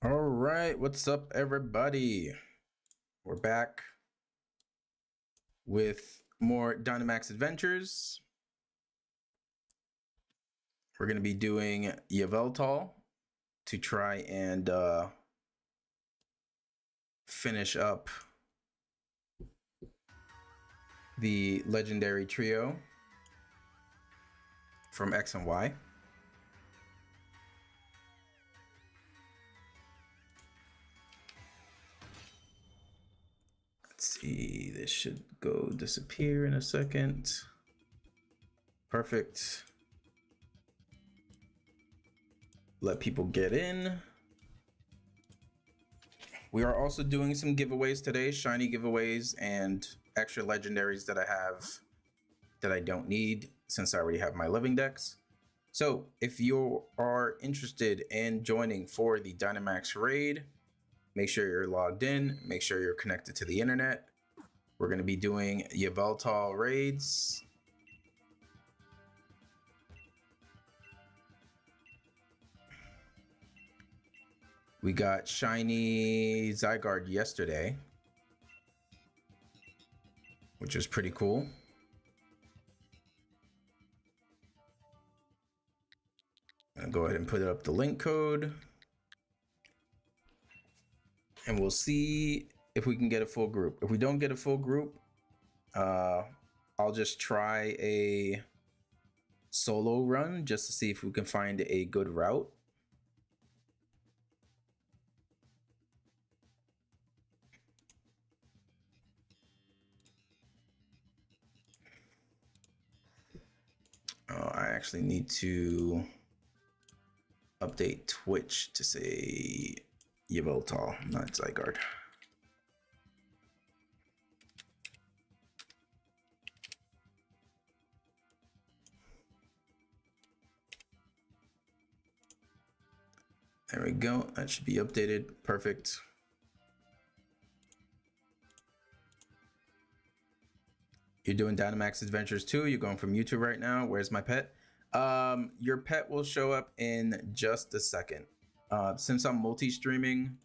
All right, what's up, everybody? We're back with more Dynamax adventures. We're going to be doing Yveltal to try and finish up the legendary trio from X and Y. Let's see, this should go disappear in a second. Perfect. Let people get in. We are also doing some giveaways today, shiny giveaways and extra legendaries that I have that I don't need since I already have my living decks. So if you are interested in joining for the Dynamax raid, make sure you're logged in, make sure you're connected to the internet. We're going to be doing Yveltal raids. We got shiny Zygarde yesterday, which is pretty cool. I'll go ahead and put up the link code. And we'll see if we can get a full group. If we don't get a full group, I'll just try a solo run just to see if we can find a good route. I actually need to update Twitch to say Yveltal, not Zygarde. There we go. That should be updated. Perfect. You're doing Dynamax Adventures too. You're going from YouTube right now. Where's my pet? Your pet will show up in just a second. Since I'm multi-streaming,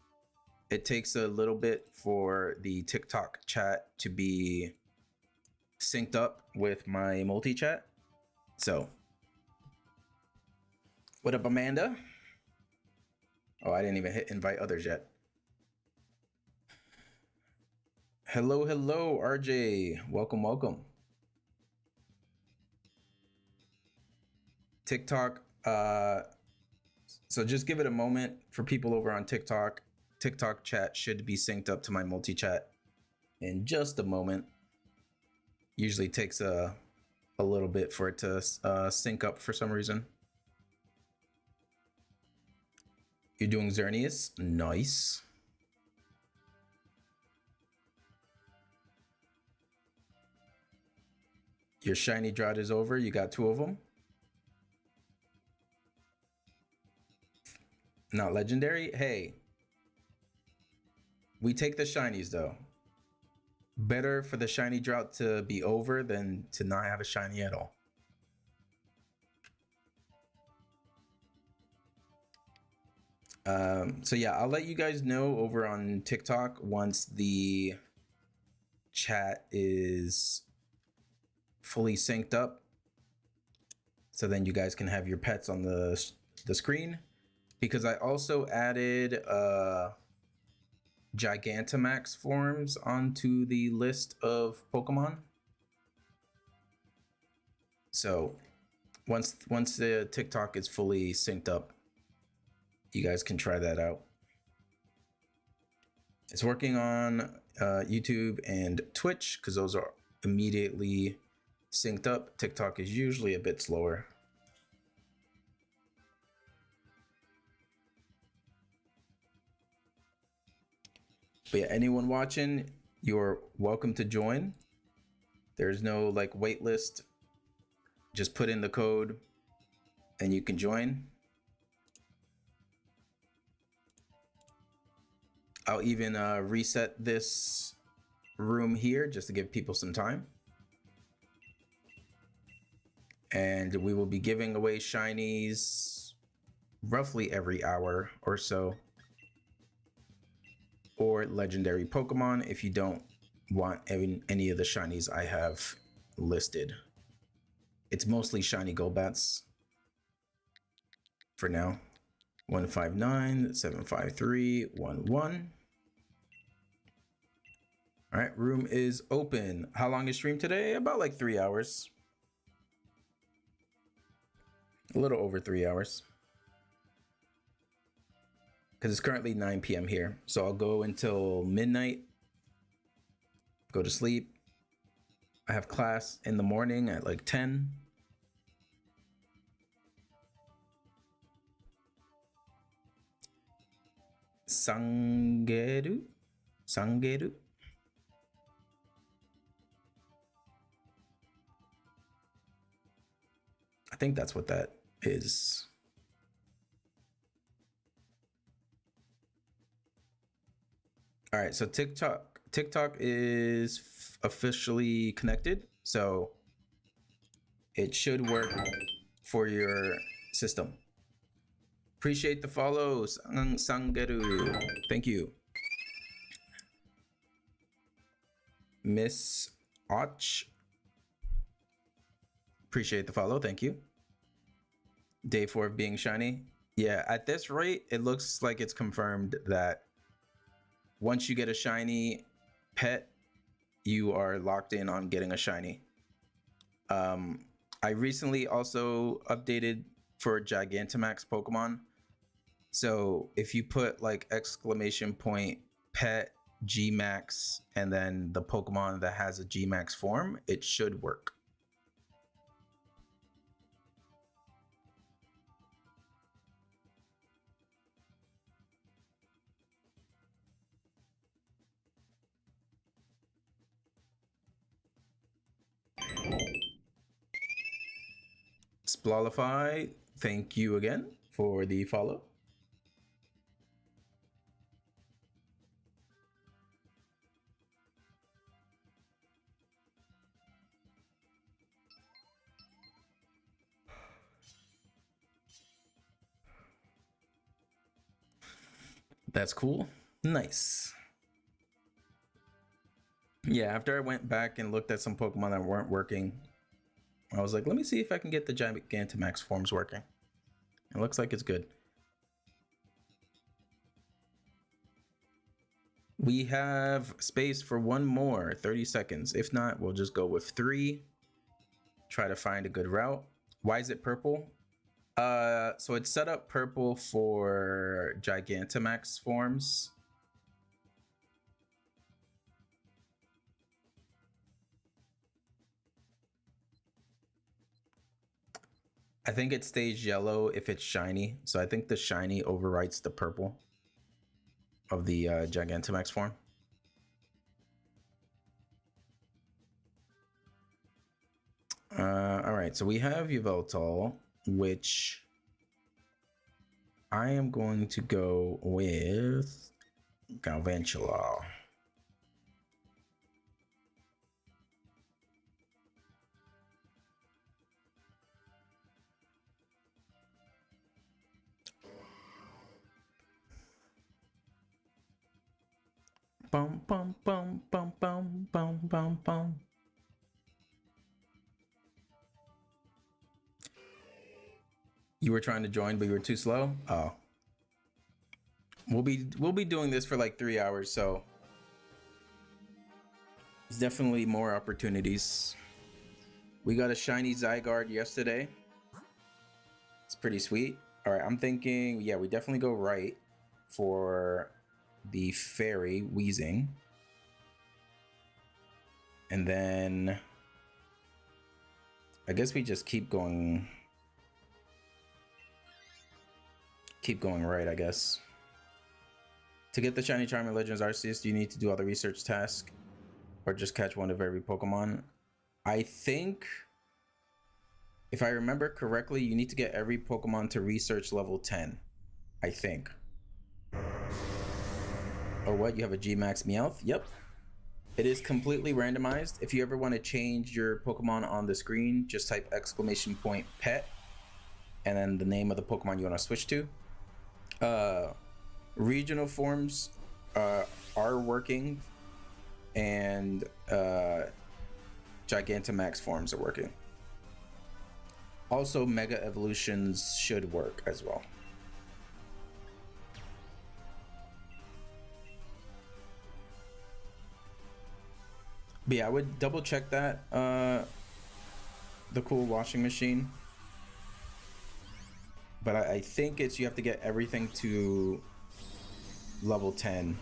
it takes a little bit for the TikTok chat to be synced up with my multi-chat. So, what up, Amanda? Oh, I didn't even hit invite others yet. Hello, hello, RJ. Welcome, welcome. TikTok. So just give it a moment for people over on TikTok. TikTok chat should be synced up to my multi-chat in just a moment. Usually takes a little bit for it to sync up for some reason. You're doing Xerneas? Nice. Your shiny drought is over. You got 2 of them. Not legendary? Hey. We take the shinies though. Better for the shiny drought to be over than to not have a shiny at all. So yeah, I'll let you guys know over on TikTok once the chat is fully synced up. So then you guys can have your pets on the screen. Because I also added Gigantamax forms onto the list of Pokemon. So once the TikTok is fully synced up, you guys can try that out. It's working on YouTube and Twitch because those are immediately synced up. TikTok is usually a bit slower. But yeah, anyone watching, you're welcome to join. There's no like wait list. Just put in the code and you can join. I'll even reset this room here just to give people some time. And we will be giving away shinies roughly every hour or so. or legendary Pokemon if you don't want any of the shinies I have listed. It's mostly shiny Golbats for now. 159 753 11. All right, room is open. How long is stream today? About like 3 hours. A little over 3 hours. Because it's currently 9 p.m. here. So I'll go until midnight. Go to sleep. I have class in the morning at like 10. Sangeru? Sangeru? I think that's what that is. All right, so TikTok is officially connected, so it should work for your system. Appreciate the follows, Sangeru. Thank you. Miss Och. Appreciate the follow. Thank you. Day 4 of being shiny. Yeah, at this rate, it looks like it's confirmed that once you get a shiny pet, you are locked in on getting a shiny. I recently also updated for Gigantamax Pokemon. So if you put like exclamation point pet Gmax and then the Pokemon that has a Gmax form, it should work. Splolify, thank you again for the follow. That's cool. Nice. Yeah, after I went back and looked at some Pokemon that weren't working, I was like, let me see if I can get the Gigantamax forms working. It looks like it's good. We have space for one more, 30 seconds. If not, we'll just go with 3. Try to find a good route. Why is it purple? So it's set up purple for Gigantamax forms. I think it stays yellow if it's shiny. So I think the shiny overwrites the purple of the Gigantamax form. All right, so we have Yveltal, which I am going to go with Galvantula. Bum bum bum bum bum bum bum bum. You were trying to join, but you were too slow. Oh, we'll be doing this for like 3 hours, so there's definitely more opportunities. We got a shiny Zygarde yesterday. It's pretty sweet. All right, I'm thinking, yeah, we definitely go right for the fairy Wheezing, and then I guess we just keep going right, I guess. To get the shiny Charming Legends Arceus, you need to do all the research tasks or just catch one of every Pokemon. I think, if I remember correctly, you need to get every Pokemon to research level 10, I think. Or what? You have a Gmax Meowth? Yep. It is completely randomized. If you ever want to change your Pokemon on the screen, just type exclamation point pet and then the name of the Pokemon you want to switch to. Regional forms are working, and Gigantamax forms are working. Also, Mega Evolutions should work as well. But yeah, I would double check that, the cool washing machine. But I think it's, you have to get everything to level 10.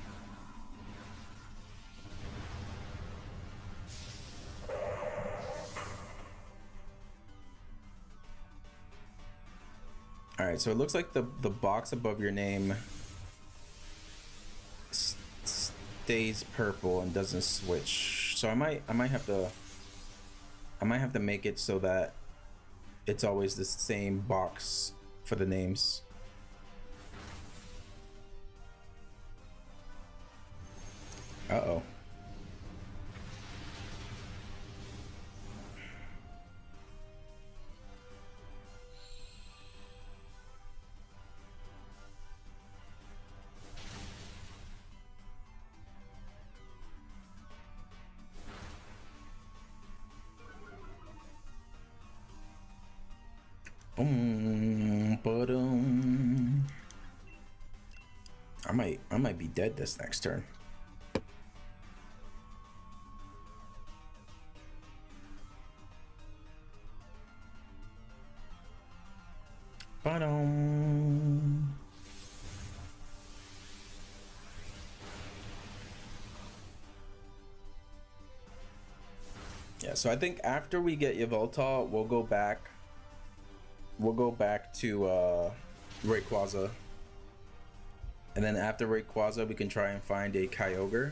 All right, so it looks like the box above your name stays purple and doesn't switch. So I might have to make it so that it's always the same box for the names. Uh-oh. I might be dead this next turn. Yeah, so I think after we get Yveltal, we'll go back to Rayquaza. And then after Rayquaza, we can try and find a Kyogre.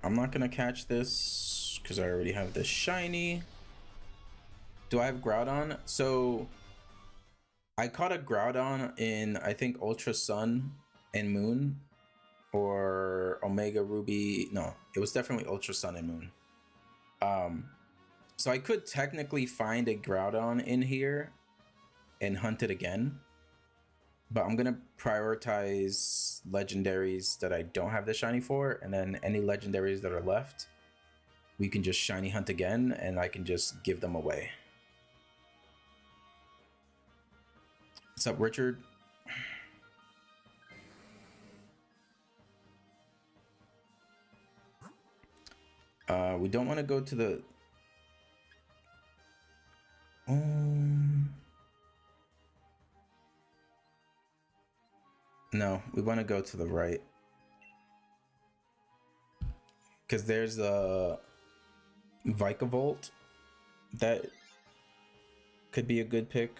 I'm not gonna catch this because I already have the shiny. Do I have Groudon? So I caught a Groudon in, I think, Ultra Sun and Moon, or Omega Ruby. No, it was definitely Ultra Sun and Moon. So I could technically find a Groudon in here and hunt it again, but I'm gonna prioritize legendaries that I don't have the shiny for, and then any legendaries that are left, we can just shiny hunt again, and I can just give them away. What's up, Richard? We don't want to go to the... No, we want to go to the right. Because there's a Vikavolt that could be a good pick.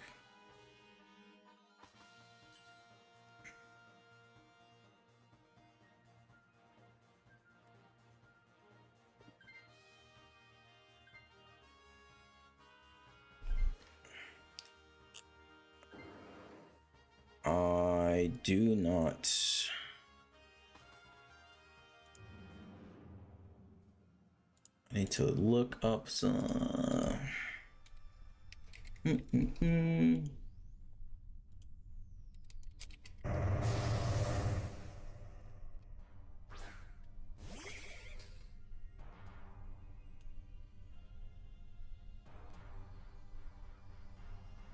I do not. I need to look up some.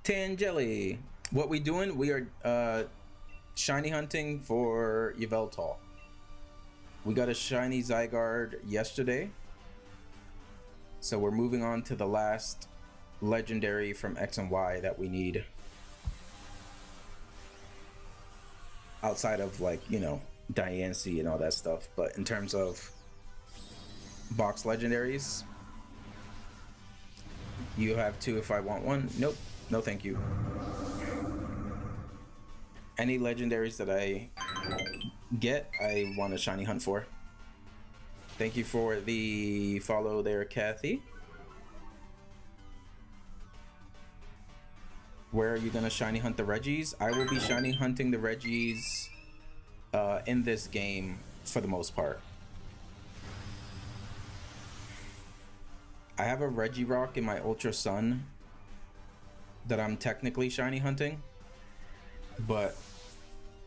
Tangeli. What we doing? We are shiny hunting for Yveltal. We got a shiny Zygarde yesterday, so we're moving on to the last legendary from X and Y that we need, outside of, like, you know, Diancie and all that stuff. But in terms of box legendaries, you have two if I want one. Nope, no thank you. Any legendaries that I get, I want a shiny hunt for. Thank you for the follow there, Kathy. Where are you gonna shiny hunt the Reggies? I will be shiny hunting the Reggies in this game for the most part. I have a Regirock in my Ultra Sun that I'm technically shiny hunting, but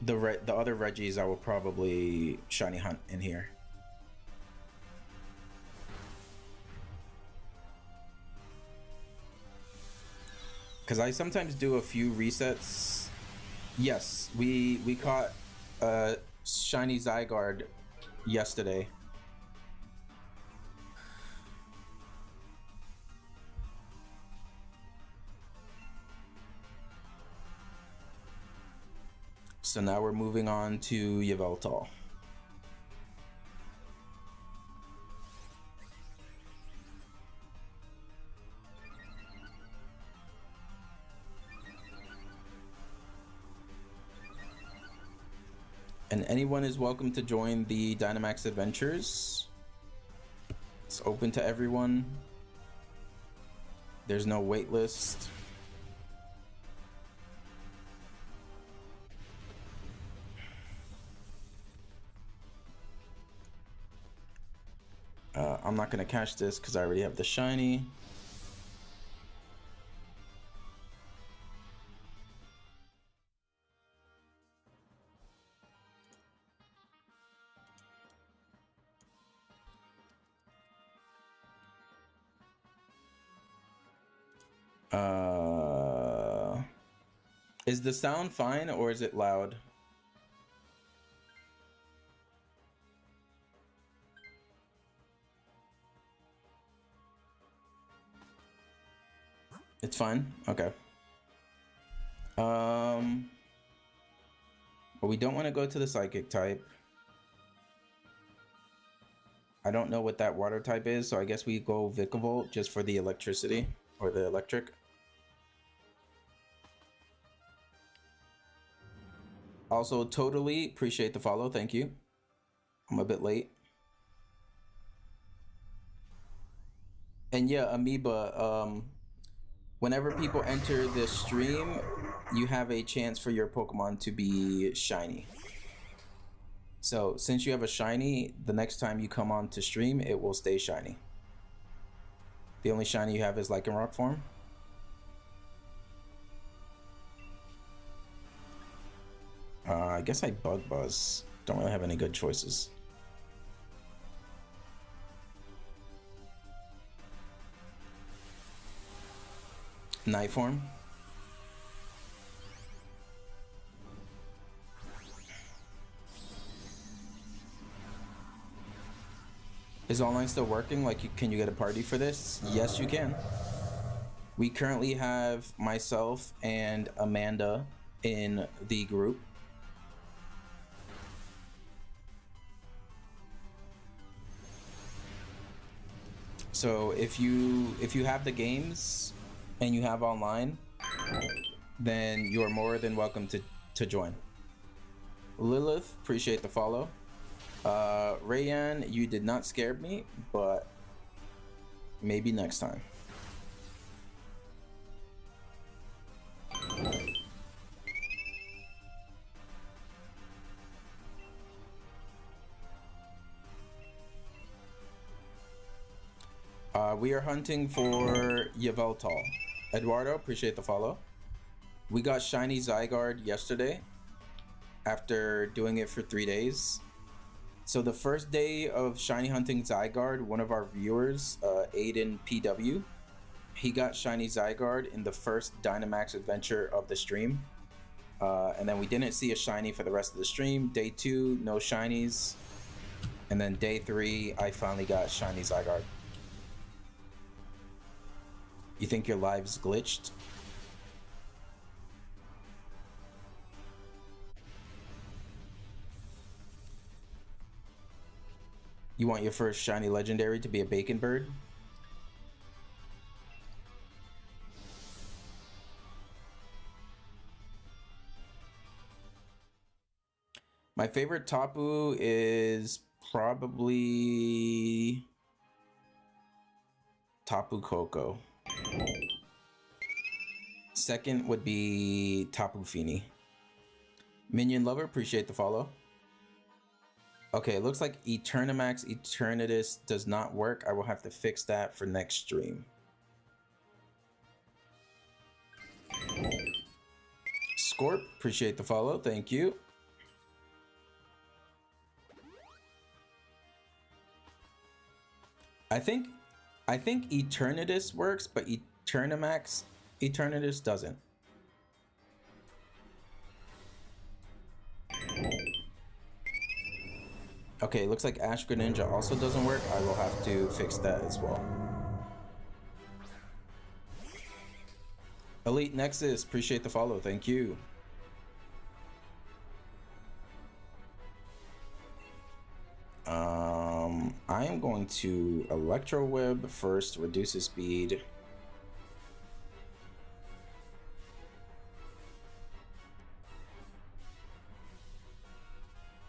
the other Reggies I will probably shiny hunt in here. Because I sometimes do a few resets. Yes, we caught shiny Zygarde yesterday. So now we're moving on to Yveltal. And anyone is welcome to join the Dynamax adventures. It's open to everyone. There's no wait list. I'm not gonna catch this because I already have the shiny. Is the sound fine or is it loud? It's fine? Okay. But we don't want to go to the psychic type. I don't know what that water type is, so I guess we go Vikavolt just for the electricity or the electric. Also, totally appreciate the follow. Thank you. I'm a bit late. And yeah, Amoeba, whenever people enter the stream, you have a chance for your Pokemon to be shiny. So since you have a shiny, the next time you come on to stream, it will stay shiny. The only shiny you have is Lycanroc form. I guess I Bug Buzz. Don't really have any good choices. Night form. Is online still working? Like, can you get a party for this? Yes, you can. We currently have myself and Amanda in the group. So if you have the games and you have online, then you're more than welcome to join. Lilith, appreciate the follow. Rayan, you did not scare me, but maybe next time. We are hunting for Yveltal. Eduardo, appreciate the follow. We got shiny Zygarde yesterday after doing it for 3 days. So the first day of shiny hunting Zygarde, one of our viewers, Aiden PW, he got shiny Zygarde in the first Dynamax adventure of the stream. And then we didn't see a shiny for the rest of the stream. Day 2, no shinies. And then day 3, I finally got shiny Zygarde. You think your live's glitched? You want your first shiny legendary to be a bacon bird? My favorite Tapu is probably Tapu Koko. Second would be Tapu Fini. Minion Lover, appreciate the follow. Okay, it looks like Eternamax Eternatus does not work. I will have to fix that for next stream. Scorp, appreciate the follow. Thank you. I think Eternatus works, but Eternamax Eternatus doesn't. Okay, looks like Ash Greninja also doesn't work. I will have to fix that as well. Elite Nexus, appreciate the follow. Thank you. I am going to Electro Web first, reduce his speed.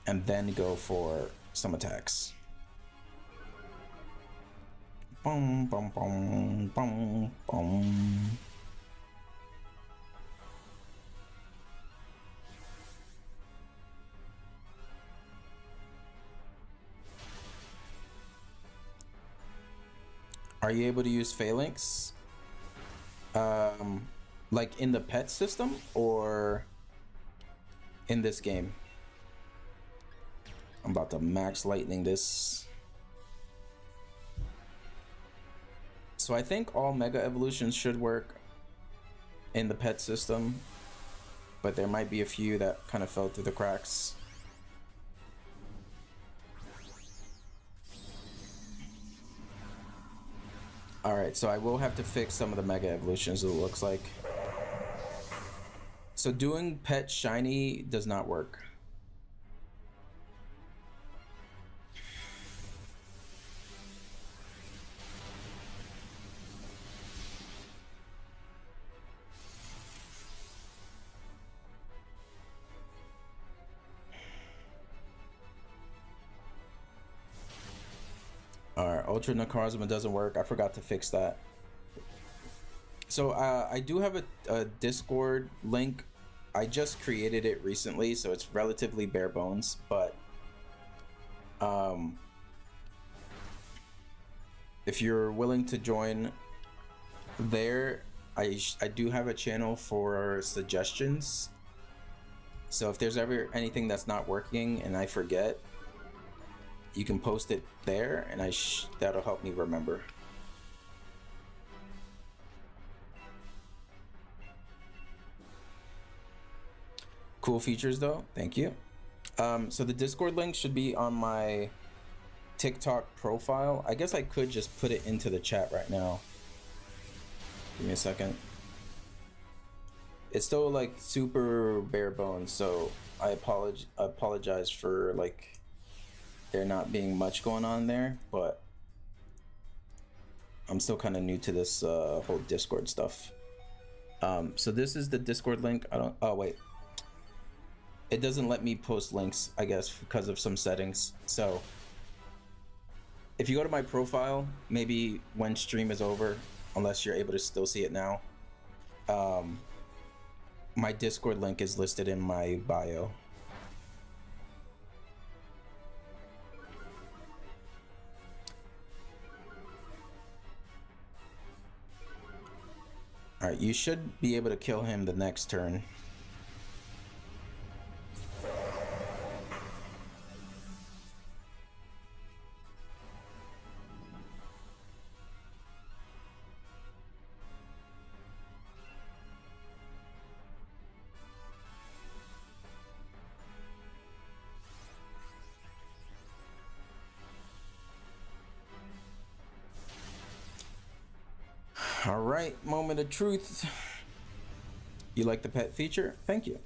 And then go for some attacks. Boom, boom, boom, boom, boom. Are you able to use Phalanx? Like in the pet system or in this game? I'm about to max lightning this. So I think all Mega Evolutions should work in the pet system, but there might be a few that kind of fell through the cracks. Alright, so I will have to fix some of the Mega Evolutions, it looks like. So doing Pet Shiny does not work. Alright, Ultra Necrozma doesn't work. I forgot to fix that. So I do have a Discord link. I just created it recently, so it's relatively bare bones, but if you're willing to join there, I do have a channel for suggestions. So if there's ever anything that's not working and I forget, you can post it there, and that'll help me remember. Cool features though, thank you. So the Discord link should be on my TikTok profile. I guess I could just put it into the chat right now. Give me a second. It's still like super bare bones, so I apologize for like there not being much going on there, but I'm still kind of new to this whole Discord stuff. So this is the Discord link. Oh wait, it doesn't let me post links, I guess, because of some settings. So if you go to my profile, maybe when stream is over, unless you're able to still see it now, my Discord link is listed in my bio. All right, you should be able to kill him the next turn. All right, moment of truth. You like the pet feature? Thank you.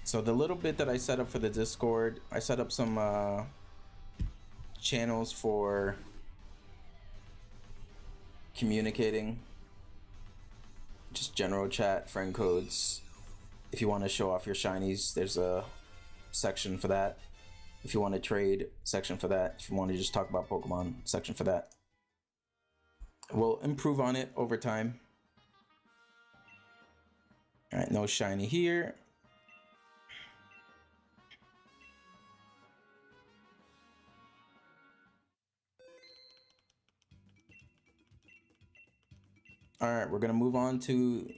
So the little bit that I set up for the Discord, I set up some channels for communicating. Just general chat, friend codes. If you want to show off your shinies, there's a section for that. If you want to trade, section for that. If you want to just talk about Pokemon, section for that. We'll improve on it over time. All right, no shiny here. All right, we're gonna move on to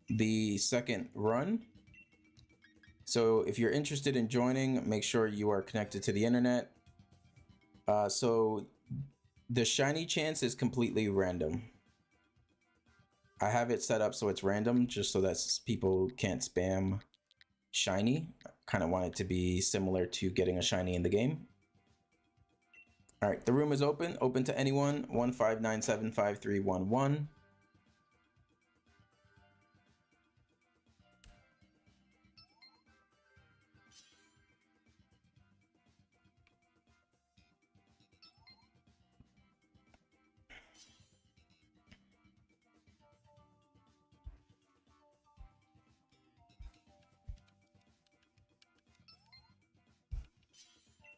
the second run. So if you're interested in joining, make sure you are connected to the internet. So the shiny chance is completely random. I have it set up so it's random, just so that people can't spam shiny. I kind of want it to be similar to getting a shiny in the game. All right, the room is open to anyone. 15975311.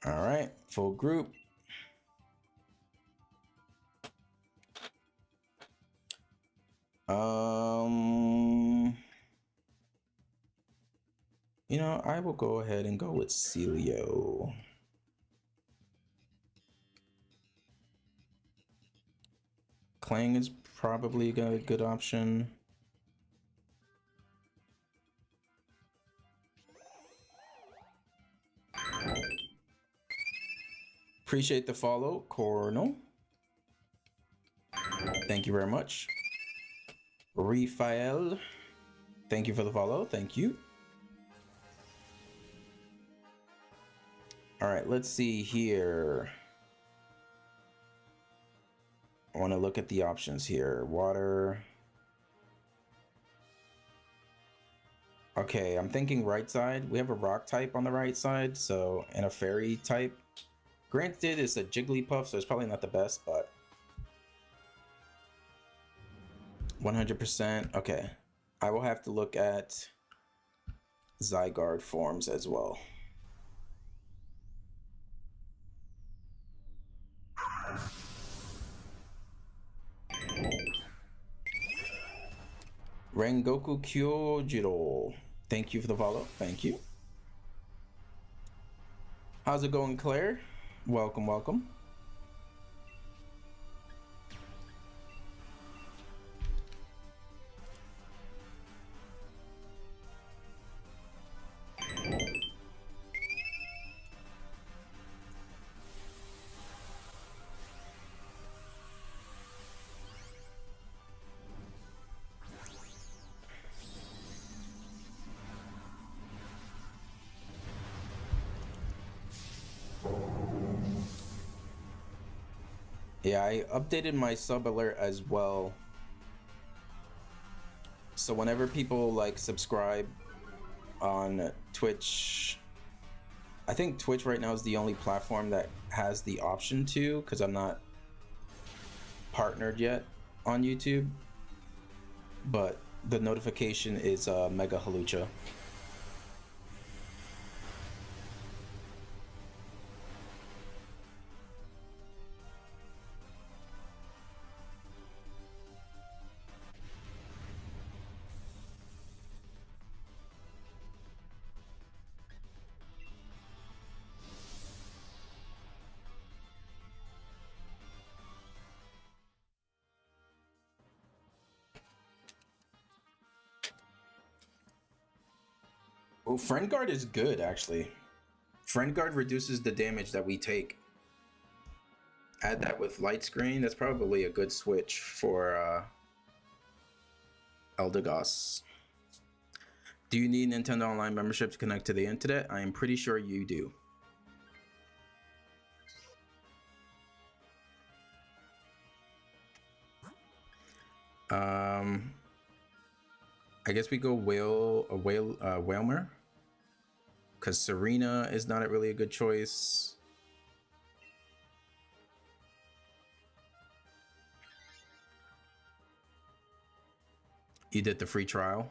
All right, full group. You know, I will go ahead and go with Celio. Clang is probably a good option. Appreciate the follow, Cornel. Thank you very much. Rafael, thank you for the follow. Thank you. All right, let's see here. I want to look at the options here. Water. Okay, I'm thinking right side. We have a rock type on the right side, so, and a fairy type. Granted, it's a Jigglypuff, so it's probably not the best, but 100%. Okay, I will have to look at Zygarde forms as well. Rengoku Kyojiro, thank you for the follow. Thank you. How's it going, Claire? Welcome, welcome. Yeah, I updated my sub alert as well. So whenever people like subscribe on Twitch, I think Twitch right now is the only platform that has the option to, because I'm not partnered yet on YouTube, but the notification is Mega Halucha. Oh, Friend Guard is good, actually. Friend Guard reduces the damage that we take. Add that with Light Screen. That's probably a good switch for Eldegoss. Do you need Nintendo Online membership to connect to the internet? I am pretty sure you do. I guess we go Whalmer, because Serena is not really a good choice. You did the free trial.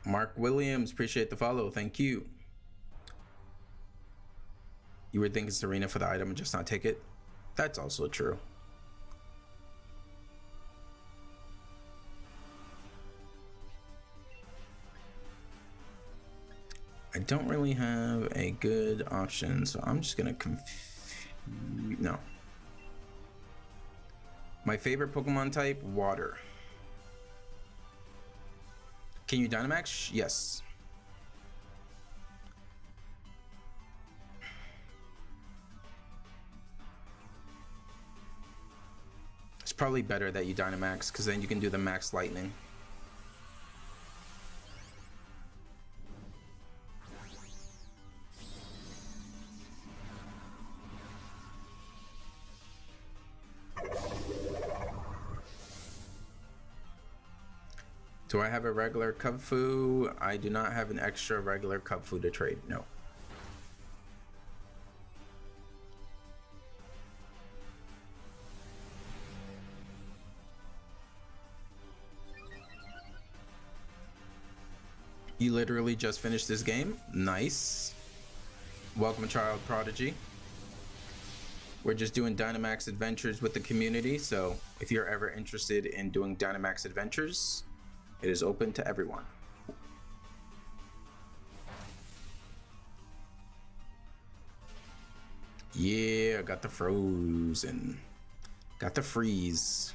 Mark Williams, appreciate the follow. Thank you. You were thinking Serena for the item and just not take it? That's also true. I don't really have a good option, so I'm just gonna no. My favorite Pokemon type, water. Can you Dynamax? Yes. It's probably better that you Dynamax, because then you can do the Max Lightning. Do I have a regular Kubfu? I do not have an extra regular Kubfu to trade, no. You literally just finished this game? Nice. Welcome, Child Prodigy. We're just doing Dynamax adventures with the community, so if you're ever interested in doing Dynamax adventures, it is open to everyone. Yeah, got the frozen. Got the freeze.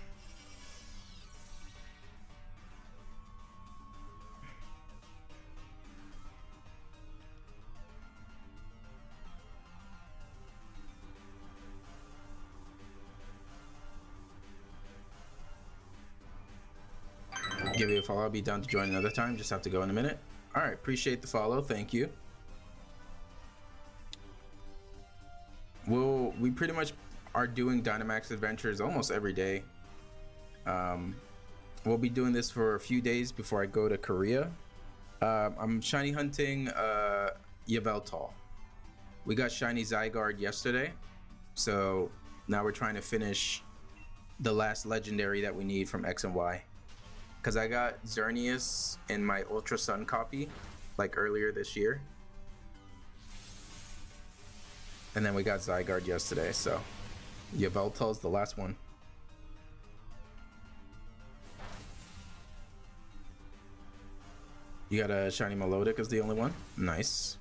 Give you a follow. I'll be down to join another time. Just have to go in a minute. All right, appreciate the follow. Thank you. We pretty much are doing Dynamax adventures almost every day. We'll be doing this for a few days before I go to Korea. I'm shiny hunting Yveltal. We got shiny Zygarde yesterday, so now we're trying to finish the last legendary that we need from X and Y. Because I got Xerneas in my Ultra Sun copy, like earlier this year. And then we got Zygarde yesterday, so Yveltal's the last one. You got a shiny Melodic as the only one? Nice.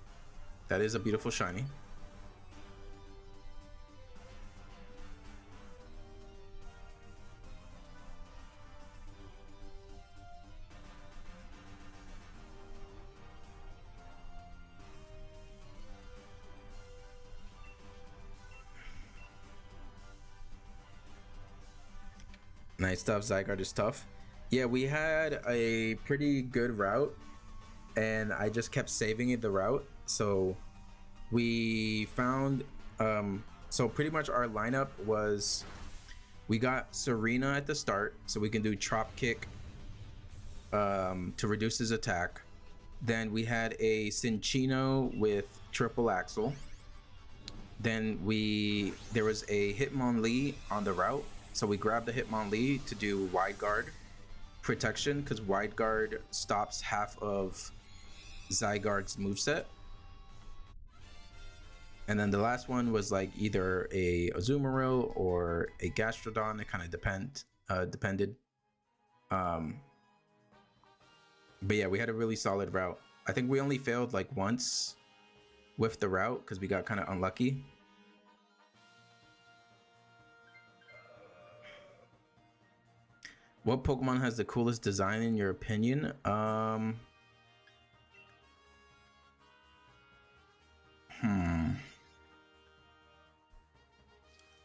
That is a beautiful shiny. Nice stuff. Zygarde is tough. Yeah, we had a pretty good route, and I just kept saving it the route. So we found, so pretty much our lineup was, we got Serena at the start, so we can do Trop Kick to reduce his attack. Then we had a Cinccino with Triple Axle. Then there was a Hitmonlee on the route. So we grabbed the Hitmonlee to do Wide Guard protection, because Wide Guard stops half of Zygarde's moveset. And then the last one was like either a Azumarill or a Gastrodon. It kind of depended. But yeah, we had a really solid route. I think we only failed like once with the route because we got kind of unlucky. What Pokemon has the coolest design in your opinion? I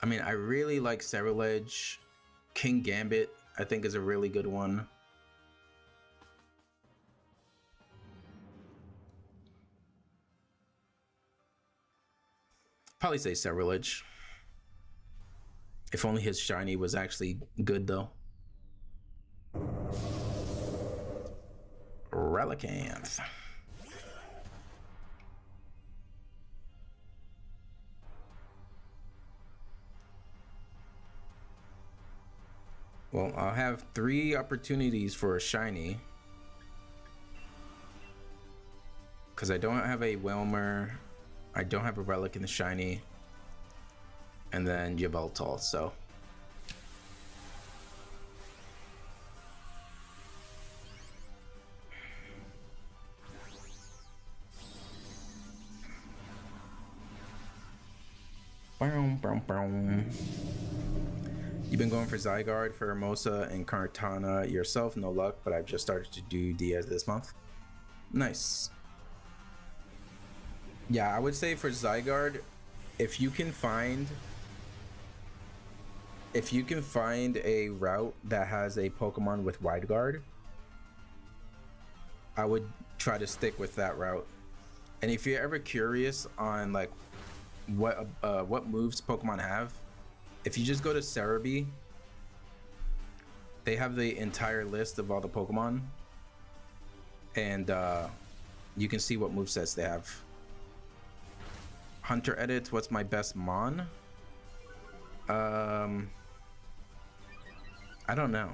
mean, I really like Cerulege. King Gambit, I think, is a really good one. Probably say Cerulege. If only his shiny was actually good though. Relicanth. Well, I'll have 3 opportunities for a shiny. Because I don't have a Wilmer. I don't have a Relic in the shiny. And then Yveltal, so. You've been going for Zygarde, for Hermosa, and Kartana yourself. No luck, but I've just started to do Diaz this month. Nice. Yeah, I would say for Zygarde, if you can find a route that has a Pokemon with Wide Guard, I would try to stick with that route. And if you're ever curious on like what moves Pokemon have, if you just go to Cerebi, they have the entire list of all the Pokemon, and you can see what movesets they have. Hunter edits, what's my best Mon? I don't know.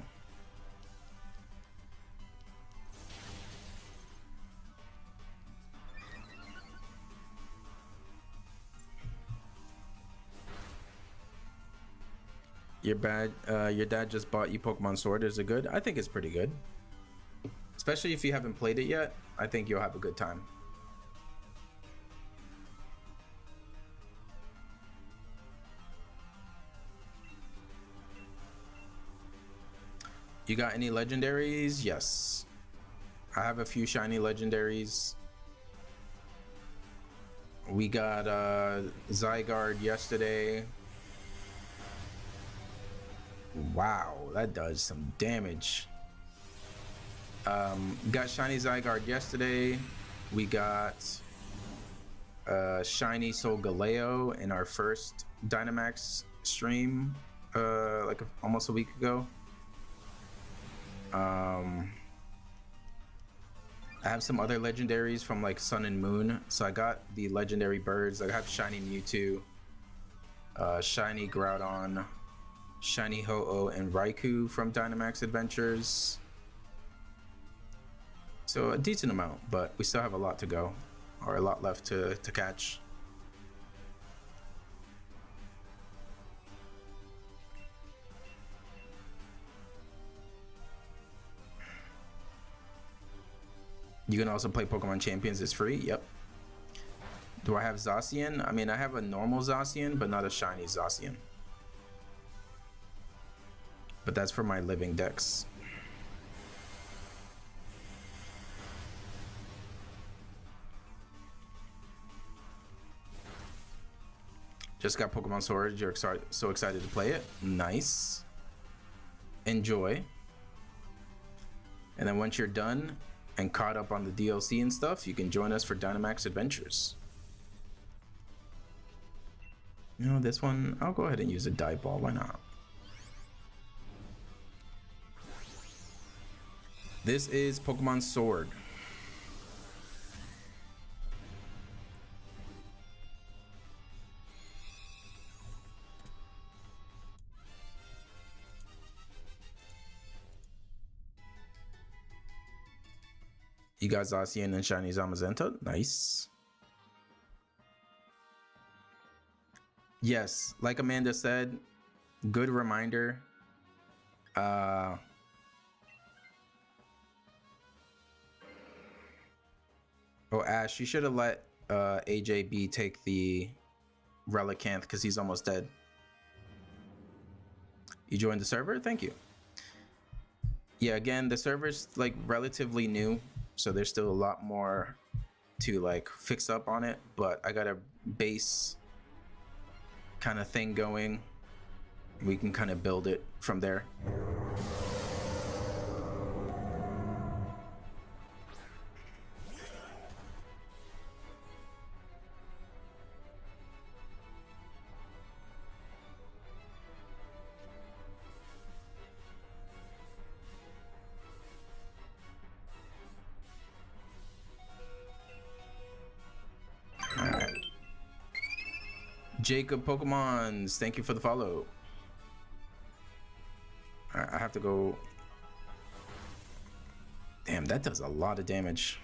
Your dad just bought you Pokemon Sword. Is it good? I think it's pretty good. Especially if you haven't played it yet, I think you'll have a good time. You got any legendaries? Yes. I have a few shiny legendaries. We got Zygarde yesterday. Wow, that does some damage. Got shiny Zygarde yesterday. We got shiny Solgaleo in our first Dynamax stream like almost a week ago. I have some other legendaries from like Sun and Moon. So I got the legendary birds. I have shiny Mewtwo, shiny Groudon, shiny Ho-Oh, and Raikou from Dynamax Adventures. So a decent amount, but we still have a lot to go, or a lot left to catch. You can also play Pokemon Champions, it's free. Yep. Do I have Zacian? I mean, I have a normal Zacian, but not a shiny Zacian. But that's for my living decks. Just got Pokemon Sword. You're so excited to play it. Nice. Enjoy. And then once you're done and caught up on the DLC and stuff, you can join us for Dynamax Adventures. You know, this one, I'll go ahead and use a dive ball. Why not? This is Pokemon Sword. You got Zacian and shiny Zamazenta. Nice. Yes, like Amanda said, good reminder. Oh, Ash, you should have let AJB take the Relicanth because he's almost dead. You joined the server? Thank you. Yeah, again, the server's like relatively new, so there's still a lot more to like fix up on it, but I got a base kind of thing going. We can kind of build it from there. Jacob Pokemons, thank you for the follow. All right, I have to go. Damn, that does a lot of damage.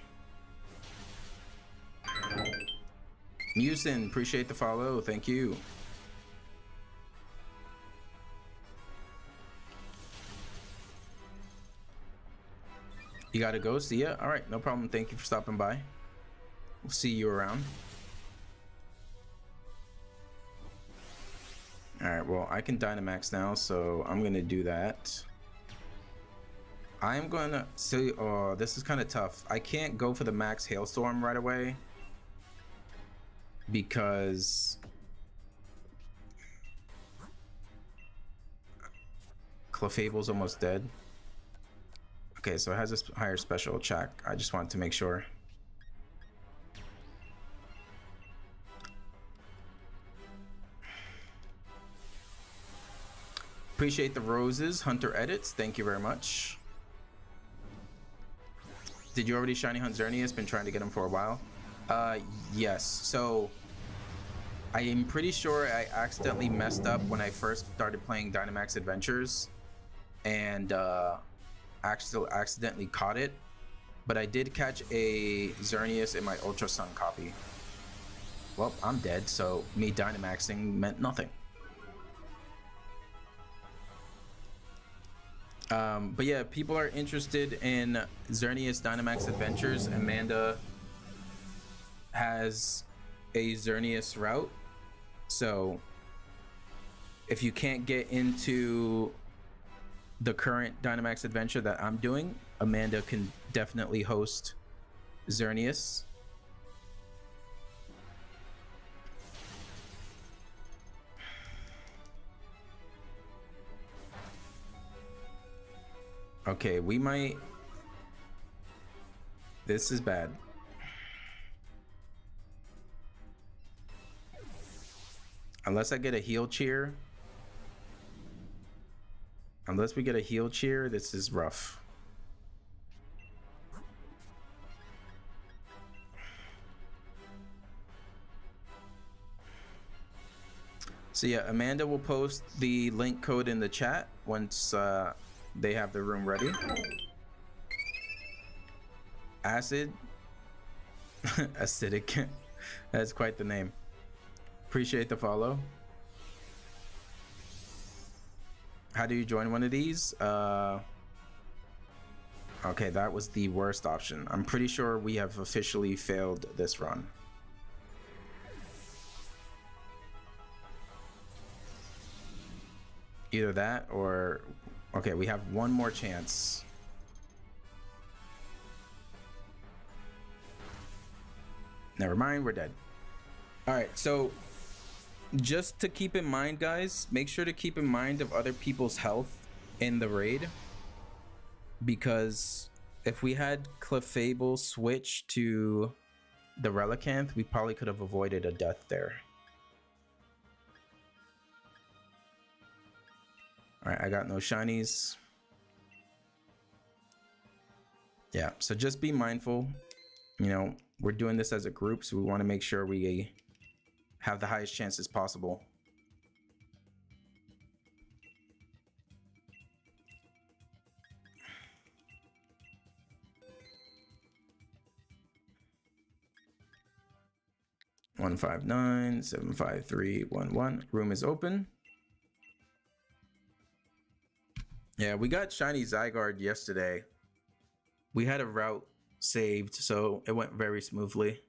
Musin, appreciate the follow. Thank you. You gotta go. See ya. All right, no problem. Thank you for stopping by. We'll see you around. All right, well, I can Dynamax now, so I'm gonna do that. I'm gonna say, oh, this is kind of tough. I can't go for the max hailstorm right away because Clefable's almost dead. Okay, so it has a higher special check. I just wanted to make sure. Appreciate the roses, Hunter Edits. Thank you very much. Did you already shiny hunt Xerneas? Been trying to get him for a while. Yes. So I am pretty sure I accidentally messed up when I first started playing Dynamax Adventures, and accidentally caught it. But I did catch a Xerneas in my Ultra Sun copy. Well, I'm dead, so me Dynamaxing meant nothing. But yeah, people are interested in Xerneas Dynamax Adventures. Amanda has a Xerneas route, so if you can't get into the current Dynamax adventure that I'm doing, Amanda can definitely host Xerneas. Okay, we might... This is bad. Unless I get a heal cheer. Unless we get a heal cheer, this is rough. So yeah, Amanda will post the link code in the chat once they have the room ready. Acid. Acidic. That's quite the name. Appreciate the follow. How do you join one of these? Okay, that was the worst option. I'm pretty sure we have officially failed this run. Either that or... Okay, we have one more chance. Never mind, we're dead. All right, so just to keep in mind, guys, make sure to keep in mind of other people's health in the raid, because if we had Clefable switch to the Relicanth, we probably could have avoided a death there. All right, I got no shinies. Yeah, so just be mindful. You know, we're doing this as a group, so we want to make sure we have the highest chances possible. One 5 9 7 5 3 1 1. Room is open. Yeah, we got shiny Zygarde yesterday. We had a route saved, so it went very smoothly.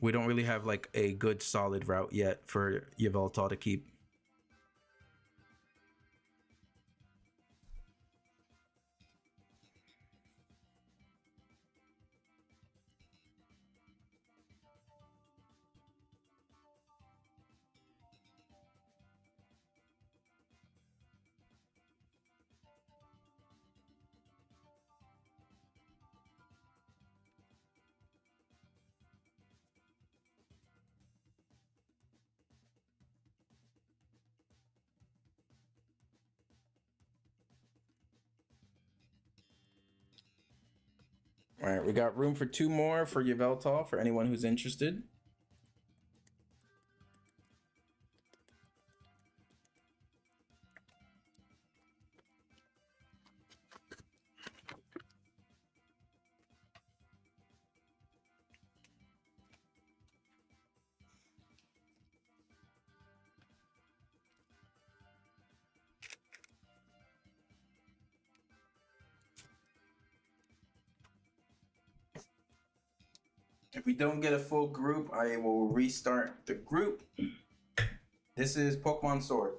We don't really have like a good solid route yet for Yveltal to keep. All right, we got room for 2 more for Yveltal for anyone who's interested. If we don't get a full group, I will restart the group. This is Pokemon Sword.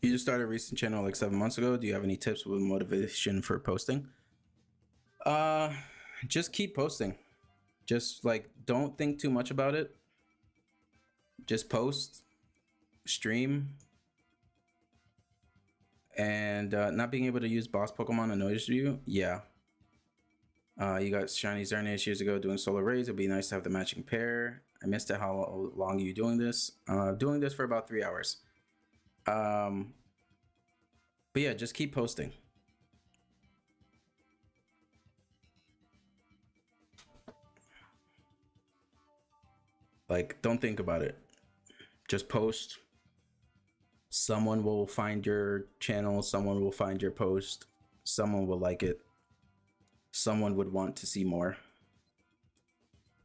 You just started a recent channel like 7 months ago. Do you have any tips with motivation for posting? Just keep posting. Just like don't think too much about it. Just post, stream, and not being able to use boss Pokemon annoys you. Yeah. You got shiny Xerneas years ago doing solar rays. It'd be nice to have the matching pair. I missed it. How long are you doing this? Doing this for about 3 hours. But yeah, just keep posting. Like, don't think about it. Just post. Someone will find your channel. Someone will find your post. Someone will like it. Someone would want to see more.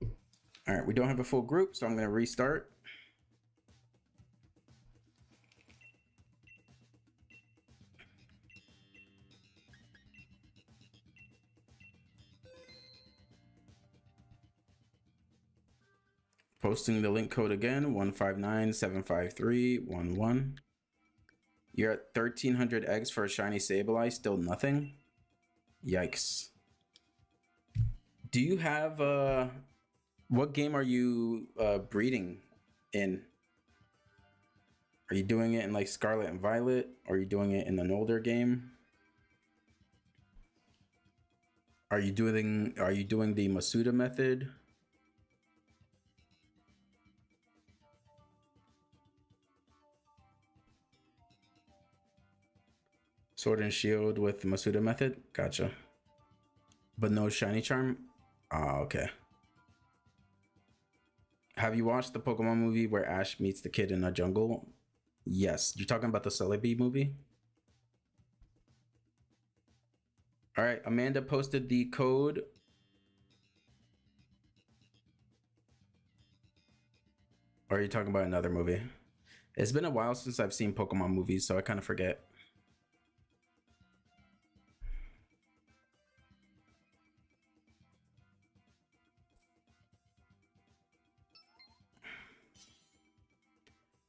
All right, we don't have a full group, so I'm going to restart. Posting the link code again, 159-753-11. You're at 1,300 eggs for a shiny Sableye, still nothing? Yikes. Do you have, what game are you breeding in? Are you doing it in like Scarlet and Violet? Or are you doing it in an older game? Are you doing the Masuda method? Sword and Shield with Masuda method? Gotcha. But no shiny charm? Ah, okay. Have you watched the Pokemon movie where Ash meets the kid in a jungle? Yes. You're talking about the Celebi movie? All right, Amanda posted the code. Or are you talking about another movie? It's been a while since I've seen Pokemon movies, so I kind of forget.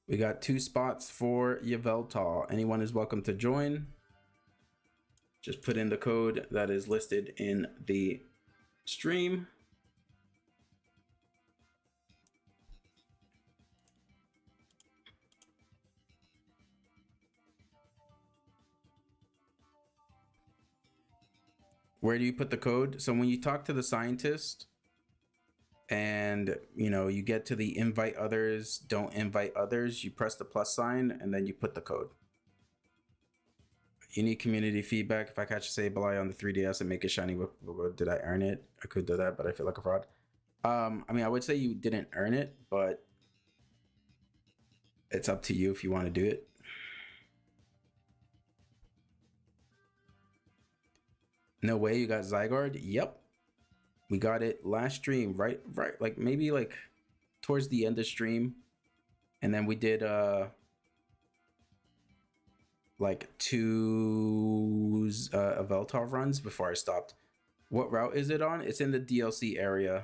We got 2 spots for Yveltal. Anyone is welcome to join. Just put in the code that is listed in the stream. Where do you put the code? So when you talk to the scientist and you get to the invite others, don't invite others, you press the plus sign and then you put the code. You need community feedback. If I catch a Sableye on the 3DS and make it shiny, did I earn it? I could do that, but I feel like a fraud. I mean, I would say you didn't earn it, but it's up to you if you want to do it. No way, you got Zygarde? Yep. We got it last stream, right? Like maybe like towards the end of stream. And then we did like 2 Yveltal runs before I stopped. What route is it on? It's in the DLC area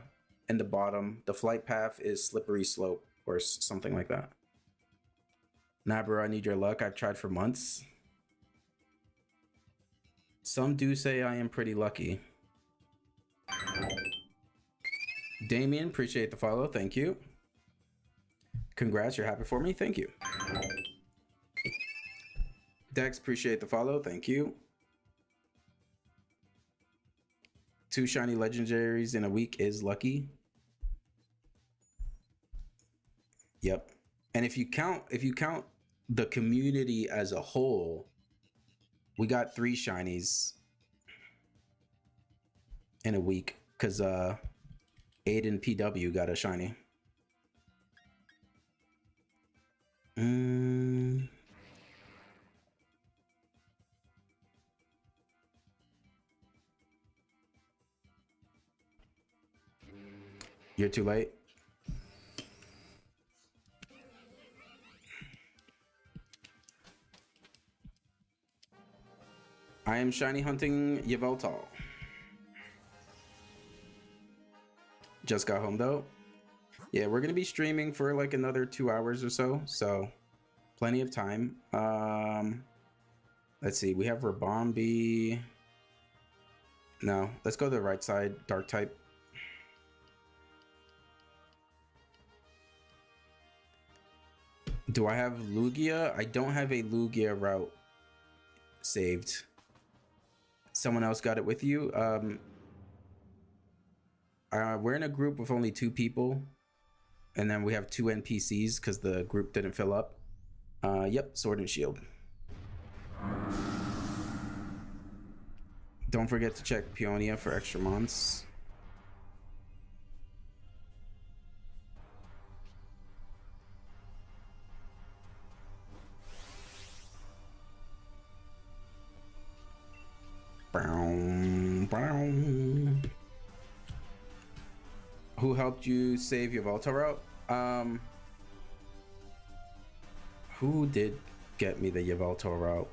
in the bottom. The flight path is Slippery Slope or something like that. Nah, bro, I need your luck. I've tried for months. Some do say I am pretty lucky. Damien, appreciate the follow. Thank you. Congrats, you're happy for me. Thank you. Dex, appreciate the follow. Thank you. 2 shiny legendaries in a week is lucky. Yep. And if you count the community as a whole, we got 3 shinies in a week because Aiden PW got a shiny. You're too late. I am shiny hunting Yveltal. Just got home though. Yeah, we're gonna be streaming for like another 2 hours or so, so plenty of time. Let's see, we have Rabombi. No, let's go to the right side, dark type. Do I have Lugia? I don't have a Lugia route saved. Someone else got it with you. We're in a group with only 2 people, and then we have 2 NPCs because the group didn't fill up. Yep, Sword and Shield. Don't forget to check Peonia for extra mons. Who helped you save your Yveltal route? Who did get me the Yveltal route?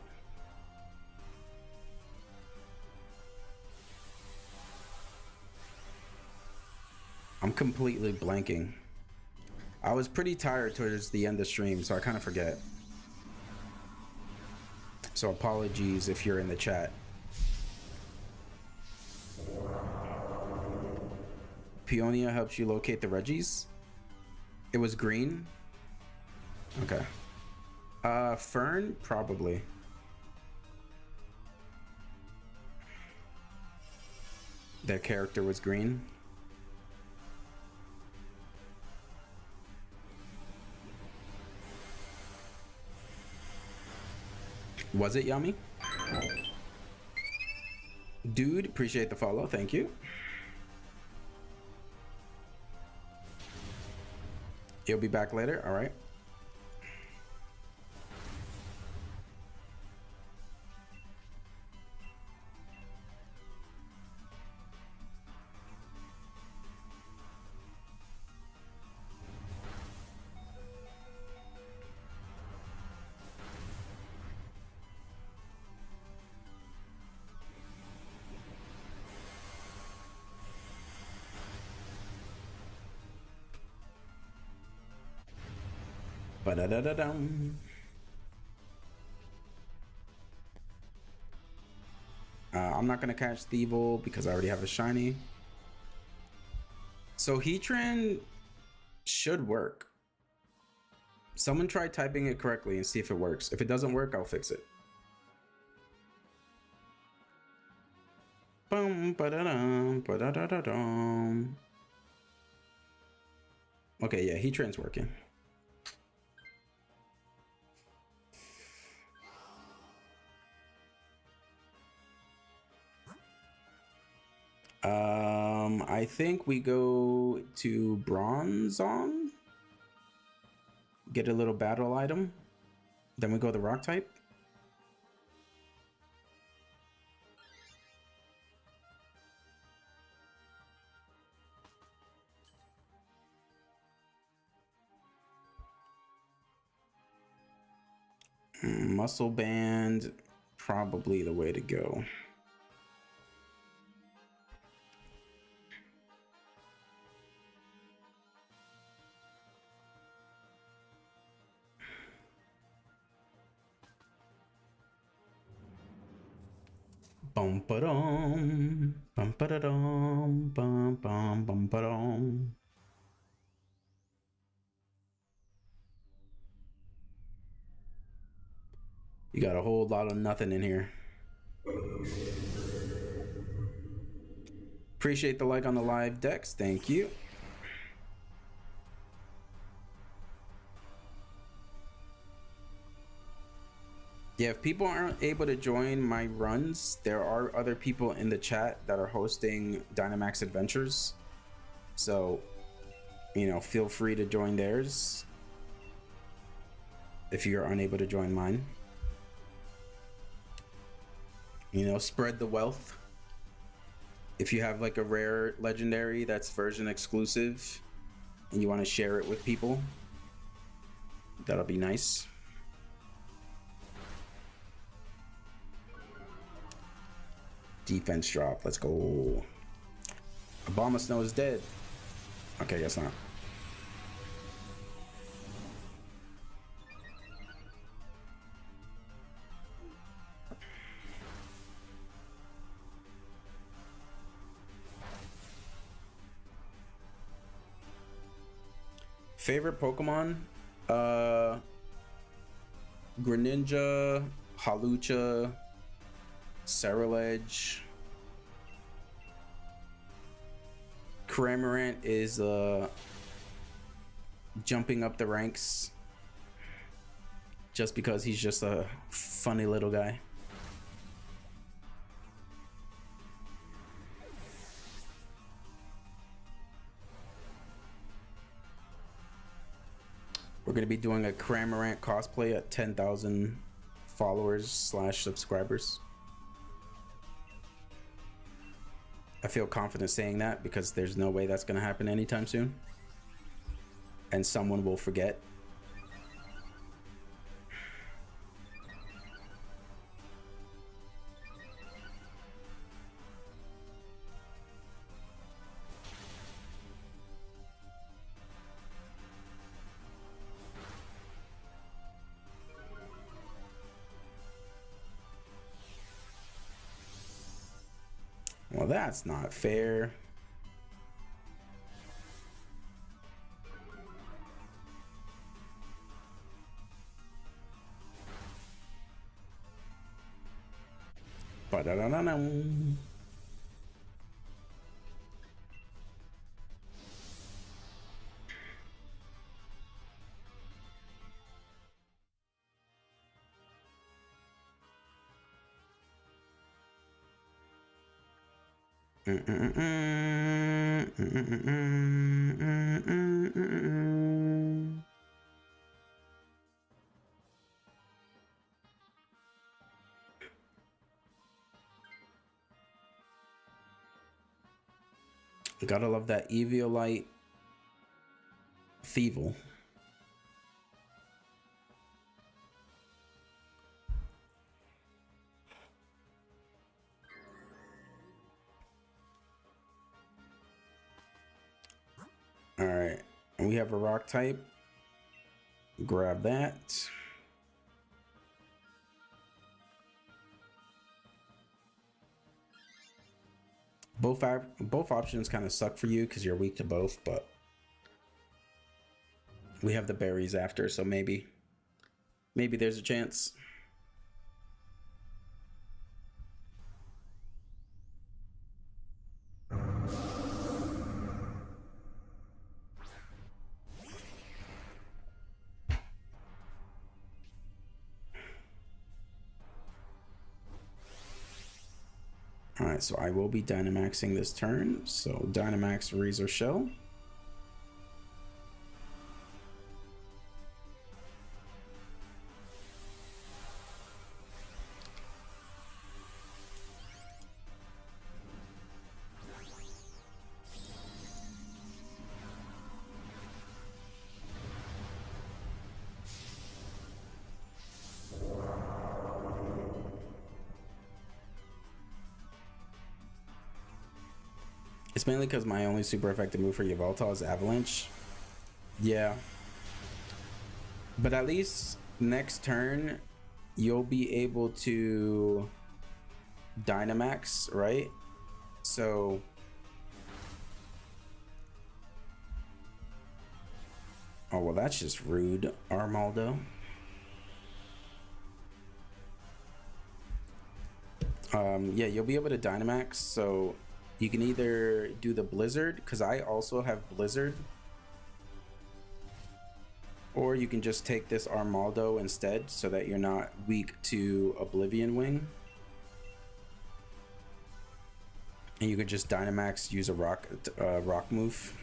I'm completely blanking. I was pretty tired towards the end of stream, so I kind of forget. So apologies if you're in the chat. Peonia helps you locate the Reggies. It was green. Okay. Fern, probably. Their character was green. Was it Yummy? Dude, appreciate the follow. Thank you. You'll be back later. All right. I'm not gonna catch Thievul because I already have a shiny. So Heatran should work. Someone try typing it correctly and see if it works. If it doesn't work, I'll fix it. Okay, yeah, Heatran's working. I think we go to Bronzong, get a little battle item, then we go to rock type. Muscle band, probably the way to go. Bum ba dum, bum ba da dum, bum bum bum ba dum. You got a whole lot of nothing in here. Appreciate the like on the live, Dex. Thank you. Yeah, if people aren't able to join my runs, there are other people in the chat that are hosting Dynamax adventures. So, you know, feel free to join theirs. if you're unable to join mine. You know, spread the wealth. If you have like a rare legendary that's version exclusive and you want to share it with people, that'll be nice. Defense drop. Let's go. Obama Snow is dead. Okay, guess not. Favorite Pokemon? Greninja, Hawlucha, Ceruledge. Cramorant is jumping up the ranks just because he's just a funny little guy. We're going to be doing a Cramorant cosplay at 10,000 followers / subscribers. I feel confident saying that because there's no way that's going to happen anytime soon. And someone will forget. Well, that's not fair. Ba-da-da-da-dum. Gotta love that Yveltal Thievel. All right, and we have a rock type. Grab that. Both options kind of suck for you because you're weak to both, but we have the berries after, so maybe there's a chance. Alright, so I will be Dynamaxing this turn. So Dynamax Razor Shell. It's mainly because my only super effective move for Yveltal is Avalanche. Yeah. But at least next turn, you'll be able to Dynamax, right? So... oh, well, that's just rude, Armaldo. Yeah, you'll be able to Dynamax, so... you can either do the Blizzard, because I also have Blizzard, or you can just take this Armaldo instead so that you're not weak to Oblivion Wing. And you could just Dynamax, use a rock move.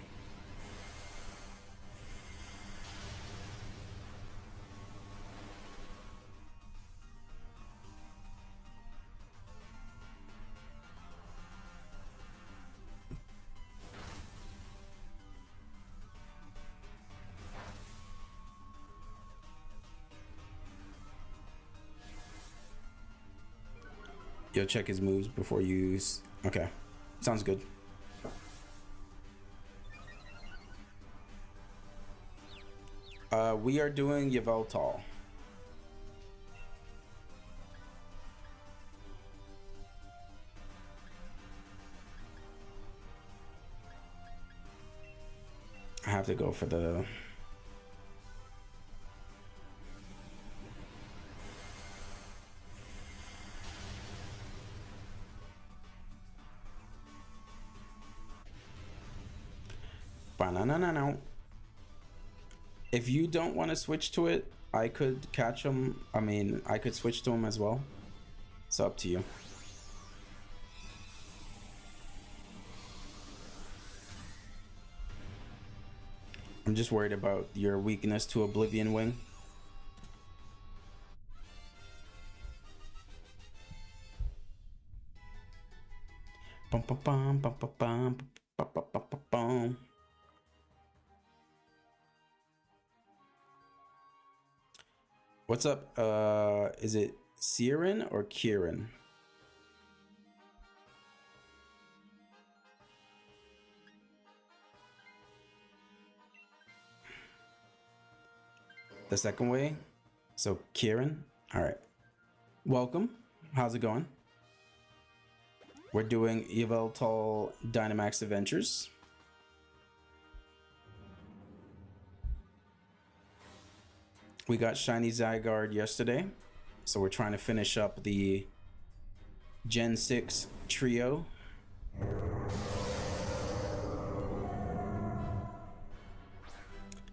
You'll check his moves before you use. Okay, sounds good. We are doing Yveltal. I have to go for the... Banana. If you don't want to switch to it, I could catch him. I mean, I could switch to him as well. It's up to you. I'm just worried about your weakness to Oblivion Wing. Bum, bum, bum, bum, bum, bum, bum, bum, bum, bum. What's up? Is it Siren or Kieran? The second way. So Kieran. All right. Welcome. How's it going? We're doing Yveltal Dynamax Adventures. We got Shiny Zygarde yesterday, so we're trying to finish up the Gen 6 trio.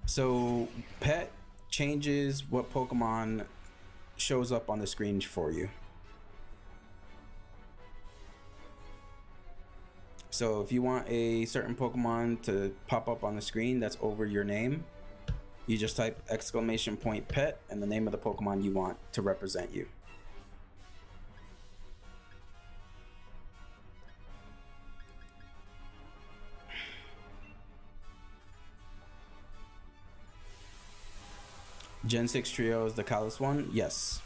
So Pet changes what Pokemon shows up on the screen for you. So if you want a certain Pokemon to pop up on the screen that's over your name, you just type !pet and the name of the Pokemon you want to represent you. Gen 6 Trio is the Kalos one? Yes.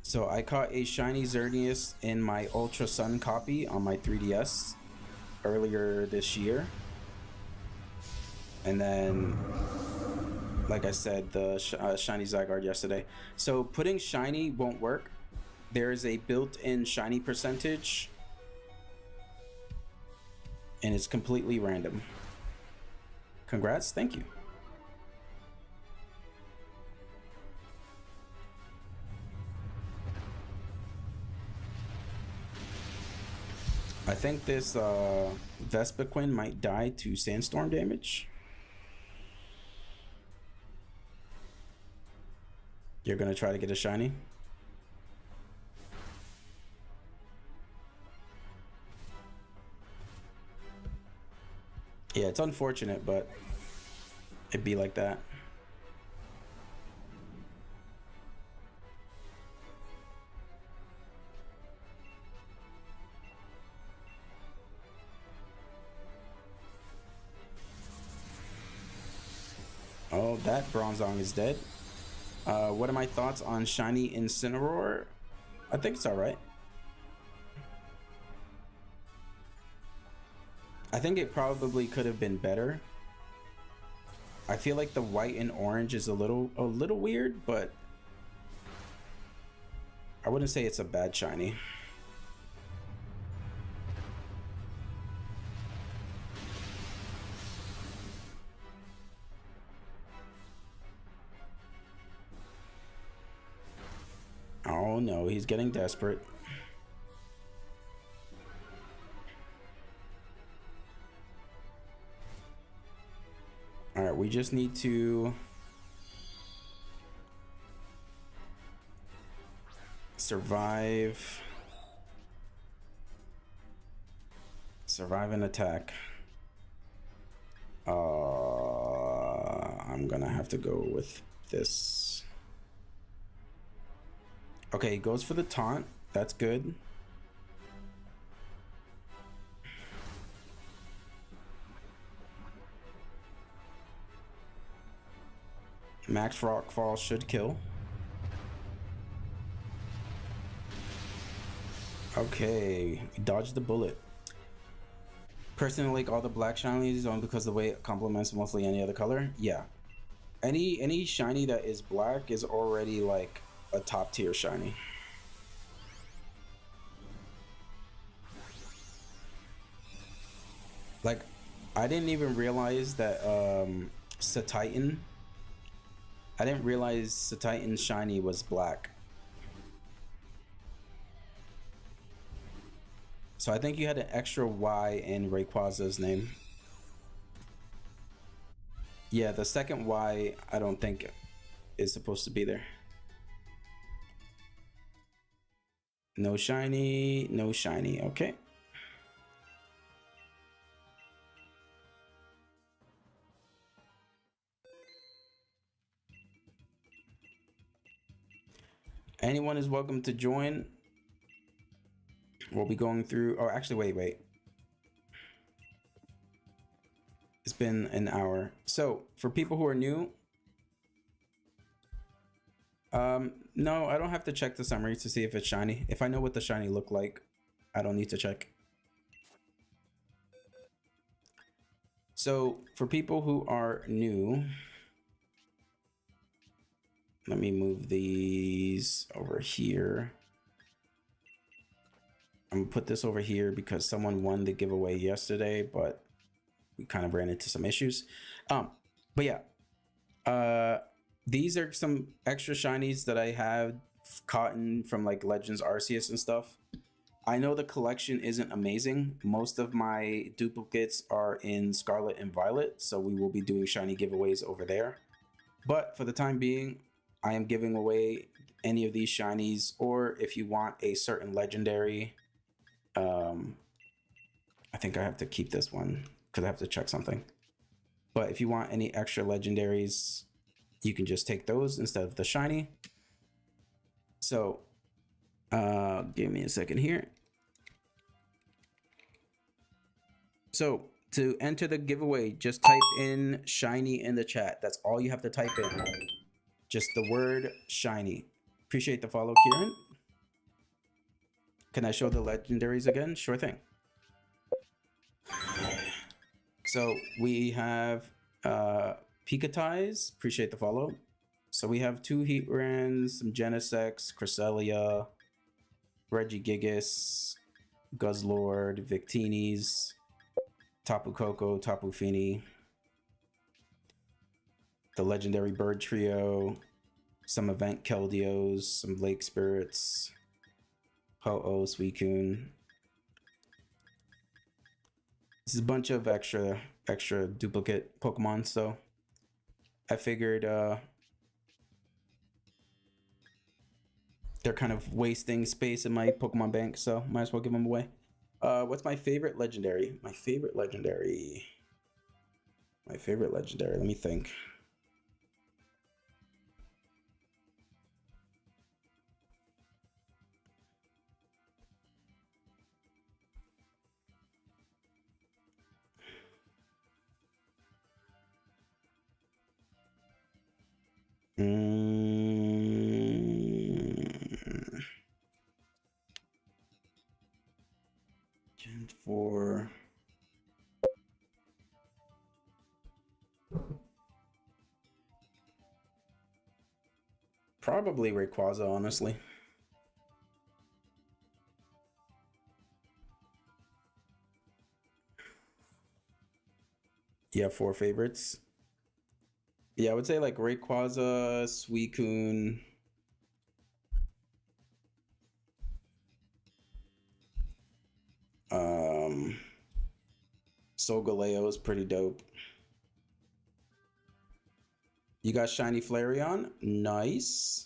So I caught a shiny Xerneas in my Ultra Sun copy on my 3DS earlier this year. And then, like I said, the shiny Zygarde yesterday. So putting shiny won't work. There is a built-in shiny percentage, and it's completely random. Congrats, thank you. I think this Vespiquen might die to sandstorm damage. You're gonna try to get a shiny? Yeah, it's unfortunate, but it'd be like that. Oh, that Bronzong is dead. What are my thoughts on shiny Incineroar? I think it's all right. I think it probably could have been better. I feel like the white and orange is a little weird, but I wouldn't say it's a bad shiny. Oh no, he's getting desperate. All right, we just need to survive an attack. I'm gonna have to go with this. Okay, he goes for the taunt. That's good. Max Rockfall should kill. Okay, we dodged the bullet. Personally, like all the black shinies only because the way it complements mostly any other color. Yeah, any shiny that is black is already like a top tier shiny. Like, I didn't even realize that Satitan. I didn't realize Satitan shiny was black. So I think you had an extra Y in Rayquaza's name. Yeah, the second Y I don't think is supposed to be there. No shiny, no shiny. Okay. Anyone is welcome to join. We'll be going through. Oh, actually, wait. It's been an hour. So for people who are new, no, I don't have to check the summary to see if it's shiny. If I know what the shiny look like, I don't need to check. So for people who are new, let me move these over here. I'm gonna put this over here because someone won the giveaway yesterday, but we kind of ran into some issues. But yeah, these are some extra shinies that I have caught from like Legends Arceus and stuff. I know the collection isn't amazing. Most of my duplicates are in Scarlet and Violet, so we will be doing shiny giveaways over there. But for the time being, I am giving away any of these shinies, or if you want a certain legendary, I think I have to keep this one because I have to check something. But if you want any extra legendaries, you can just take those instead of the shiny. So give me a second here. So to enter the giveaway, just type in shiny in the chat. That's all you have to type in. Just the word shiny. Appreciate the follow, Kieran. Can I show the legendaries again? Sure thing. So we have Pikatais. Appreciate the follow. So we have 2 Heatrans, some Genesects, Cresselia, Regigigas, Guzzlord, Victinis, Tapu Koko, Tapu Fini, the legendary bird trio, some event Keldeos, some lake spirits, Ho-Oh, Suicune. This is a bunch of extra duplicate Pokemon, so I figured they're kind of wasting space in my Pokemon bank, so might as well give them away. What's my favorite legendary? My favorite legendary. Let me think. Gen 4. Probably Rayquaza, honestly. Yeah, 4 favorites. Yeah, I would say like Rayquaza, Suicune. Solgaleo is pretty dope. You got Shiny Flareon? Nice.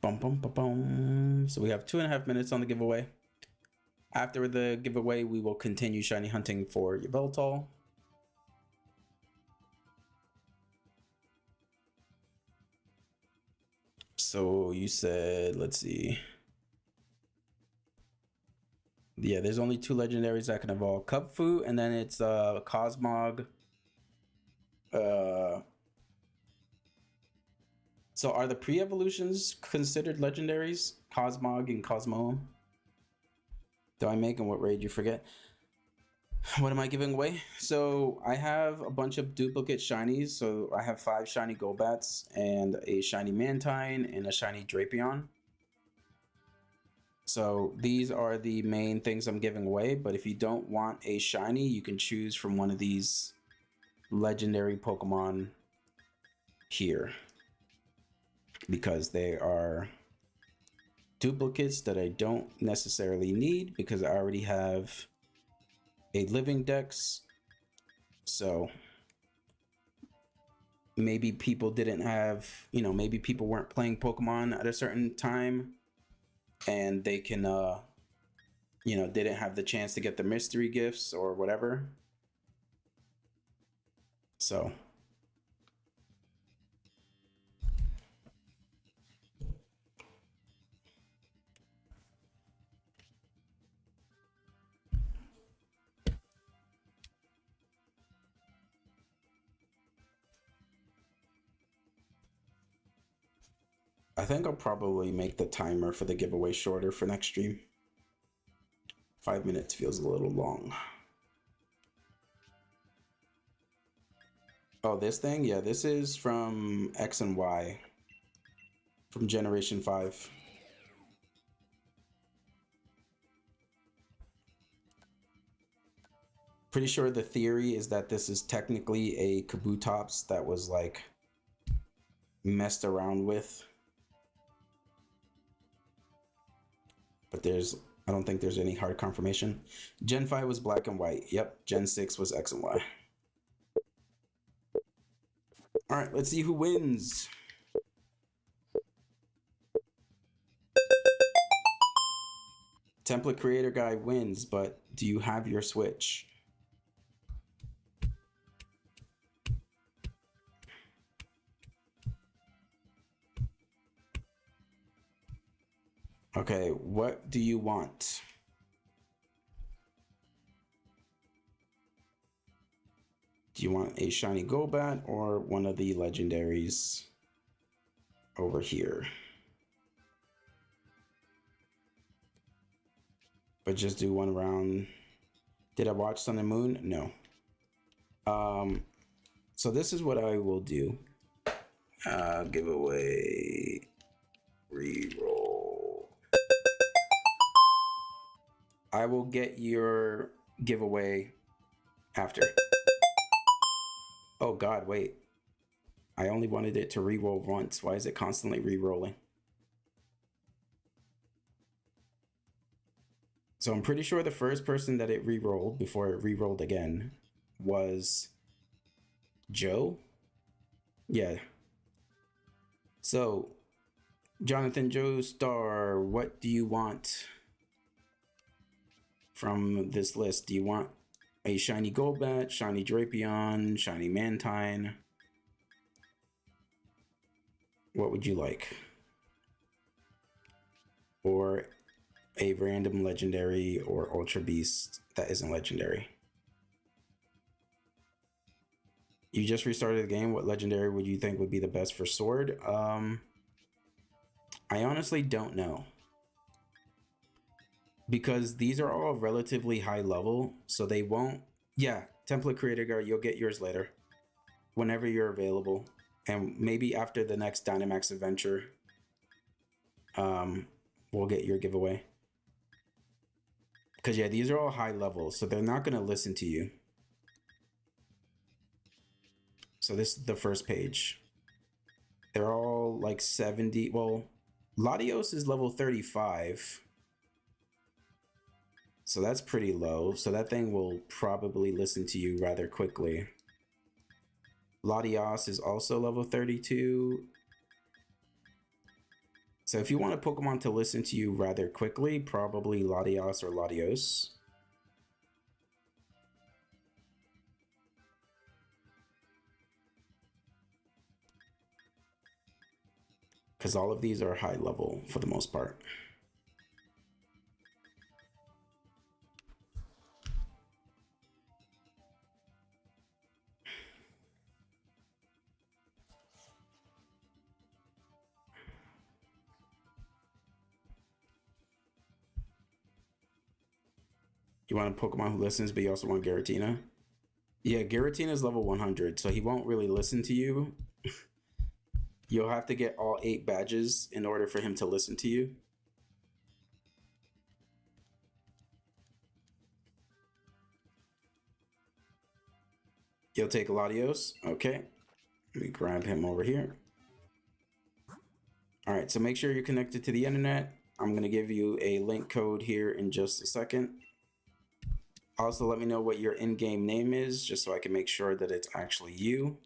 Bum, bum, bum, bum. So we have 2.5 minutes on the giveaway. After the giveaway, we will continue shiny hunting for Yveltal. So you said, let's see. Yeah, there's only 2 legendaries that can evolve. Cubfu, and then it's Cosmog. So are the pre-evolutions considered legendaries? Cosmog and Cosmo? Do I make and what raid you forget? What am I giving away? So I have a bunch of duplicate shinies. So I have 5 shiny Golbats and a shiny Mantine and a shiny Drapion. So these are the main things I'm giving away, but if you don't want a shiny, you can choose from one of these legendary Pokemon here, because they are duplicates that I don't necessarily need because I already have a living dex. So maybe people didn't have, maybe people weren't playing Pokemon at a certain time and they can didn't have the chance to get the mystery gifts or whatever. So I think I'll probably make the timer for the giveaway shorter for next stream. 5 minutes feels a little long. Oh, this thing? Yeah, this is from X and Y. From Generation 5. Pretty sure the theory is that this is technically a Kabutops that was like messed around with. But I don't think there's any hard confirmation. Gen 5 was black and white. Yep, Gen 6 was X and Y. All right, let's see who wins. Template creator guy wins, but do you have your Switch? Okay, what do you want? Do you want a shiny Golbat or one of the legendaries over here? But just do one round. Did I watch Sun and Moon? No. So this is what I will do. Giveaway, reroll. I will get your giveaway after. Oh God, wait. I only wanted it to re-roll once. Why is it constantly re-rolling? So I'm pretty sure the first person that it re-rolled before it re-rolled again was Joe. Yeah. So, Jonathan Joe Star, what do you want from this list? Do you want a shiny Golbat, shiny Drapion, shiny Mantine? What would you like? Or a random legendary or Ultra Beast that isn't legendary? You just restarted the game. What legendary would you think would be the best for Sword? I honestly don't know, because these are all relatively high level, so they won't. Yeah, template creator guard, you'll get yours later whenever you're available, and maybe after the next Dynamax adventure we'll get your giveaway, because yeah, these are all high level, so they're not going to listen to you. So this is the first page. They're all like 70. Well, Latios is level 35. So that's pretty low. So that thing will probably listen to you rather quickly. Latios is also level 32. So if you want a Pokemon to listen to you rather quickly, probably Latios or Latios. Because all of these are high level for the most part. You want a Pokemon who listens, but you also want Giratina? Yeah, Giratina is level 100, so he won't really listen to you. You'll have to get all 8 badges in order for him to listen to you. You'll take Latios? Okay. Let me grab him over here. All right, so make sure you're connected to the internet. I'm going to give you a link code here in just a second. Also, let me know what your in-game name is, just so I can make sure that it's actually you.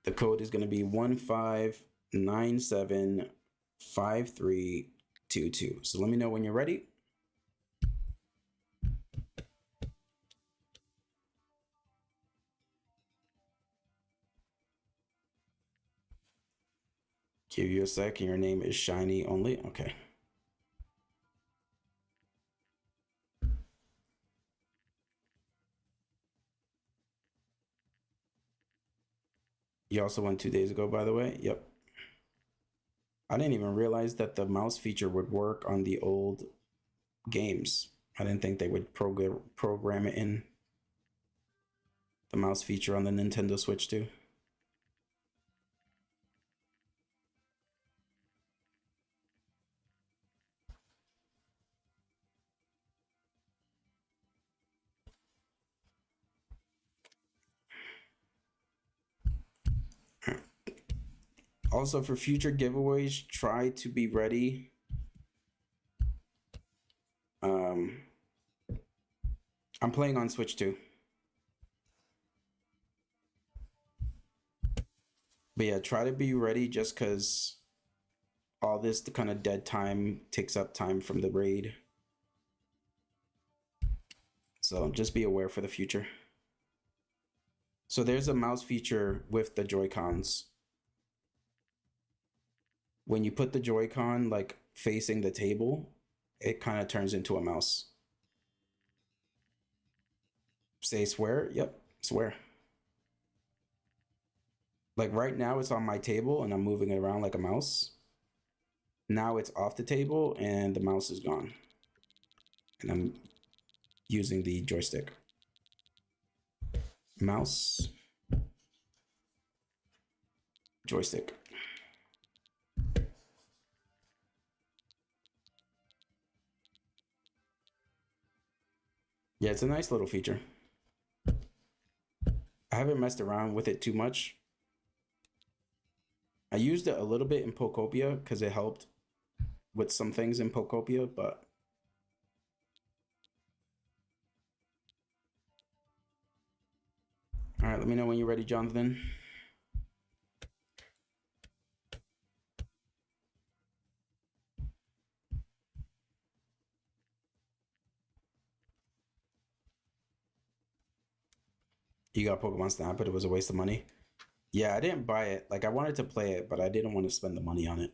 The code is going to be 15975322. So let me know when you're ready. Give you a sec, and your name is Shiny only. Okay. You also went 2 days ago, by the way. Yep. I didn't even realize that the mouse feature would work on the old games. I didn't think they would program it in, the mouse feature on the Nintendo Switch too. Also, for future giveaways, try to be ready. I'm playing on Switch too. But yeah, try to be ready just because all this kind of dead time takes up time from the raid. So just be aware for the future. So there's a mouse feature with the Joy-Cons. When you put the Joy-Con like facing the table, it kind of turns into a mouse. Say swear? Yep, swear. Like right now it's on my table and I'm moving it around like a mouse. Now it's off the table and the mouse is gone. And I'm using the joystick. Mouse. Joystick. Yeah, it's a nice little feature. I haven't messed around with it too much. I used it a little bit in Pokopia because it helped with some things in Pokopia, but all right, let me know when you're ready, Jonathan. You got Pokemon Snap, but it was a waste of money. Yeah, I didn't buy it. Like I wanted to play it, but I didn't want to spend the money on it.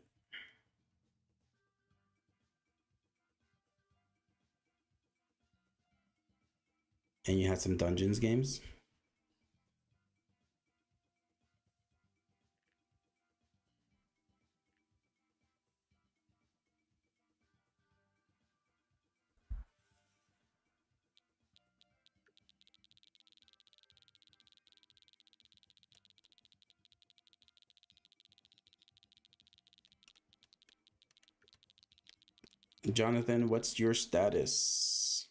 And you had some Dungeons games. Jonathan, what's your status?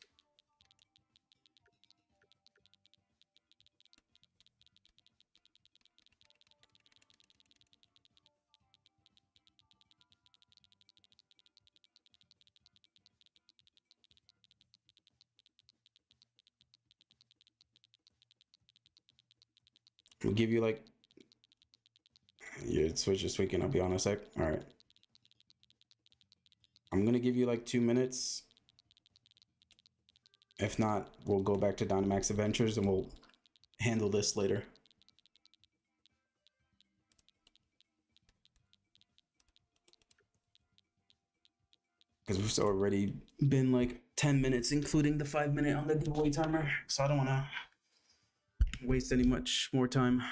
We'll give you like Dude, switch this weekend. I'll be on a sec. All right. I'm gonna give you like 2 minutes. If not, we'll go back to Dynamax Adventures and we'll handle this later. Because we've already been like 10 minutes, including the 5-minute on the giveaway timer. So I don't want to waste any much more time.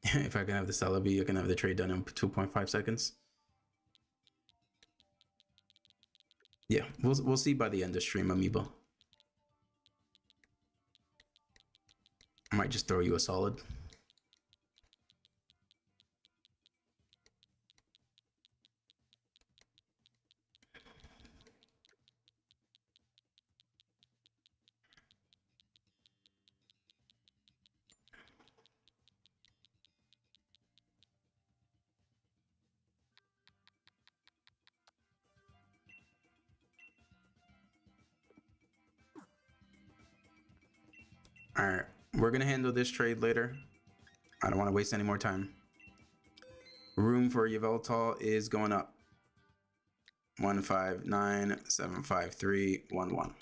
If I can have the Celebi, I can have the trade done in 2.5 seconds. Yeah, we'll see by the end of stream, Amiibo. I might just throw you a solid. All right, we're gonna handle this trade later. I don't want to waste any more time. Room for Yveltal is going up. 159,753,11.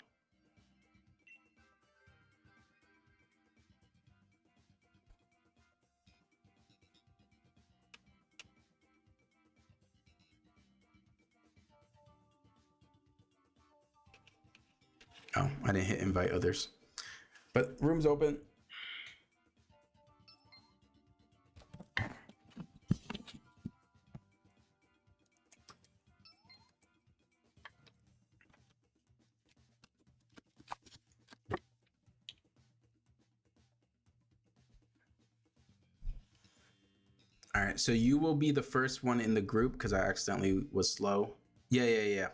Oh, I didn't hit invite others. But room's open. All right, so you will be the first one in the group because I accidentally was slow. Yeah.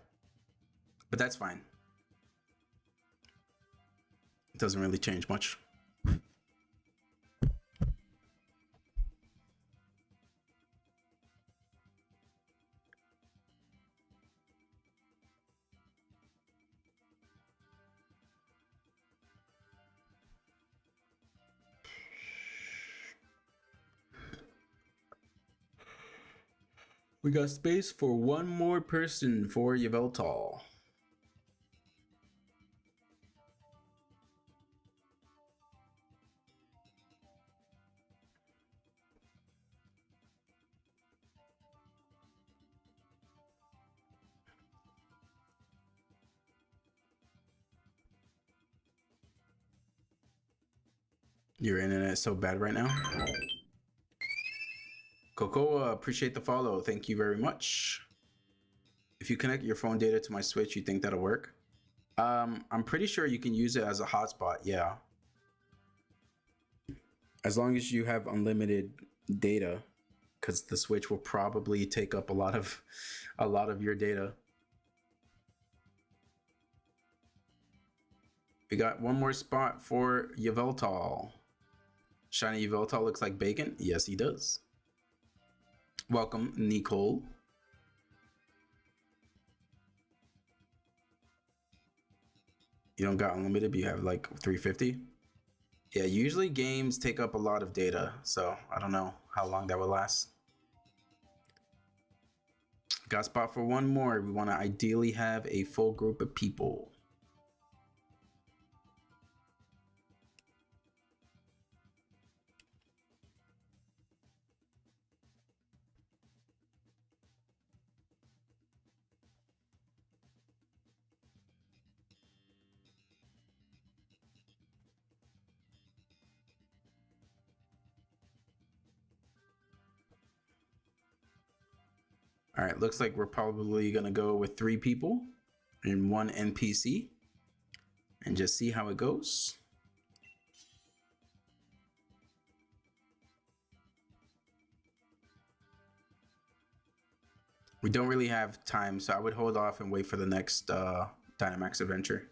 But that's fine. It doesn't really change much. We got space for one more person for Yveltal. Your internet is so bad right now. Cocoa, appreciate the follow. Thank you very much. If you connect your phone data to my Switch, you think that'll work? I'm pretty sure you can use it as a hotspot, yeah. As long as you have unlimited data, because the Switch will probably take up a lot of your data. We got one more spot for Yveltal. Shiny Yveltal looks like bacon. Yes, he does. Welcome, Nicole. You don't got unlimited, but you have like 350. Yeah, usually games take up a lot of data, so I don't know how long that will last. Got spot for one more. We want to ideally have a full group of people. All right, looks like we're probably gonna go with 3 people and 1 NPC and just see how it goes. We don't really have time, so I would hold off and wait for the next Dynamax adventure.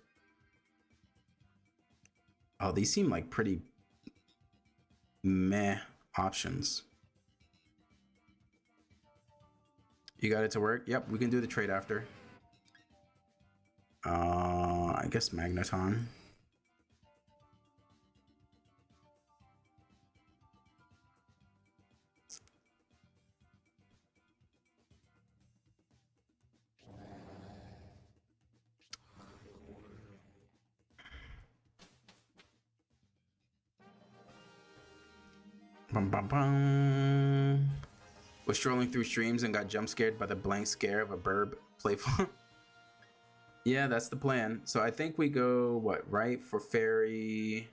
Oh, these seem like pretty meh options. You got it to work? Yep, we can do the trade after. I guess Magneton. Bum, bum, bum. Was strolling through streams and got jump scared by the blank scare of a burb playful. Yeah, that's the plan. So I think we go, what, right for fairy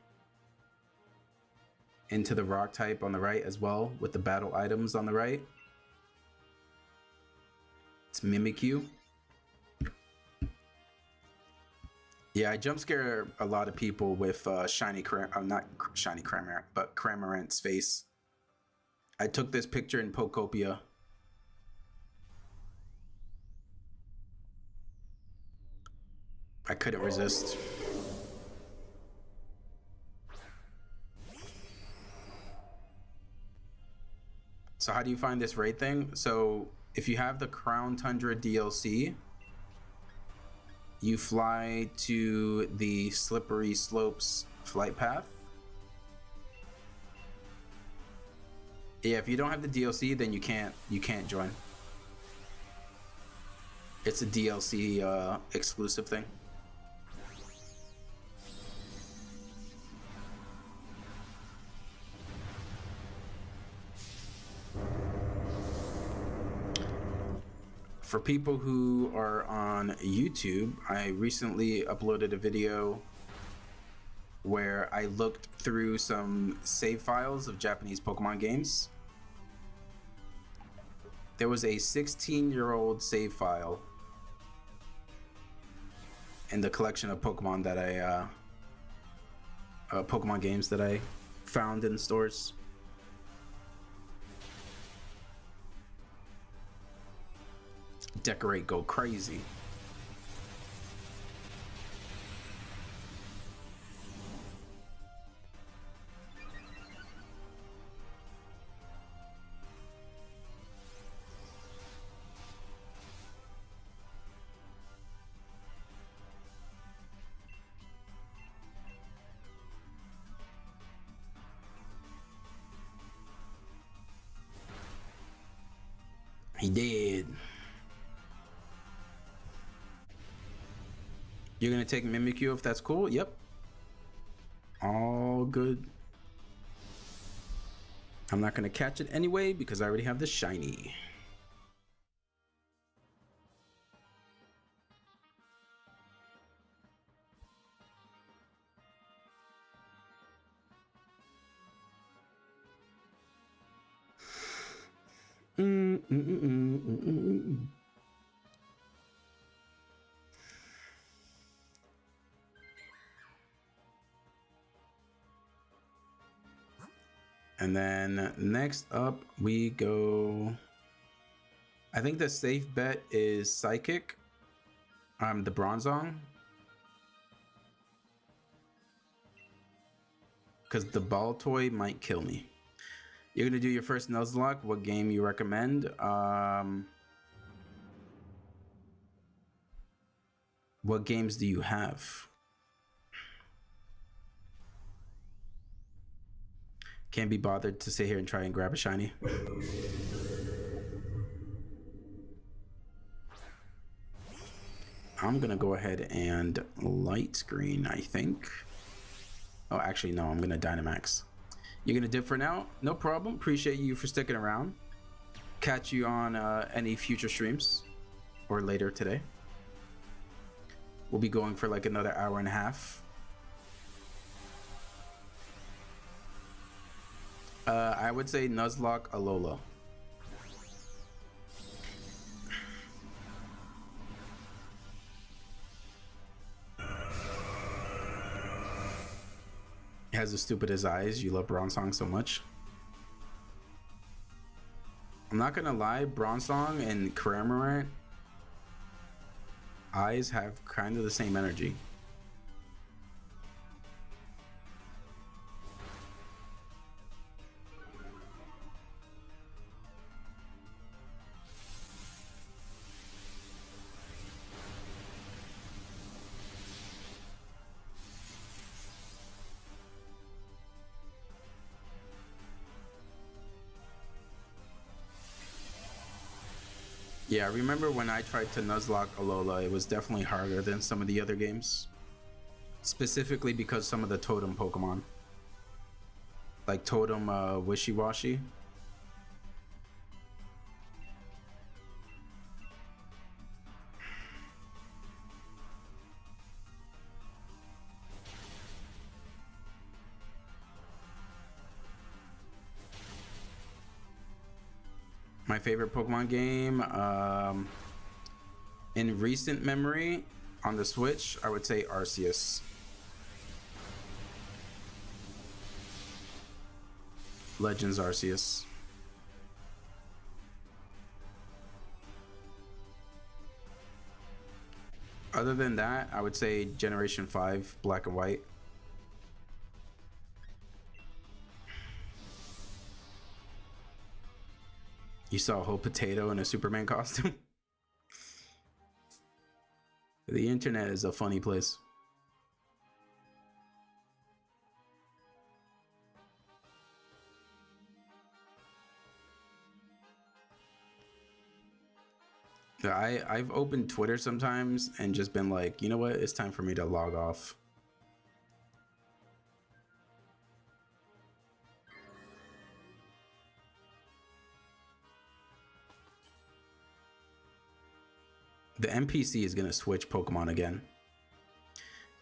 into the rock type on the right as well, with the battle items on the right. It's Mimikyu. Yeah, I jump scare a lot of people with not shiny Cramorant, but Cramorant's face. I took this picture in Pokopia. I couldn't resist. So how do you find this raid thing? So if you have the Crown Tundra DLC, you fly to the Slippery Slopes flight path. Yeah, if you don't have the DLC, then you can't join. It's a DLC exclusive thing. For people who are on YouTube, I recently uploaded a video where I looked through some save files of Japanese Pokemon games. There was a 16-year-old save file in the collection of Pokemon that Pokemon games that I found in stores. Decorate, go crazy. He did. You're gonna take Mimikyu if that's cool? Yep. All good. I'm not gonna catch it anyway because I already have the shiny. And then next up we go, I think the safe bet is Psychic. The Bronzong. Because the ball toy might kill me. You're gonna do your first Nuzlocke. What game you recommend? What games do you have? Can't be bothered to sit here and try and grab a shiny. I'm gonna go ahead and light screen, I think. Oh, actually, no, I'm gonna Dynamax. You're gonna dip for now? No problem. Appreciate you for sticking around. Catch you on any future streams or later today. We'll be going for like another hour and a half. I would say Nuzlocke Alola. It has the stupidest eyes. You love Bronzong so much. I'm not gonna lie, Bronzong and Cramorant eyes have kind of the same energy. Yeah, I remember when I tried to Nuzlocke Alola, it was definitely harder than some of the other games. Specifically because some of the totem Pokemon. Like Totem Wishy-Washy. My favorite Pokemon game, in recent memory on the Switch, I would say Arceus. Legends Arceus. Other than that, I would say Generation 5, Black and White. You saw a whole potato in a Superman costume? The internet is a funny place. I've opened Twitter sometimes and just been like, you know what? It's time for me to log off. The NPC is going to switch Pokemon again.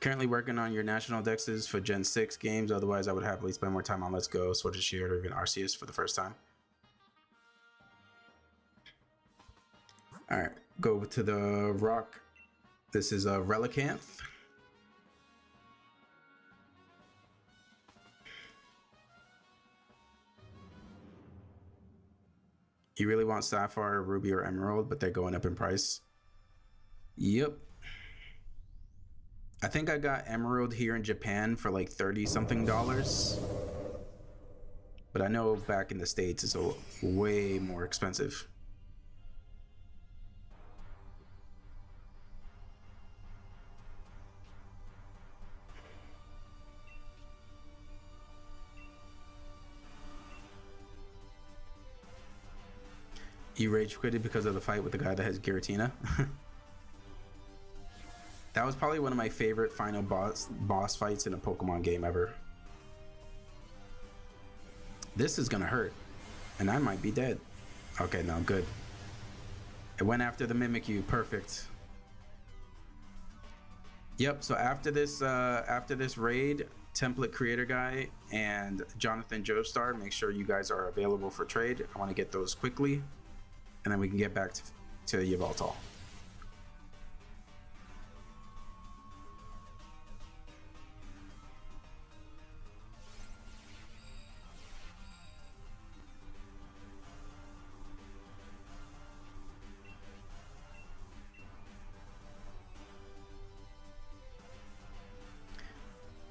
Currently working on your national dexes for Gen 6 games. Otherwise, I would happily spend more time on Let's Go, Sword and Shield, or even Arceus for the first time. All right, go to the rock. This is a Relicanth. You really want Sapphire, Ruby, or Emerald, but they're going up in price. Yep. I think I got Emerald here in Japan for like $30-something. But I know back in the States it's way more expensive. You rage quitted because of the fight with the guy that has Giratina? That was probably one of my favorite final boss fights in a Pokemon game ever. This is gonna hurt, and I might be dead. Okay, no, good. It went after the Mimikyu, perfect. Yep, so after this raid, template creator guy and Jonathan Joestar, make sure you guys are available for trade. I want to get those quickly, and then we can get back to Yveltal.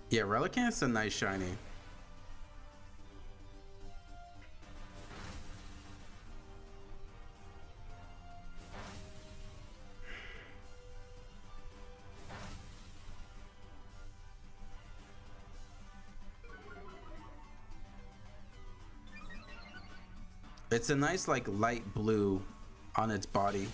Yeah, Relicanth's a nice shiny. It's a nice like light blue on its body.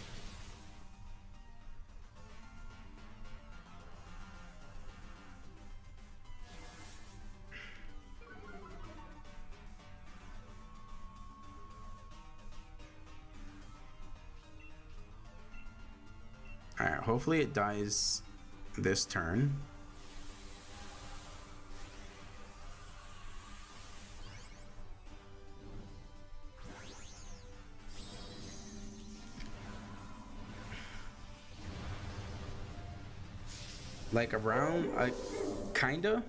Alright, hopefully it dies this turn. Like around, kinda.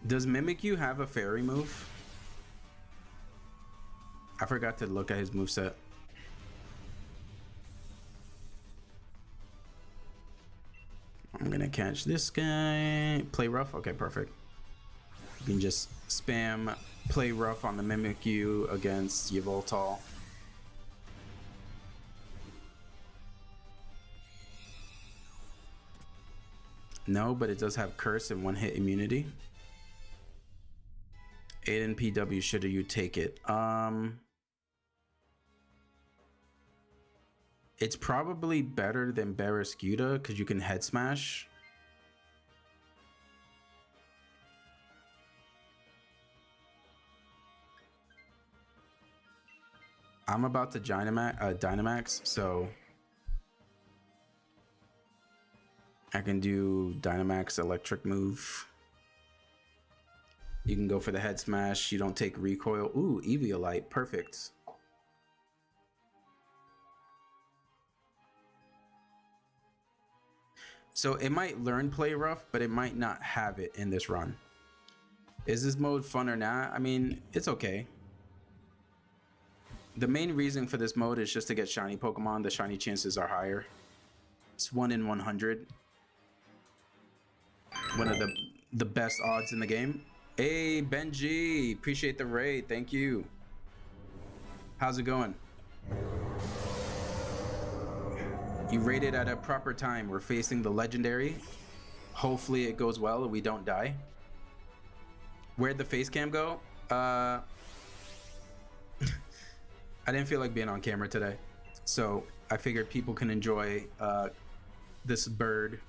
Does Mimikyu have a fairy move? I forgot to look at his moveset. I'm gonna catch this guy. Play rough? Okay, perfect. You can just spam play rough on the Mimikyu against Yveltal. No, but it does have curse and one-hit immunity. Aiden PW, should you take it? It's probably better than Barraskewda because you can head smash. I'm about to Dynamax, so I can do Dynamax electric move. You can go for the head smash. You don't take recoil. Ooh, Eviolite, perfect. So it might learn play rough, but it might not have it in this run. Is this mode fun or not? I mean, it's okay. The main reason for this mode is just to get shiny Pokemon. The shiny chances are higher. It's 1 in 100. One of the best odds in the game. Hey, Benji, appreciate the raid. Thank you. How's it going? You raided at a proper time. We're facing the legendary. Hopefully it goes well and we don't die. Where'd the face cam go? I didn't feel like being on camera today, so I figured people can enjoy this bird.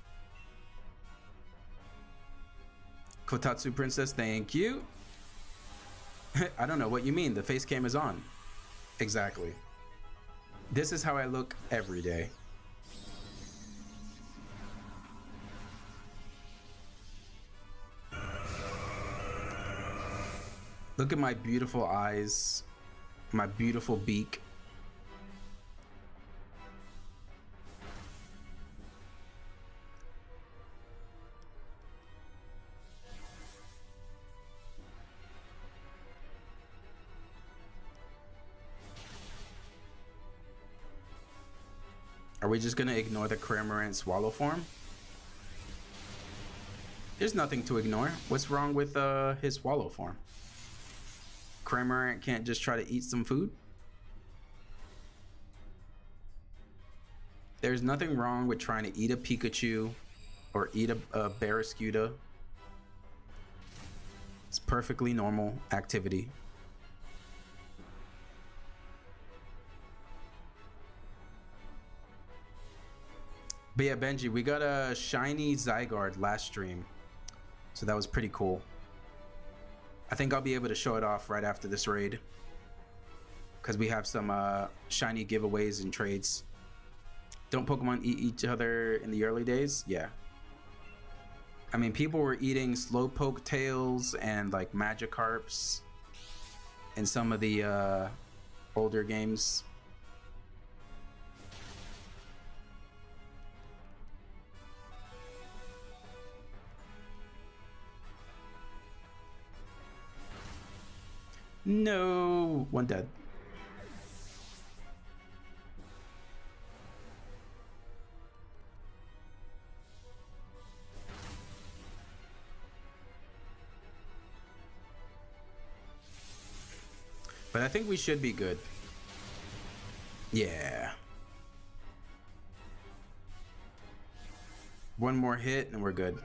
Kotatsu Princess, thank you. I don't know what you mean. The face cam is on. Exactly. This is how I look every day. Look at my beautiful eyes. My beautiful beak. Are we just gonna ignore the Cramorant Swallow form? There's nothing to ignore. What's wrong with his Swallow form? Cramorant can't just try to eat some food? There's nothing wrong with trying to eat a Pikachu or eat a Barraskewda. It's perfectly normal activity. But yeah, Benji, we got a shiny Zygarde last stream, so that was pretty cool. I think I'll be able to show it off right after this raid, because we have some shiny giveaways and trades. Don't Pokemon eat each other in the early days? Yeah. I mean, people were eating Slowpoke tails and like Magikarps in some of the older games. No, one dead. But I think we should be good. Yeah. One more hit and we're good.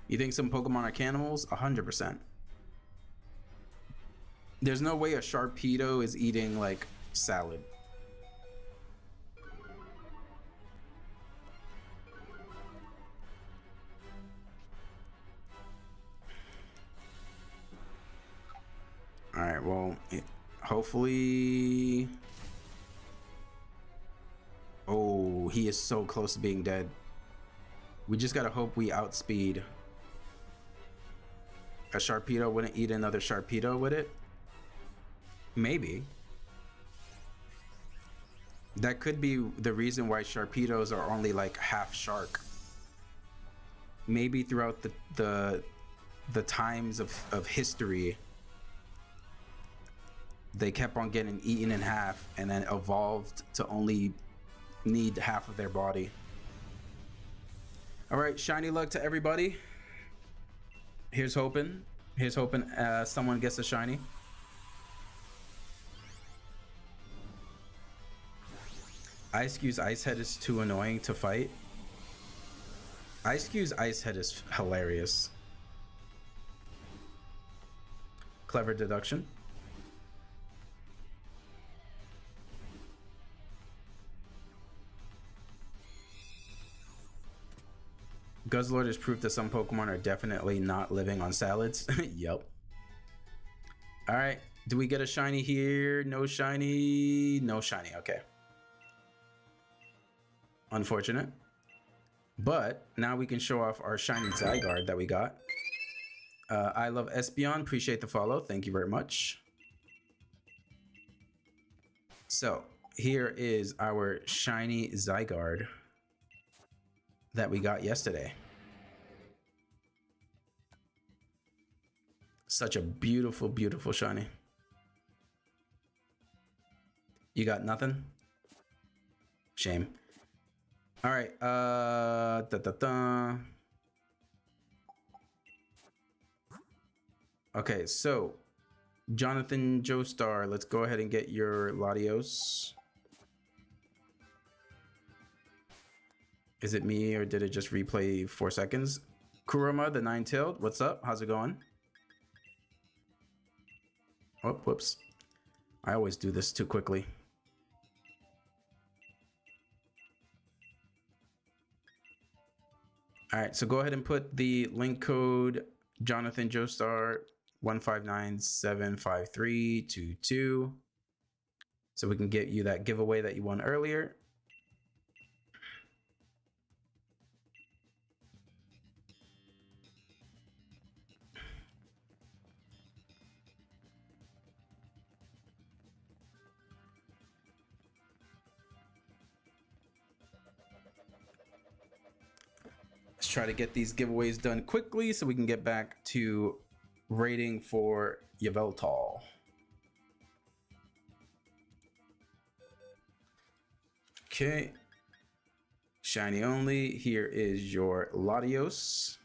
You think some Pokemon are cannibals? 100%. There's no way a Sharpedo is eating like salad. All right, well, hopefully. Oh, he is so close to being dead. We just gotta hope we outspeed. A Sharpedo wouldn't eat another Sharpedo, would it? Maybe. That could be the reason why Sharpedos are only like half shark. Maybe throughout the times of history, they kept on getting eaten in half and then evolved to only need half of their body. All right, shiny luck to everybody. Here's hoping. Here's hoping someone gets a shiny. Ice Cube's Ice Head is too annoying to fight. Ice Cube's Ice Head is hilarious. Clever deduction. Guzzlord is proof that some Pokemon are definitely not living on salads. Yep. All right. Do we get a shiny here? No shiny. No shiny. Okay. Unfortunate. But now we can show off our shiny Zygarde that we got. I love Espeon. Appreciate the follow. Thank you very much. So here is our shiny Zygarde that we got yesterday. Such a beautiful, beautiful shiny. You got nothing? Shame. All right. Okay, so Jonathan Joestar, let's go ahead and get your Latios. Is it me or did it just replay 4 seconds? Kurama, the Nine-Tailed, what's up? How's it going? Oh, whoops. I always do this too quickly. All right, so go ahead and put the link code Jonathan Joestar 1597532 so we can get you that giveaway that you won earlier. Let's try to get these giveaways done quickly so we can get back to rating for Yveltal. Okay. Shiny only. Here is your Latios.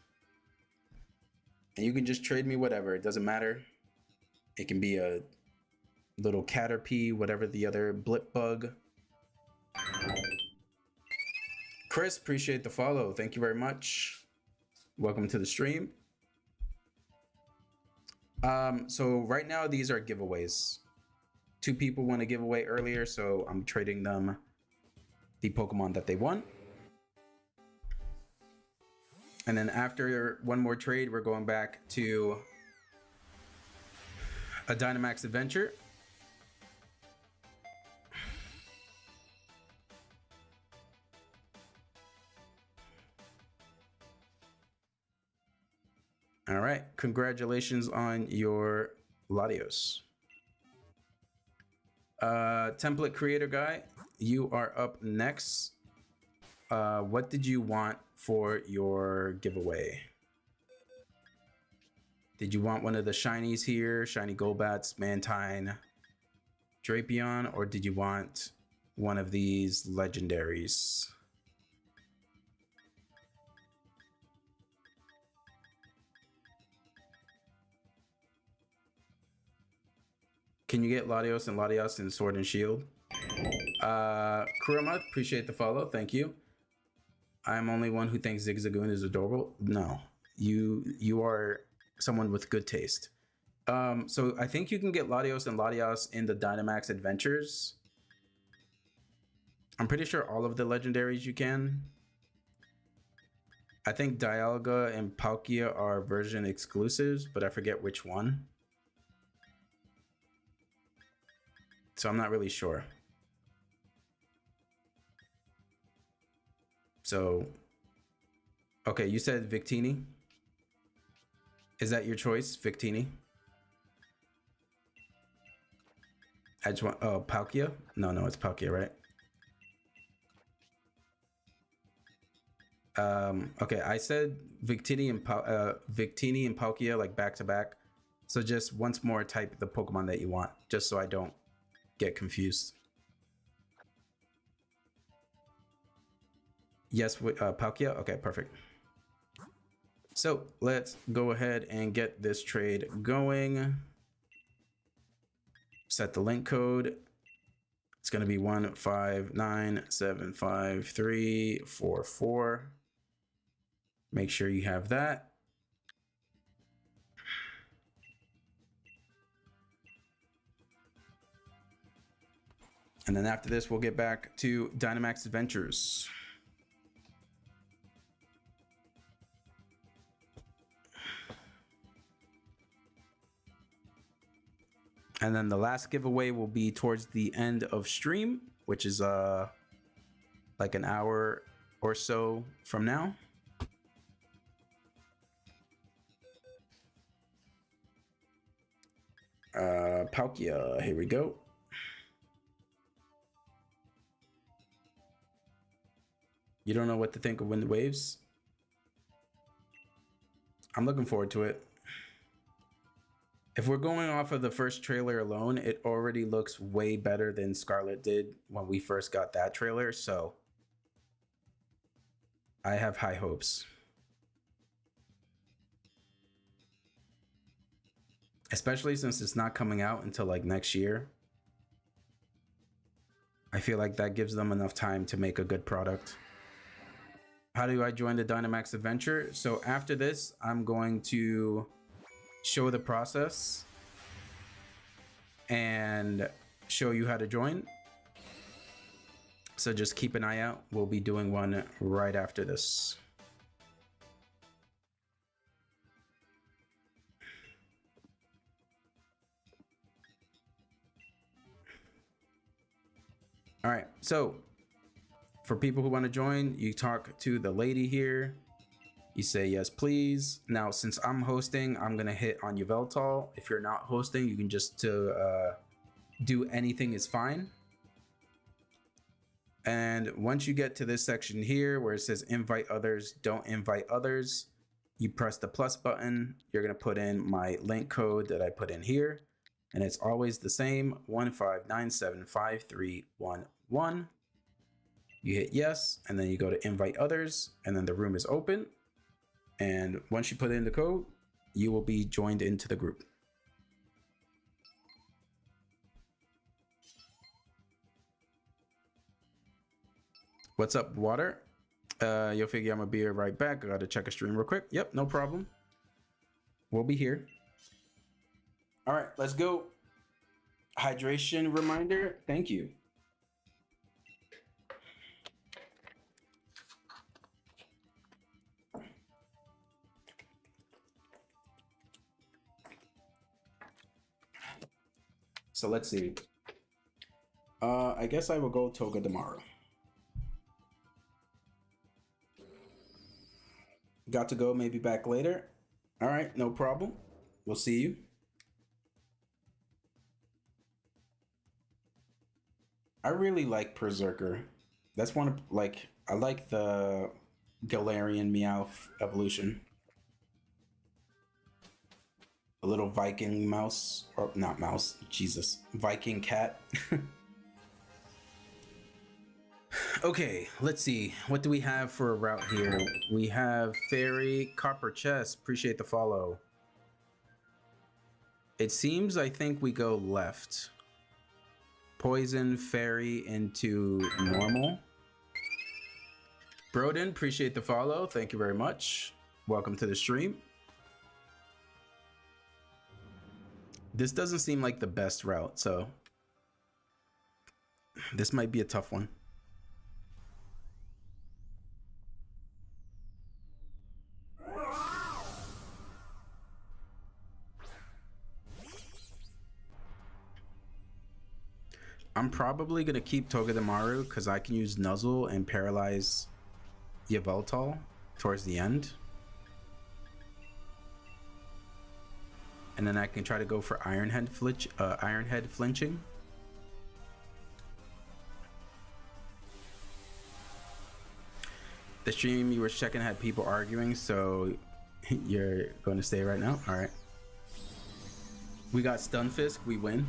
And you can just trade me whatever. It doesn't matter. It can be a little Caterpie, whatever the other blip bug. Chris, appreciate the follow. Thank you very much. Welcome to the stream. So right now these are giveaways. 2 people won a giveaway earlier, so I'm trading them the Pokemon that they won. And then after one more trade, we're going back to a Dynamax adventure. All right, congratulations on your Latios. Template creator guy, you are up next. What did you want for your giveaway? Did you want one of the shinies here, shiny Golbats, Mantine, Drapion, or did you want one of these legendaries? Can you get Latios and Latias in Sword and Shield? Kurama, appreciate the follow. Thank you. I'm only one who thinks Zigzagoon is adorable. No, you are someone with good taste. So I think you can get Latios and Latias in the Dynamax Adventures. I'm pretty sure all of the legendaries you can. I think Dialga and Palkia are version exclusives, but I forget which one. So I'm not really sure. So, okay, you said Victini. Is that your choice, Victini? I just want, oh, Palkia? No, it's Palkia, right? Okay, I said Victini and Palkia like back to back. So just once more type the Pokemon that you want, just so I don't get confused. Yes, Palkia? Okay, perfect. So let's go ahead and get this trade going. Set the link code. It's going to be 159753344. Make sure you have that. And then after this, we'll get back to Dynamax Adventures. And then the last giveaway will be towards the end of stream, which is like an hour or so from now. Palkia, here we go. You don't know what to think of Wind Waves? I'm looking forward to it. If we're going off of the first trailer alone, it already looks way better than Scarlet did when we first got that trailer, so I have high hopes. Especially since it's not coming out until like next year. I feel like that gives them enough time to make a good product. How do I join the Dynamax adventure? So after this, I'm going to show the process and show you how to join. So just keep an eye out. We'll be doing one right after this. All right, so for people who want to join, you talk to the lady here. You say yes, please. Now, since I'm hosting, I'm gonna hit on Yveltal. If you're not hosting, you can just do anything is fine. And once you get to this section here where it says invite others, don't invite others, you press the plus button. You're gonna put in my link code that I put in here. And it's always the same, 159753111. You hit yes, and then you go to invite others, and then the room is open. And once you put in the code, you will be joined into the group. What's up, Water? You'll figure I'm gonna be right back. I gotta check a stream real quick. Yep, no problem. We'll be here. All right, let's go. Hydration reminder. Thank you. So let's see. I guess I will go Toga tomorrow. Got to go, maybe back later. All right, no problem. We'll see you. I really like Berserker. That's one of, like, I like the Galarian Meowth evolution. A little Viking mouse, or not mouse, Jesus, Viking cat. Okay, let's see. What do we have for a route here? We have Fairy, Copper Chest. Appreciate the follow. It seems I think we go left. Poison, Fairy into normal. Broden, appreciate the follow. Thank you very much. Welcome to the stream. This doesn't seem like the best route, so this might be a tough one. I'm probably going to keep Togedemaru because I can use Nuzzle and paralyze Yveltal towards the end. And then I can try to go for Ironhead flinching. The stream you were checking had people arguing, so you're going to stay right now? All right. We got Stunfisk, we win.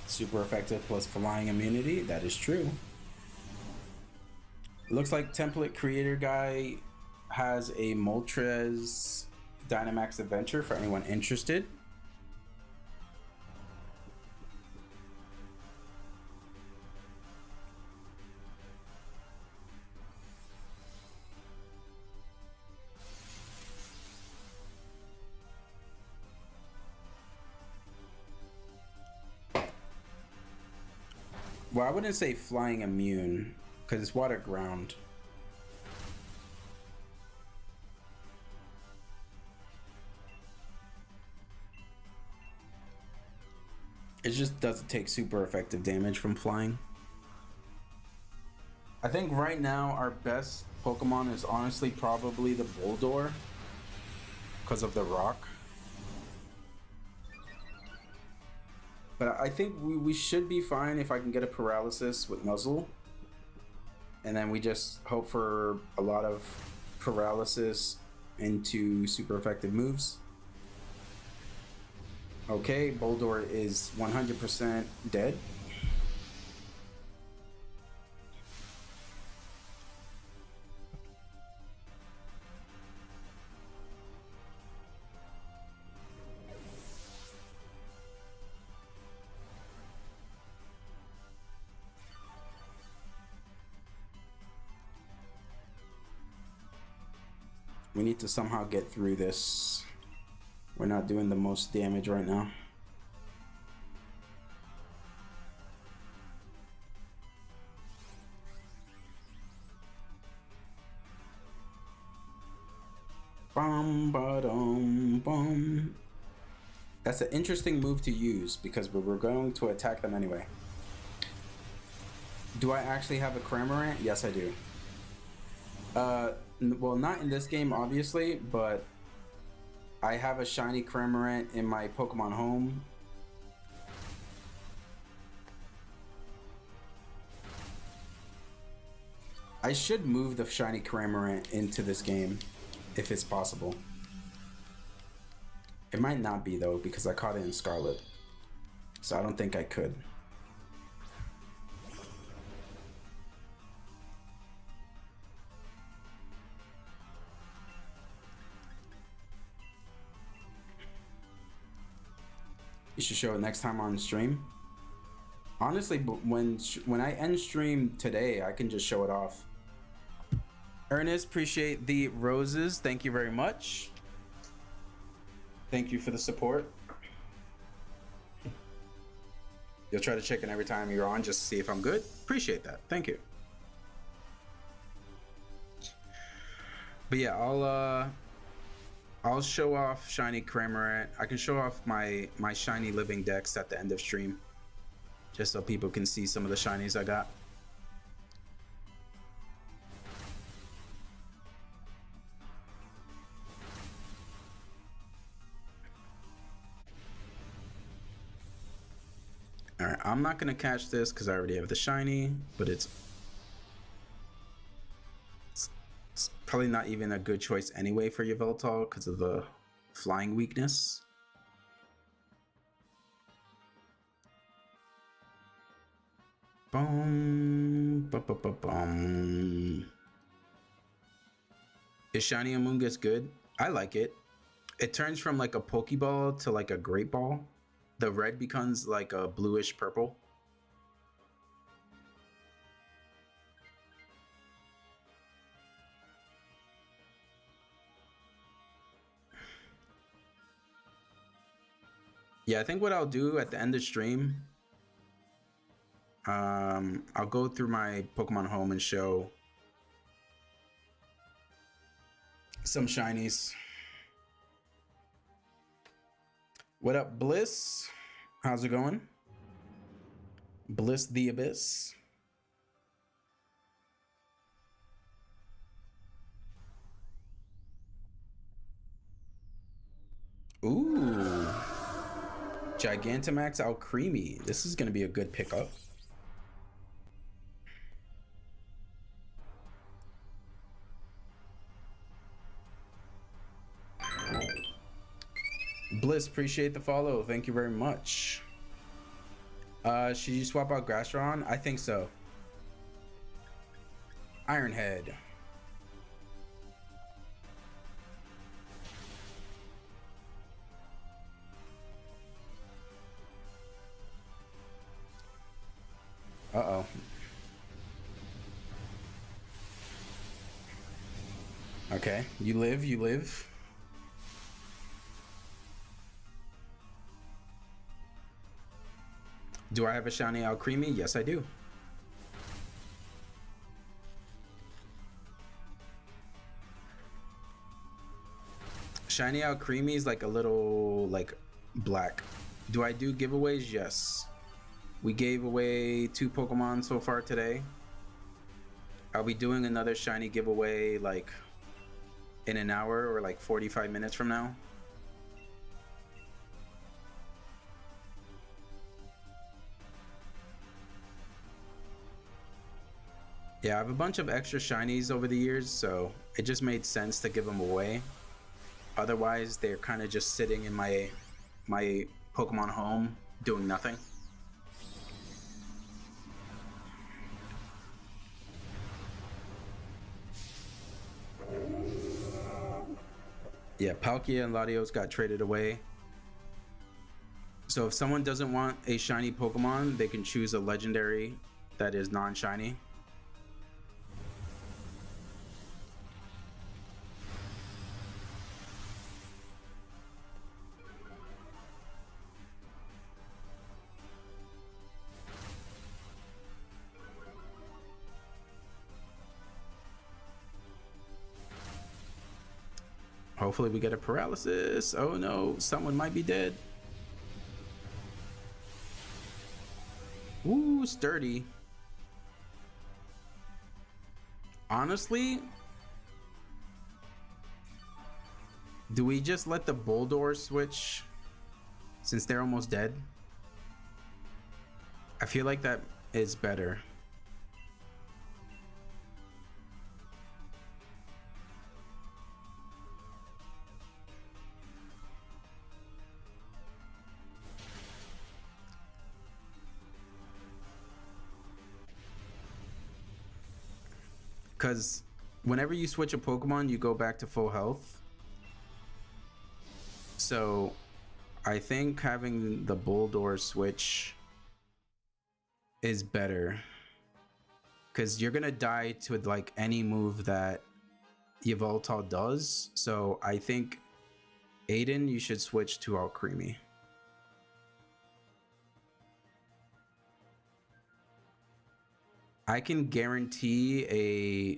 Super effective plus flying immunity. That is true. Looks like template creator guy has a Moltres Dynamax adventure for anyone interested. Well, I wouldn't say flying immune because it's water ground. It just doesn't take super effective damage from flying. I think right now our best Pokemon is honestly probably the Boldor because of the rock. But I think we should be fine if I can get a paralysis with Nuzzle. And then we just hope for a lot of paralysis into super effective moves. Okay, Boldor is 100% dead. We need to somehow get through this. We're not doing the most damage right now. Bum, ba-dum, bum. That's an interesting move to use because we're going to attack them anyway. Do I actually have a Cramorant? Yes, I do. Well, not in this game, obviously, but I have a shiny Cramorant in my Pokemon home. I should move the shiny Cramorant into this game if it's possible. It might not be though because I caught it in Scarlet, so I don't think I could. You should show it next time on stream. Honestly, when I end stream today, I can just show it off. Ernest, appreciate the roses. Thank you very much. Thank you for the support. You'll try to check in every time you're on just to see if I'm good. Appreciate that. Thank you. But yeah, I'll show off shiny Cramorant. I can show off my shiny living dex at the end of stream, just so people can see some of the shinies I got. All right, I'm not gonna catch this because I already have the shiny, but it's probably not even a good choice anyway for Yveltal because of the flying weakness. Boom, ba, ba, ba, boom. Is shiny Amoonguss good? I like it. It turns from like a Pokeball to like a Great Ball. The red becomes like a bluish purple. Yeah, I think what I'll do at the end of stream, I'll go through my Pokemon home and show some shinies. What up, Bliss? How's it going? Bliss the Abyss. Ooh. Gigantamax Alcremie. This is going to be a good pickup. Bliss, appreciate the follow. Thank you very much. Should you swap out Grastron? I think so. Ironhead. Uh-oh. Okay, you live, you live. Do I have a shiny Alcremie? Yes, I do. Shiny Alcremie is like a little like black. Do I do giveaways? Yes. We gave away 2 Pokemon so far today. I'll be doing another shiny giveaway like in an hour or like 45 minutes from now. Yeah, I have a bunch of extra shinies over the years, so it just made sense to give them away. Otherwise, they're kind of just sitting in my Pokemon home doing nothing. Yeah, Palkia and Latios got traded away. So if someone doesn't want a shiny Pokemon, they can choose a legendary that is non-shiny. Hopefully we get a paralysis. Oh no, someone might be dead. Ooh, sturdy. Honestly, do we just let the Bulldor switch since they're almost dead? I feel like that is better. Because whenever you switch a Pokemon, you go back to full health. So I think having the Bulldor switch is better. Because you're going to die to like any move that Yveltal does. So I think Aiden, you should switch to Alcremie. I can guarantee a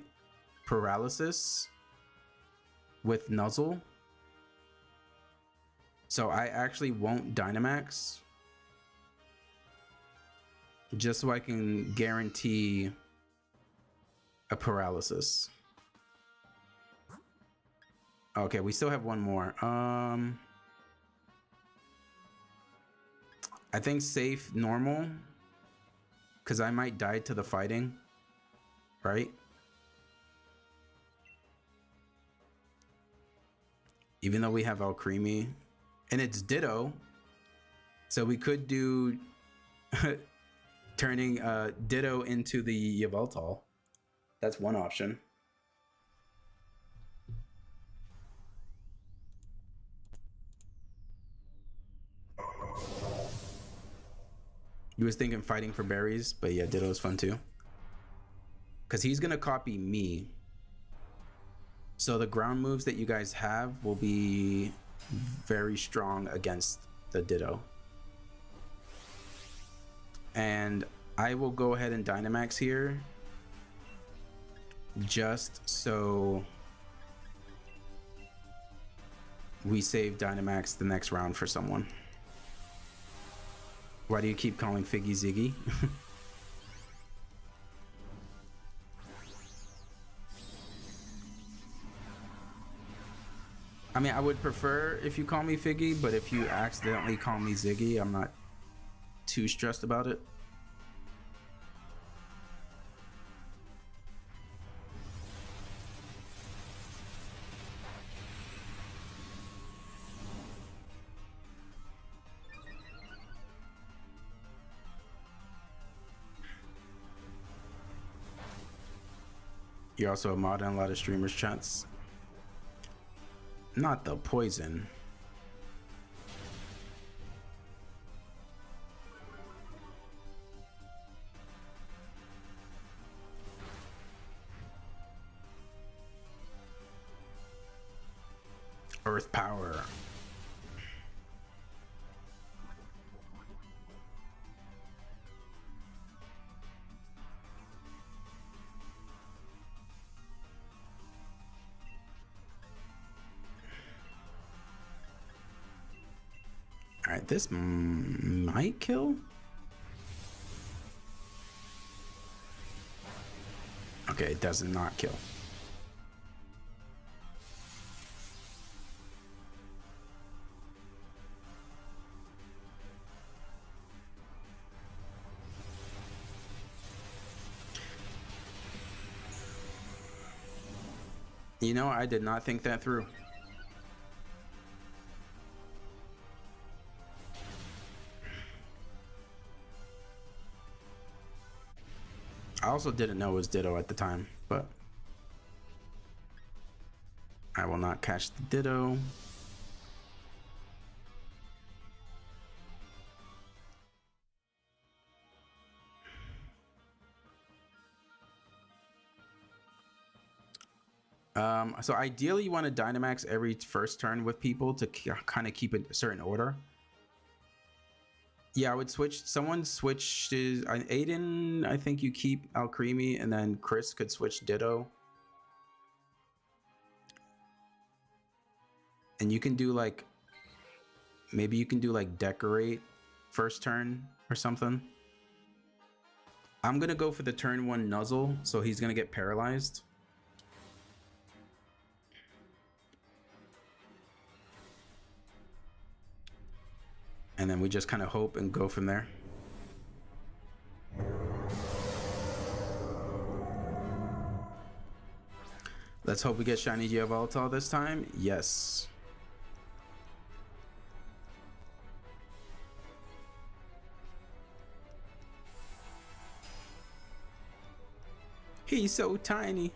paralysis with Nuzzle. So I actually won't Dynamax. Just so I can guarantee a paralysis. Okay, we still have one more. I think safe normal. Because I might die to the fighting, right? Even though we have Alcremie. And it's Ditto. So we could do turning Ditto into the Yveltal. That's one option. He was thinking fighting for berries, but yeah, Ditto is fun too. Because he's going to copy me. So the ground moves that you guys have will be very strong against the Ditto. And I will go ahead and Dynamax here. Just so we save Dynamax the next round for someone. Why do you keep calling Figgy Ziggy? I mean, I would prefer if you call me Figgy, but if you accidentally call me Ziggy, I'm not too stressed about it. You're also a mod in a lot of streamers' chats. Not the poison. Earth power. All right, this might kill. Okay, it does not kill. You know, I did not think that through. I also didn't know it was Ditto at the time, but I will not catch the Ditto. So ideally you want to Dynamax every first turn with people to kind of keep a certain order. Yeah, I would switch. Someone switched Aiden. I think you keep Alcremie, and then Chris could switch Ditto. And you can do like, maybe you can do like Decorate first turn or something. I'm gonna go for the turn 1 Nuzzle, so he's gonna get paralyzed. And then we just kind of hope and go from there. Let's hope we get shiny Yveltal this time. Yes. He's so tiny.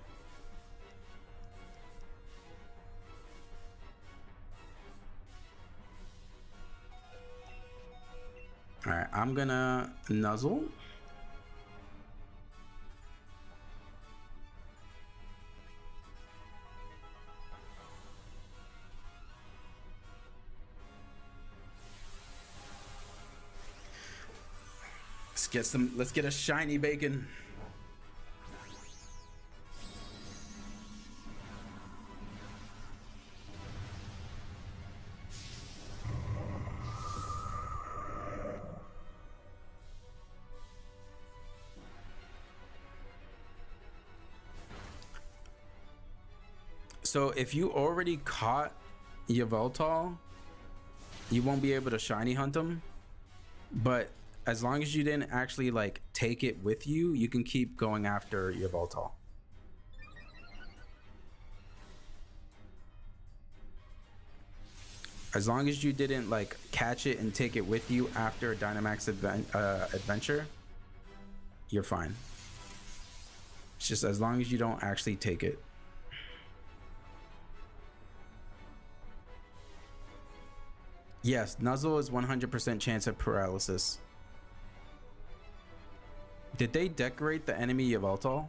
All right, I'm gonna Nuzzle. Let's get a shiny bacon. So if you already caught Yveltal, you won't be able to shiny hunt him. But as long as you didn't actually like take it with you, you can keep going after Yveltal. As long as you didn't like catch it and take it with you after a Dynamax adventure, you're fine. It's just as long as you don't actually take it. Yes, Nuzzle is 100% chance of paralysis. Did they decorate the enemy Yveltal?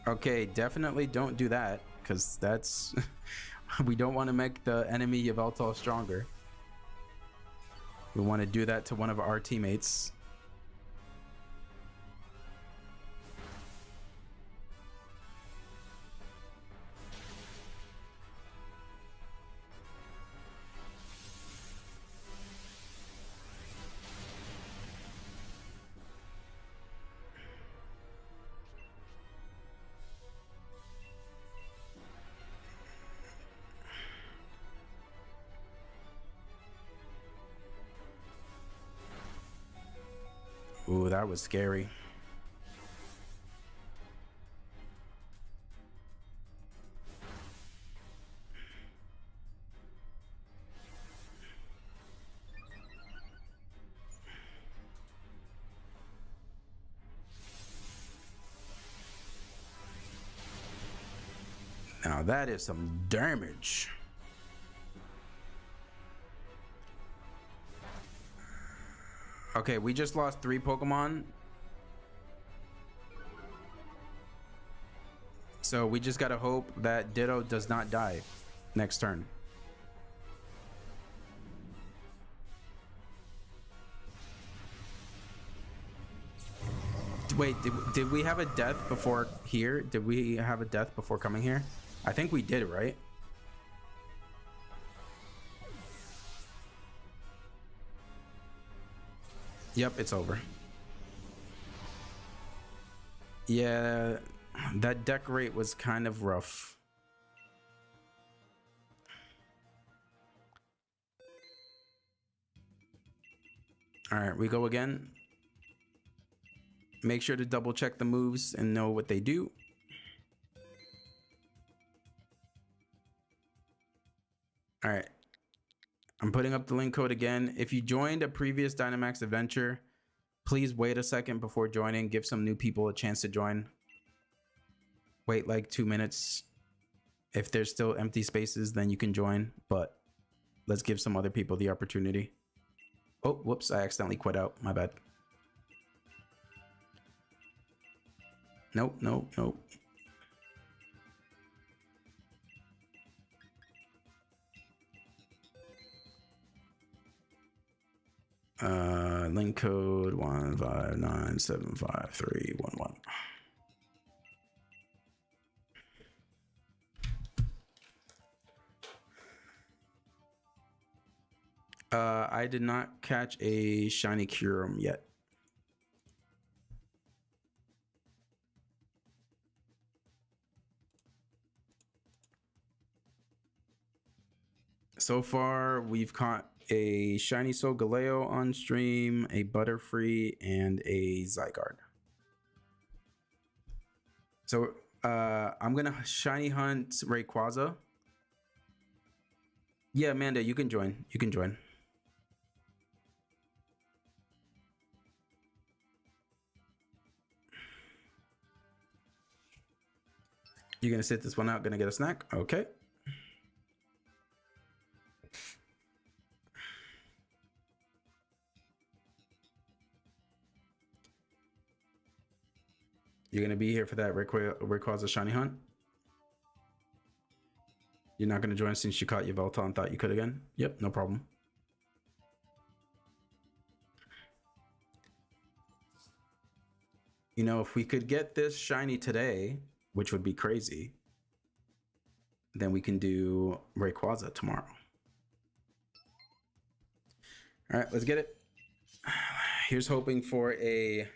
Okay, definitely don't do that, because that's... we don't want to make the enemy Yveltal stronger. We want to do that to one of our teammates. Ooh, that was scary. Now that is some damage. Okay, we just lost 3 Pokemon. So we just gotta hope that Ditto does not die next turn. Wait, did we have a death before here? Did we have a death before coming here? I think we did, right? Yep, it's over. Yeah, that decorate was kind of rough. All right, we go again. Make sure to double check the moves and know what they do. All right. I'm putting up the link code again. If you joined a previous Dynamax adventure, please wait a second before joining. Give some new people a chance to join. Wait like 2 minutes. If there's still empty spaces, then you can join. But let's give some other people the opportunity. Oh, whoops. I accidentally quit out. My bad. Nope, nope, nope. Link code 159755311. I did not catch a shiny Kyurem yet. So far, we've caught a shiny Solgaleo on stream, a Butterfree, and a Zygarde. So I'm gonna shiny hunt Rayquaza. Yeah, Amanda, you can join. You can join. You're gonna sit this one out, gonna get a snack? Okay. You're gonna be here for that Rayquaza shiny hunt? You're not gonna join since you caught Yveltal and thought you could again? Yep, no problem. You know, if we could get this shiny today, which would be crazy, then we can do Rayquaza tomorrow. All right, let's get it. Here's hoping for a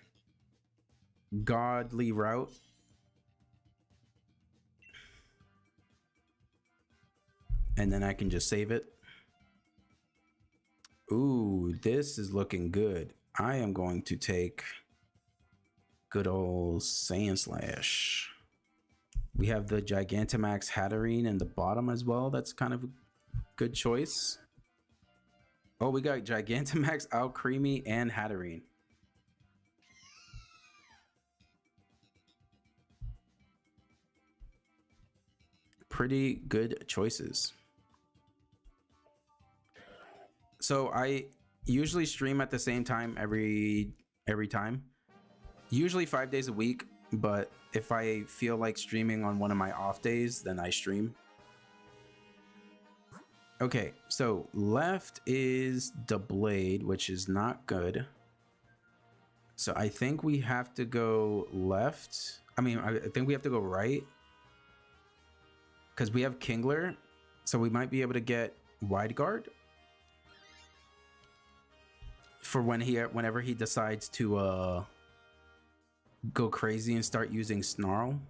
godly route. And then I can just save it. Ooh, this is looking good. I am going to take good old Sand Slash. We have the Gigantamax Hatterene in the bottom as well. That's kind of a good choice. Oh, we got Gigantamax, Alcremie, and Hatterene. Pretty good choices. So I usually stream at the same time every time. Usually 5 days a week, but if I feel like streaming on one of my off days, then I stream. Okay, so left is the blade, which is not good. So I think we have to go left. I mean, I think we have to go right. Because we have Kingler, so we might be able to get Wide Guard for whenever he decides to go crazy and start using Snarl.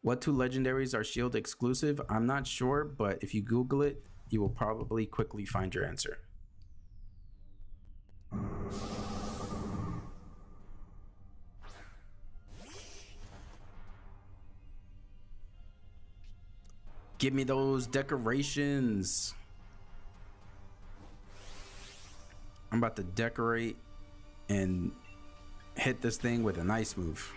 What 2 legendaries are shield exclusive? I'm not sure, but if you Google it, you will probably quickly find your answer. Give me those decorations. I'm about to decorate and hit this thing with an ice move.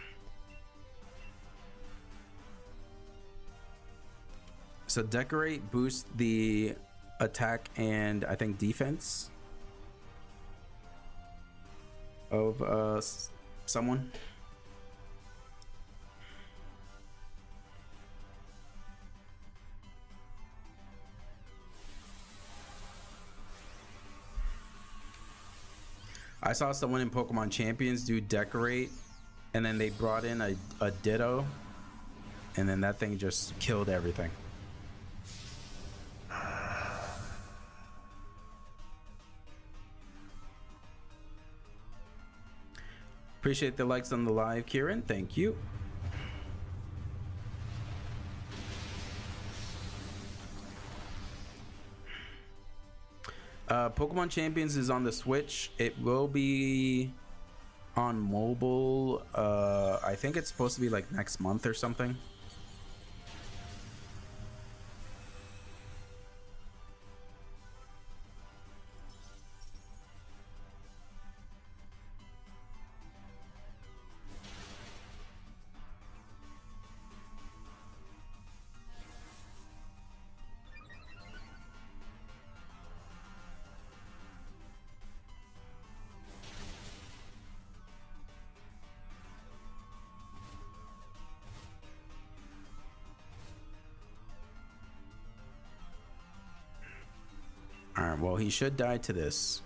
So decorate boosts the attack and I think defense of someone. I saw someone in Pokemon Champions do decorate, and then they brought in a Ditto, and then that thing just killed everything. Appreciate the likes on the live, Kieran. Thank you. Pokemon Champions is on the Switch. It will be on mobile. I think it's supposed to be like next month or something. Alright, well, he should die to this.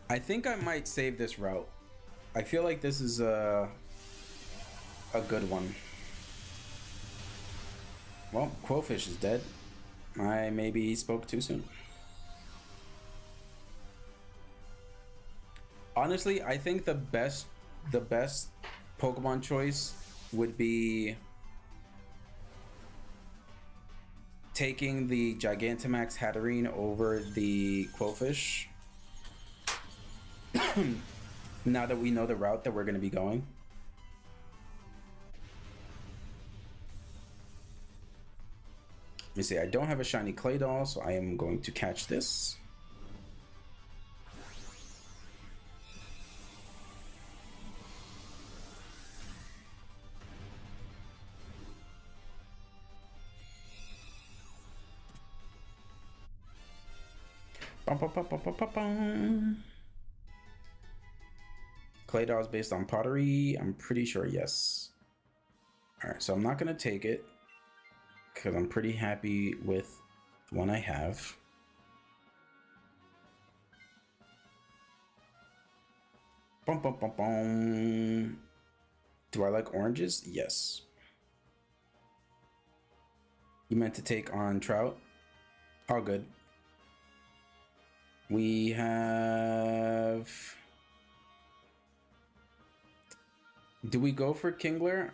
I think I might save this route. I feel like this is a good one. Well, Quillfish is dead. I maybe spoke too soon. Honestly, I think the best Pokemon choice would be taking the Gigantamax Hatterene over the Quillfish. Now that we know the route that we're going to be going. Let me see, I don't have a shiny Claydol, so I am going to catch this. Claydol is based on pottery. I'm pretty sure, yes. Alright, so I'm not going to take it because I'm pretty happy with the one I have. Do I like oranges? Yes. You meant to take on Trout? All good. We have... Do we go for Kingler?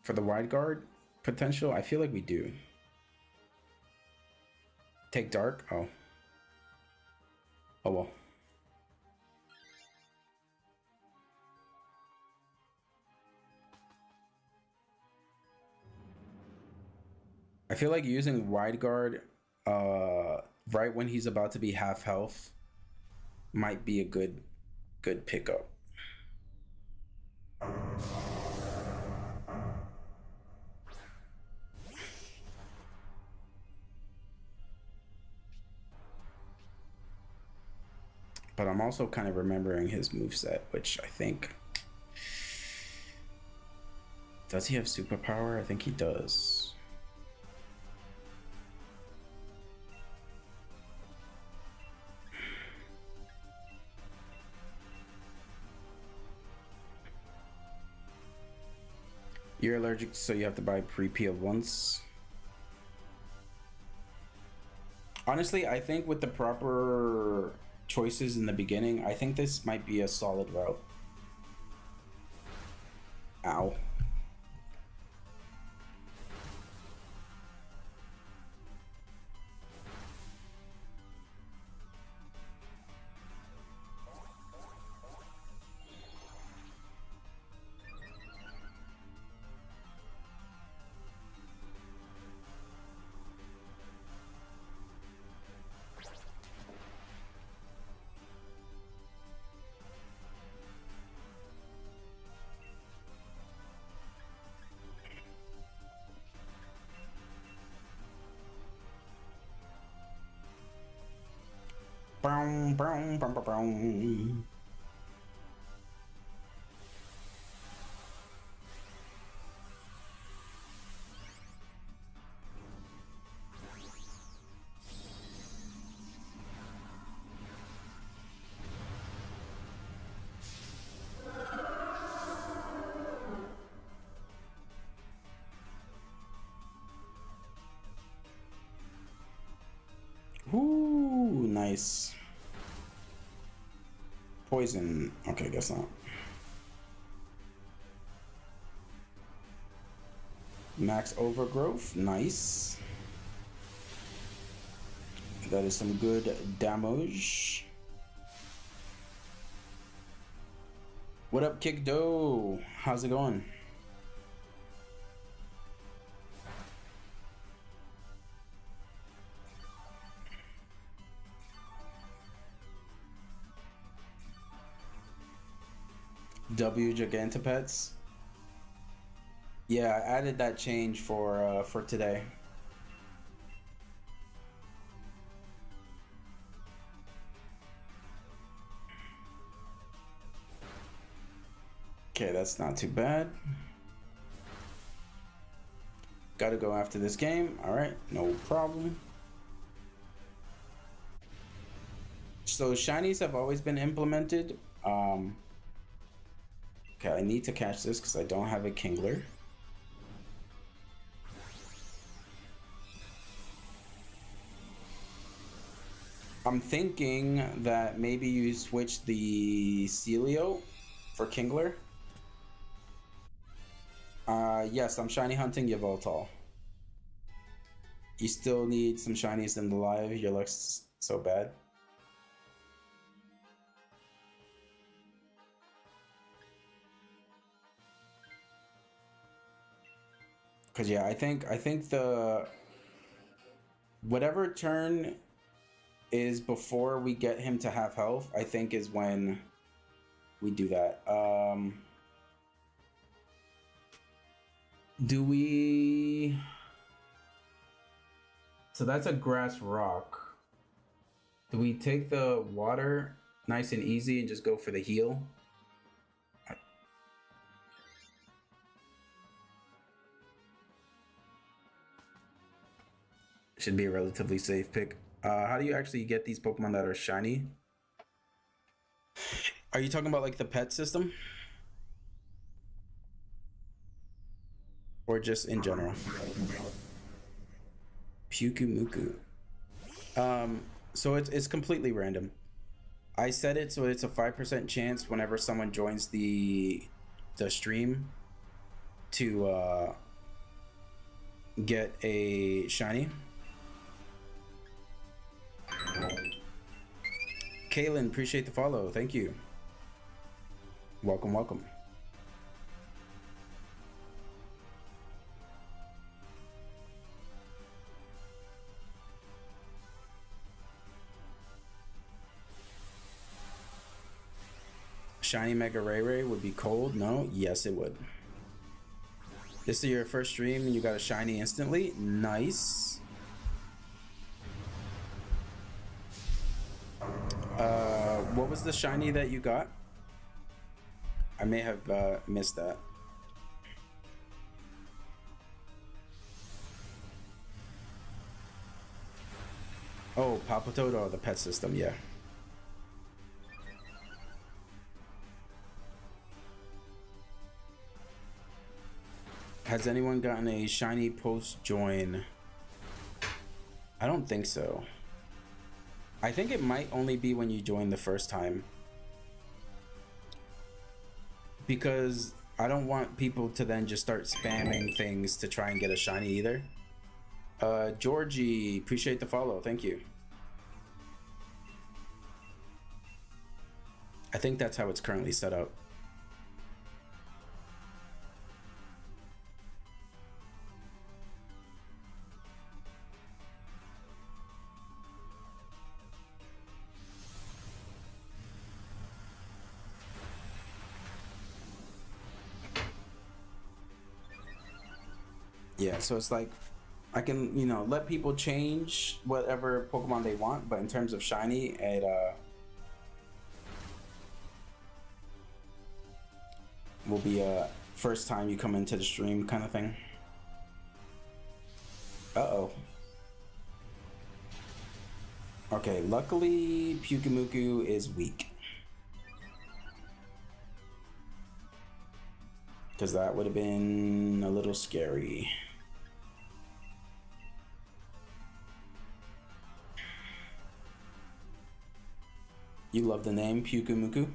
For the wide guard potential? I feel like we do. Take Dark? Oh. Oh well. I feel like using wide guard right when he's about to be half health might be a good pickup. But I'm also kind of remembering his moveset, which I think... Does he have superpower? I think he does. You're allergic, so you have to buy pre-peeled ones. Honestly, I think with the proper choices in the beginning, I think this might be a solid route. Ow. Brown, brown, brown, brown, brown. Ooh, nice. Poison. Okay, guess not. Max overgrowth. Nice. That is some good damage. What up, Kick Dough? How's it going? W Gigantopets. Yeah, I added that change for today. Okay, that's not too bad. Gotta go after this game. All right, no problem. So shinies have always been implemented. Okay, I need to catch this because I don't have a Kingler. I'm thinking that maybe you switch the Celio for Kingler. Yes, I'm shiny hunting Yveltal. You still need some shinies in the live. Your luck's so bad. Cause yeah, I think the whatever turn is before we get him to half health, I think is when we do that. Do we? So that's a grass rock. Do we take the water nice and easy and just go for the heal? Should be a relatively safe pick. How do you actually get these Pokemon that are shiny? Are you talking about like the pet system? Or just in general? Pyukumuku. So it's completely random. I set it so it's a 5% chance whenever someone joins the stream to get a shiny. Kaylin, appreciate the follow. Thank you. Welcome, welcome. Shiny Mega Ray would be cold. No? Yes, it would. This is your first stream and you got a shiny instantly. Nice. What was the shiny that you got? I may have missed that. Oh, Papatodo, the pet system, yeah. Has anyone gotten a shiny post join? I don't think so. I think it might only be when you join the first time. Because I don't want people to then just start spamming things to try and get a shiny either. Georgie, appreciate the follow. Thank you. I think that's how it's currently set up. Yeah, so it's like I can, you know, let people change whatever Pokemon they want, but in terms of shiny, it will be a first time you come into the stream kind of thing. Uh-oh. Okay, luckily Pyukumuku is weak. Because that would have been a little scary. You love the name Pyukumuku?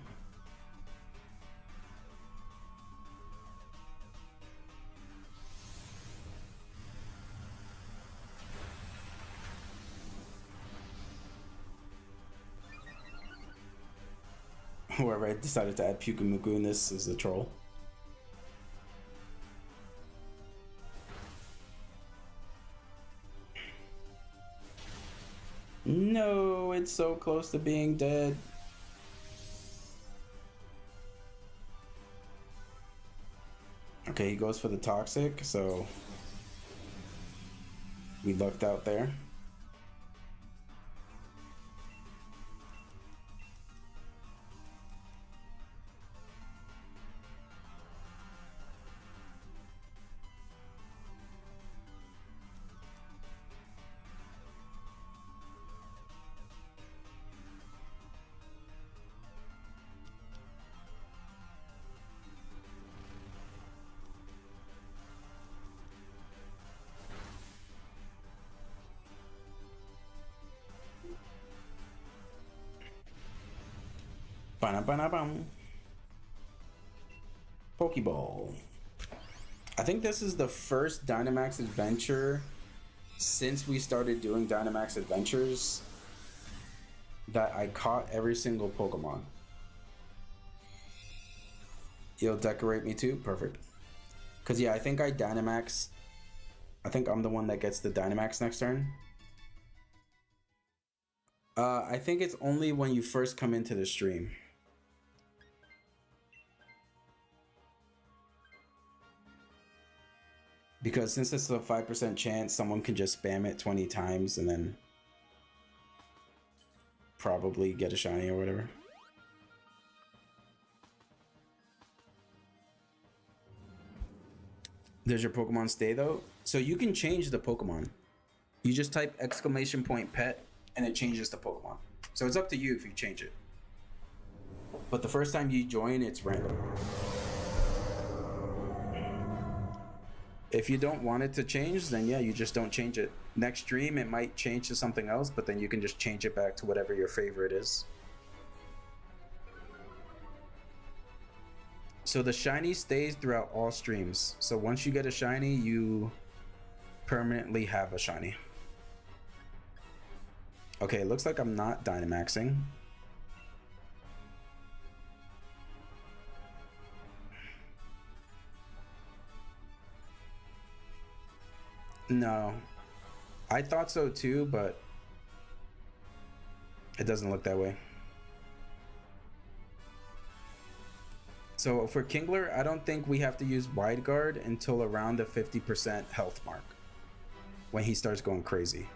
Whoever decided to add Pyukumuku in this is a troll. No, it's so close to being dead. Okay, he goes for the toxic, so we lucked out there. Ba-na-ba-na-bum. Pokeball. I think this is the first Dynamax adventure since we started doing Dynamax adventures that I caught every single Pokemon. You'll decorate me too? Perfect. Because yeah, I think I Dynamax. I think I'm the one that gets the Dynamax next turn. I think it's only when you first come into the stream. Because since it's a 5% chance, someone can just spam it 20 times and then probably get a shiny or whatever. There's your Pokemon stay though. So you can change the Pokemon. You just type !pet and it changes the Pokemon. So it's up to you if you change it. But the first time you join, it's random. If you don't want it to change, then yeah, you just don't change it. Next stream, it might change to something else, but then you can just change it back to whatever your favorite is. So the shiny stays throughout all streams. So once you get a shiny, you permanently have a shiny. Okay, it looks like I'm not Dynamaxing. No, I thought so too, but it doesn't look that way. So for Kingler, I don't think we have to use Wide Guard until around the 50% health mark, when he starts going crazy.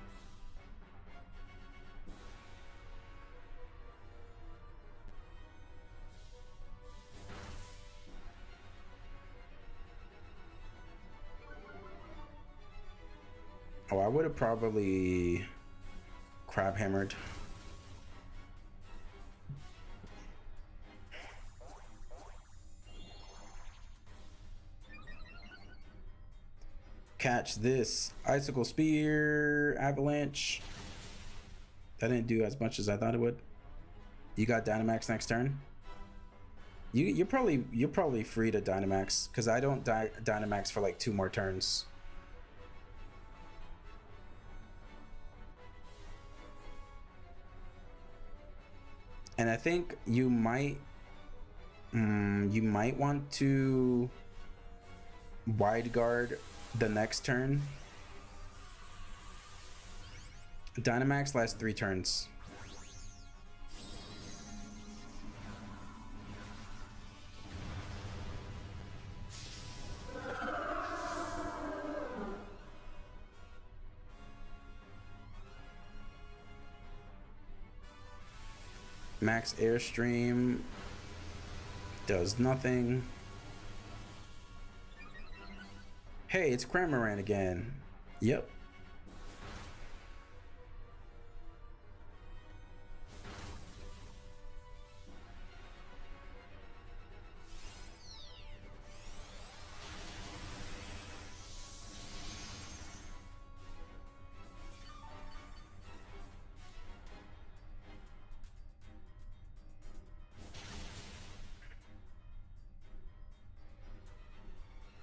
Oh, I would have probably crab hammered. Catch this. Icicle Spear, Avalanche. That didn't do as much as I thought it would. You got Dynamax next turn? You're probably free to Dynamax, because I don't Dynamax for like 2 more turns. And I think you might want to Wide Guard the next turn. Dynamax lasts 3 turns. Max Airstream does nothing. Hey, it's Cramoran again. Yep.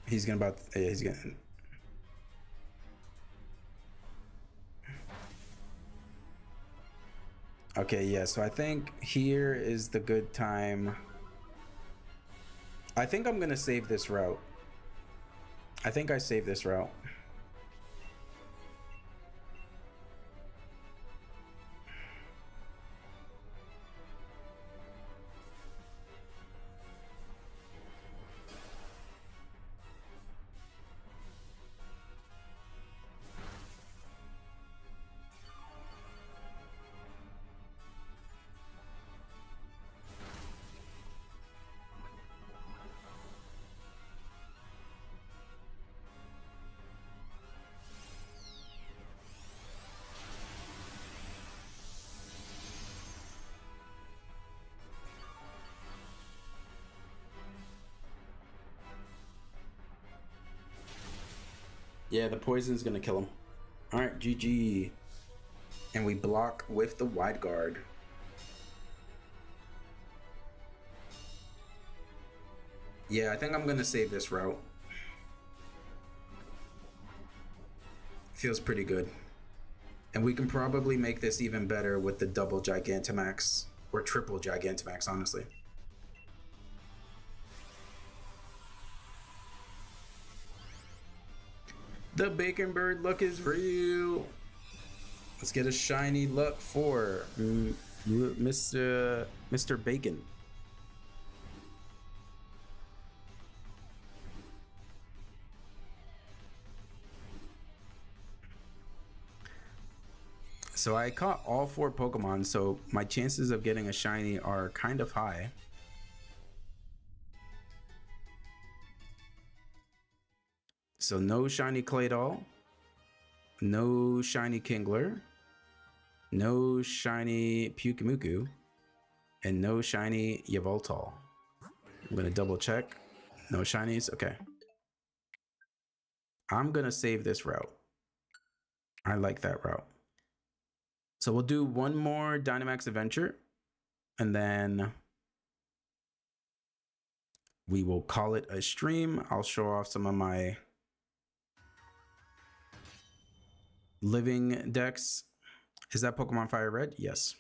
He's gonna he's gonna. Okay, yeah, so I think here is the good time. I think I'm gonna save this route. I think I saved this route. Yeah, the poison's gonna kill him. All right, GG. And we block with the wide guard. Yeah, I think I'm gonna save this route. Feels pretty good. And we can probably make this even better with the double Gigantamax, or triple Gigantamax, honestly. The Bacon Bird luck is real. Let's get a shiny luck for Mr. Bacon. So I caught all 4 Pokemon, so my chances of getting a shiny are kind of high. So no shiny Claydol, no shiny Kingler, no shiny Pyukumuku, and no shiny Yveltal. I'm gonna double check. No shinies, okay. I'm gonna save this route. I like that route. So we'll do one more Dynamax adventure, and then we will call it a stream. I'll show off some of my living decks. Is that Pokemon Fire Red? Yes.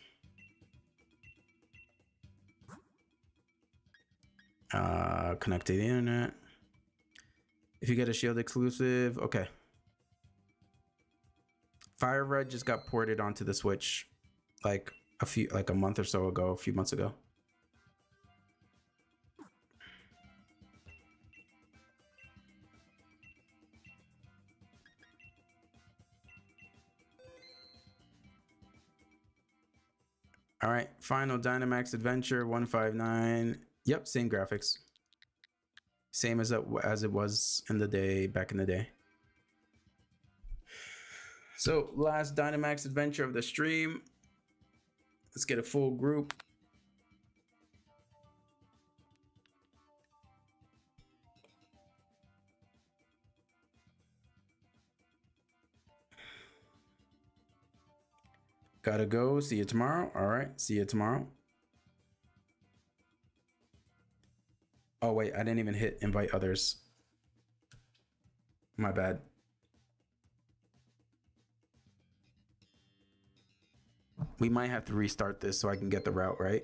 Connect to the internet. If you get a Shield exclusive, okay. Fire Red just got ported onto the Switch like a month or so ago, a few months ago. All right, final Dynamax Adventure 159. Yep, same graphics. Same as it was in the day, back in the day. So last Dynamax Adventure of the stream. Let's get a full group. Gotta go. See you tomorrow. All right. See you tomorrow. Oh, wait. I didn't even hit invite others. My bad. We might have to restart this so I can get the route right.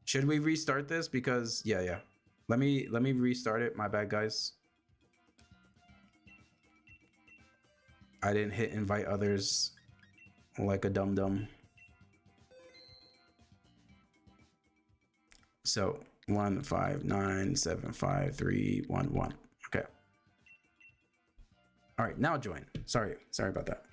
Should we restart this? Because, yeah. Let me restart it. My bad, guys. I didn't hit invite others like a dum-dum. So 159753111. Okay. All right, now join. Sorry about that.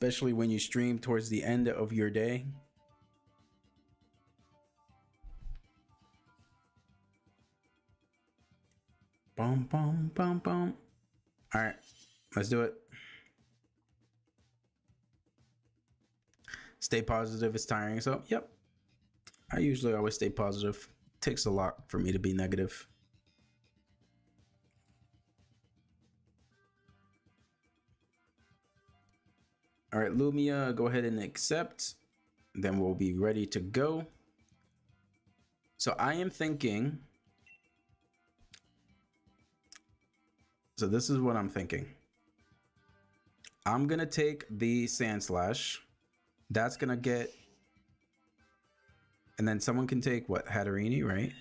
especially when you stream towards the end of your day. Boom, boom, boom, boom. All right, let's do it. Stay positive. It's tiring. So, yep. I usually always stay positive. Takes a lot for me to be negative. All right, Lumia, go ahead and accept. Then we'll be ready to go. So I am thinking. So this is what I'm thinking. I'm going to take the Sand Slash. That's going to get. And then someone can take what? Hatterini, right?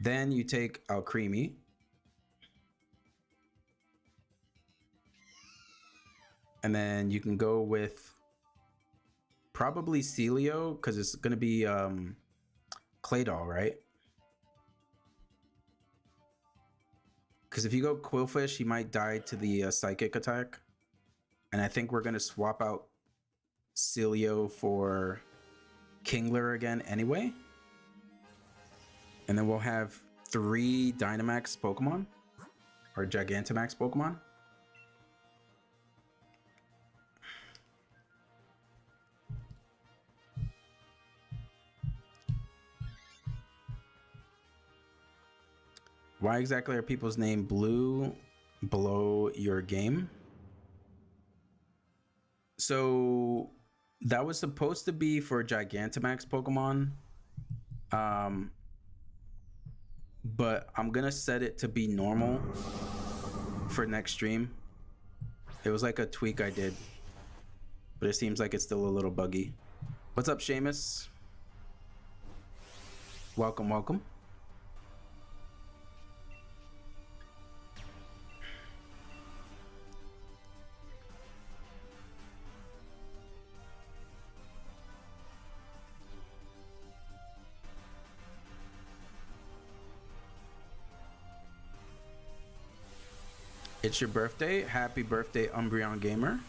Then you take Alcremie. And then you can go with probably Celio, because it's going to be Claydol, right? Because if you go Quillfish, he might die to the Psychic attack. And I think we're going to swap out Celio for Kingler again anyway. And then we'll have 3 Dynamax Pokemon. Or Gigantamax Pokemon. Why exactly are people's name blue below your game? So that was supposed to be for Gigantamax Pokemon. But I'm gonna set it to be normal for next stream. It was like a tweak I did, but it seems like it's still a little buggy. What's up, Seamus? Welcome, welcome. It's your birthday. Happy birthday, Umbreon Gamer.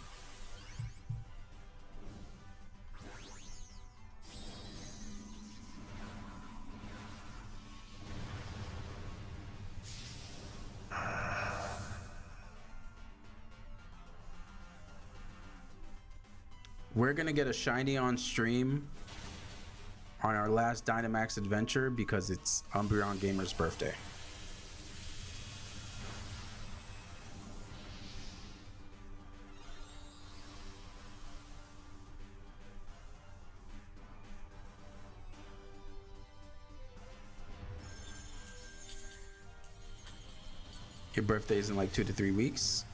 We're gonna get a shiny on stream on our last Dynamax adventure because it's Umbreon Gamer's birthday. Your birthday is in like 2 to 3 weeks.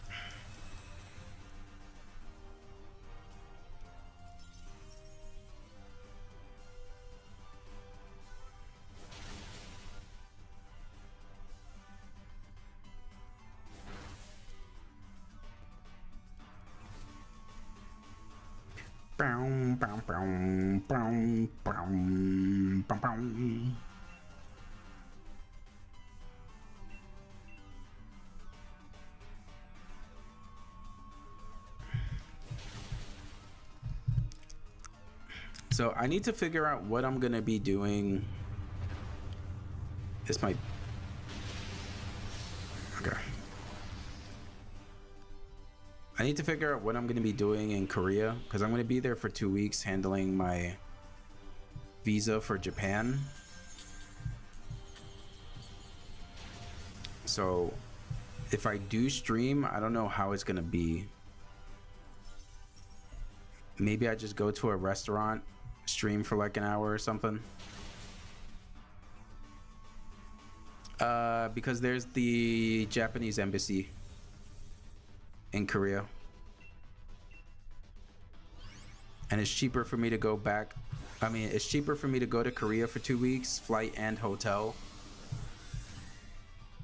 So I need to figure out what I'm gonna be doing. This might. Okay. I need to figure out what I'm gonna be doing in Korea because I'm gonna be there for 2 weeks handling my visa for Japan. So if I do stream, I don't know how it's gonna be. Maybe I just go to a restaurant, stream for like an hour or something. Because there's the Japanese embassy in Korea. And it's cheaper for me to go back. I mean, it's cheaper for me to go to Korea for 2 weeks, flight and hotel.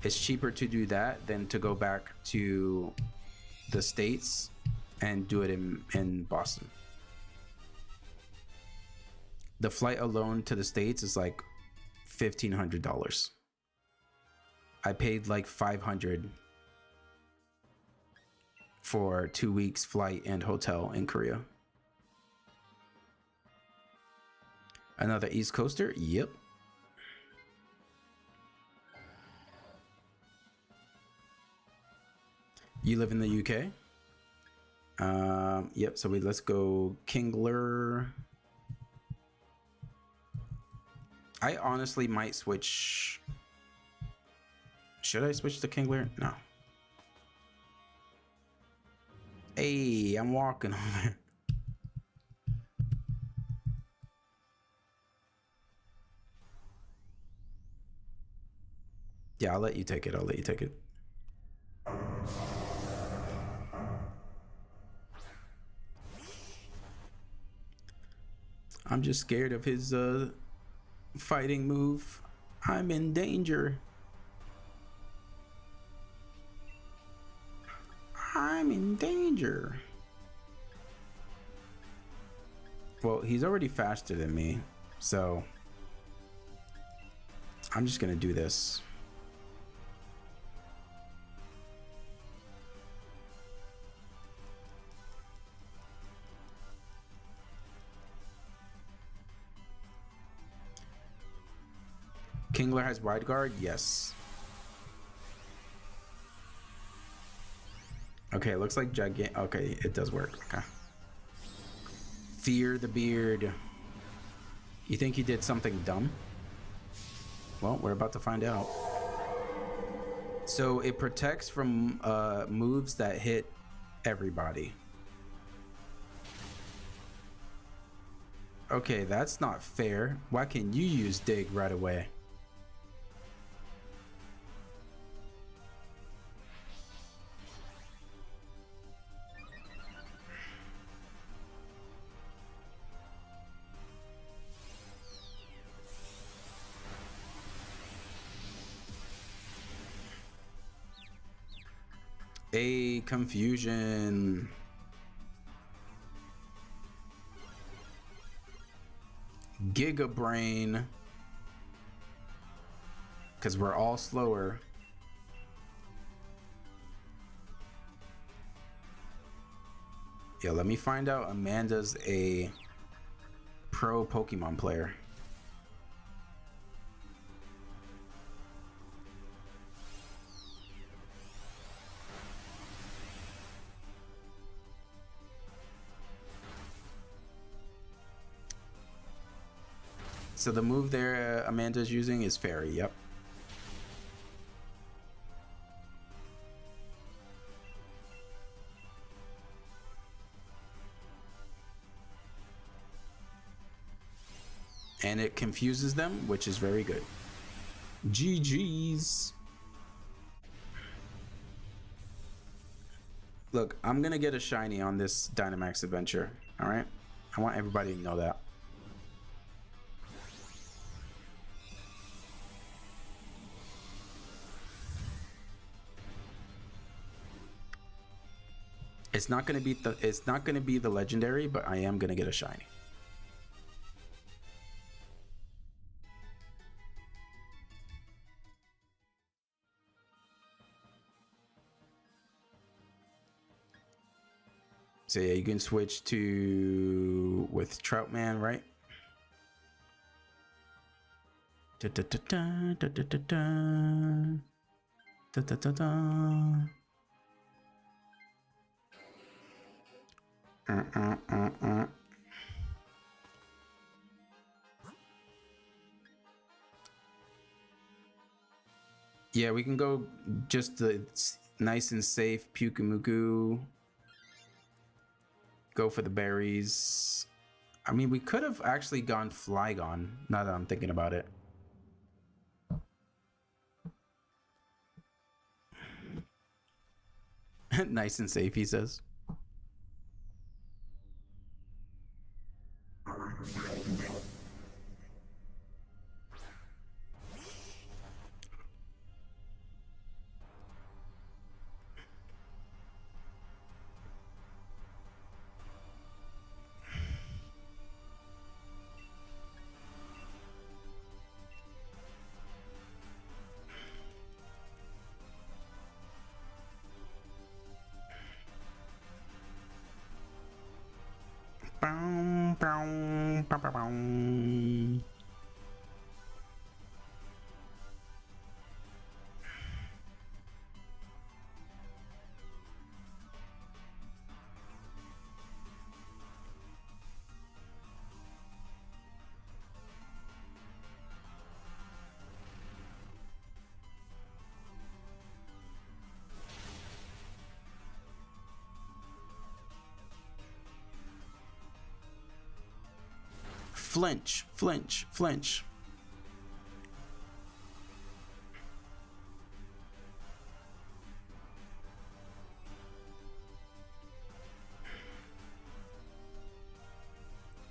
It's cheaper to do that than to go back to the States and do it in Boston. The flight alone to the States is like $1,500. I paid like $500 for 2 weeks flight and hotel in Korea. Another East Coaster? Yep. You live in the UK? Yep, so let's go Kingler. I honestly might switch. Should I switch to Kingler? No. Hey, I'm walking over. Yeah, I'll let you take it. I'll let you take it. I'm just scared of his fighting move. I'm in danger. I'm in danger. Well, he's already faster than me, so I'm just gonna do this. Kingler has wide guard? Yes. Okay, it looks like gigant. Okay, it does work. Okay. Fear the beard. You think he did something dumb? Well, we're about to find out. So it protects from moves that hit everybody. Okay, that's not fair. Why can't you use dig right away? A confusion. Giga brain. Because we're all slower. Yeah, let me find out Amanda's a pro Pokemon player. So the move there Amanda's using is Fairy, yep. And it confuses them, which is very good. GG's. Look, I'm gonna get a shiny on this Dynamax adventure, all right? I want everybody to know that. It's not gonna be the legendary, but I am gonna get a shiny. So yeah, you can switch to with Troutman, right? Da, da, da, da, da, da, da, da, da, da, da. Yeah, we can go just the nice and safe Pyukumuku. Go for the berries. I mean, we could have actually gone Flygon, now that I'm thinking about it. Nice and safe, he says. Bow, bow, bow, bow, bow. Flinch, flinch, flinch.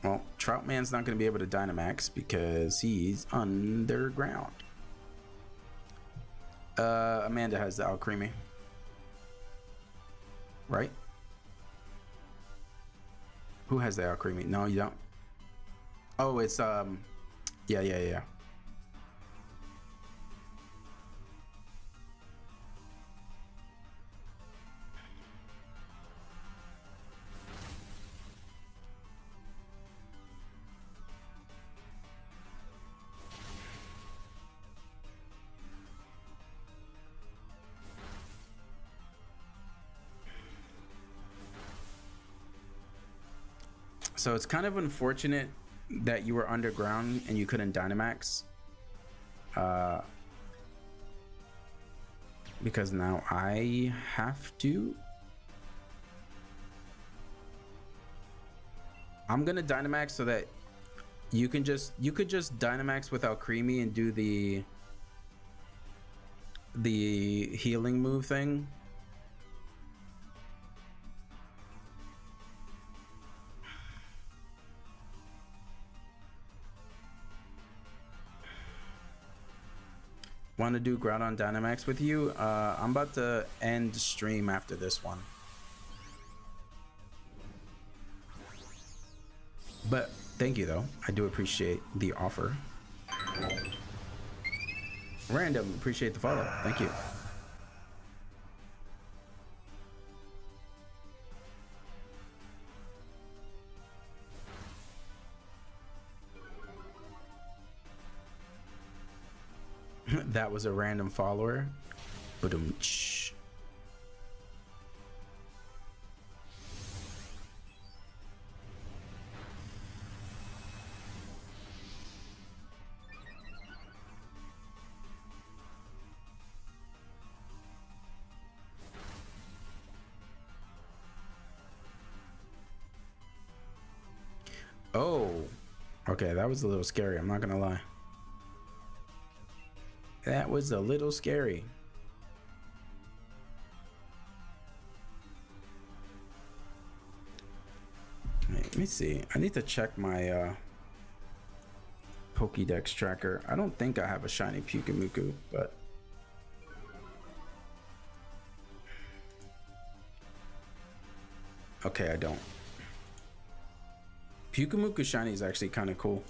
Well, Troutman's not going to be able to Dynamax because he's underground. Amanda has the Alcremie. Right? Who has the Alcremie? No, you don't. Oh, it's yeah. So it's kind of unfortunate that you were underground and you couldn't Dynamax. Because now I have to. I'm gonna Dynamax so that you could just Dynamax with Alcremie and do the healing move thing. Want to do Groudon Dynamax with you? I'm about to end stream after this one. But thank you though. I do appreciate the offer. Random, appreciate the follow. Thank you. That was a random follower. Ba-dum-tsh. Oh, okay, that was a little scary, I'm not gonna lie. That was a little scary. Let me see. I need to check my Pokédex tracker. I don't think I have a shiny Pyukumuku, but okay, I don't. Pyukumuku shiny is actually kind of cool.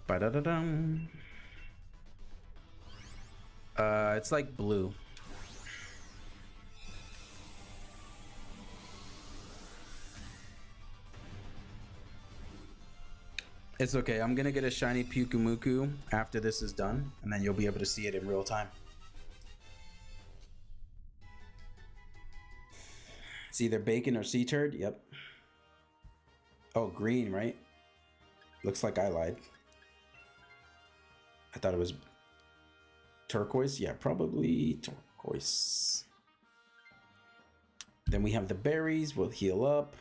Ba-da-da-dum. It's like blue. It's okay. I'm gonna get a shiny Pyukumuku after this is done, and then you'll be able to see it in real time. It's either bacon or sea turd. Yep. Oh, green, right? Looks like I lied. I thought it was turquoise. Yeah, probably turquoise. Then we have the berries. We'll heal up.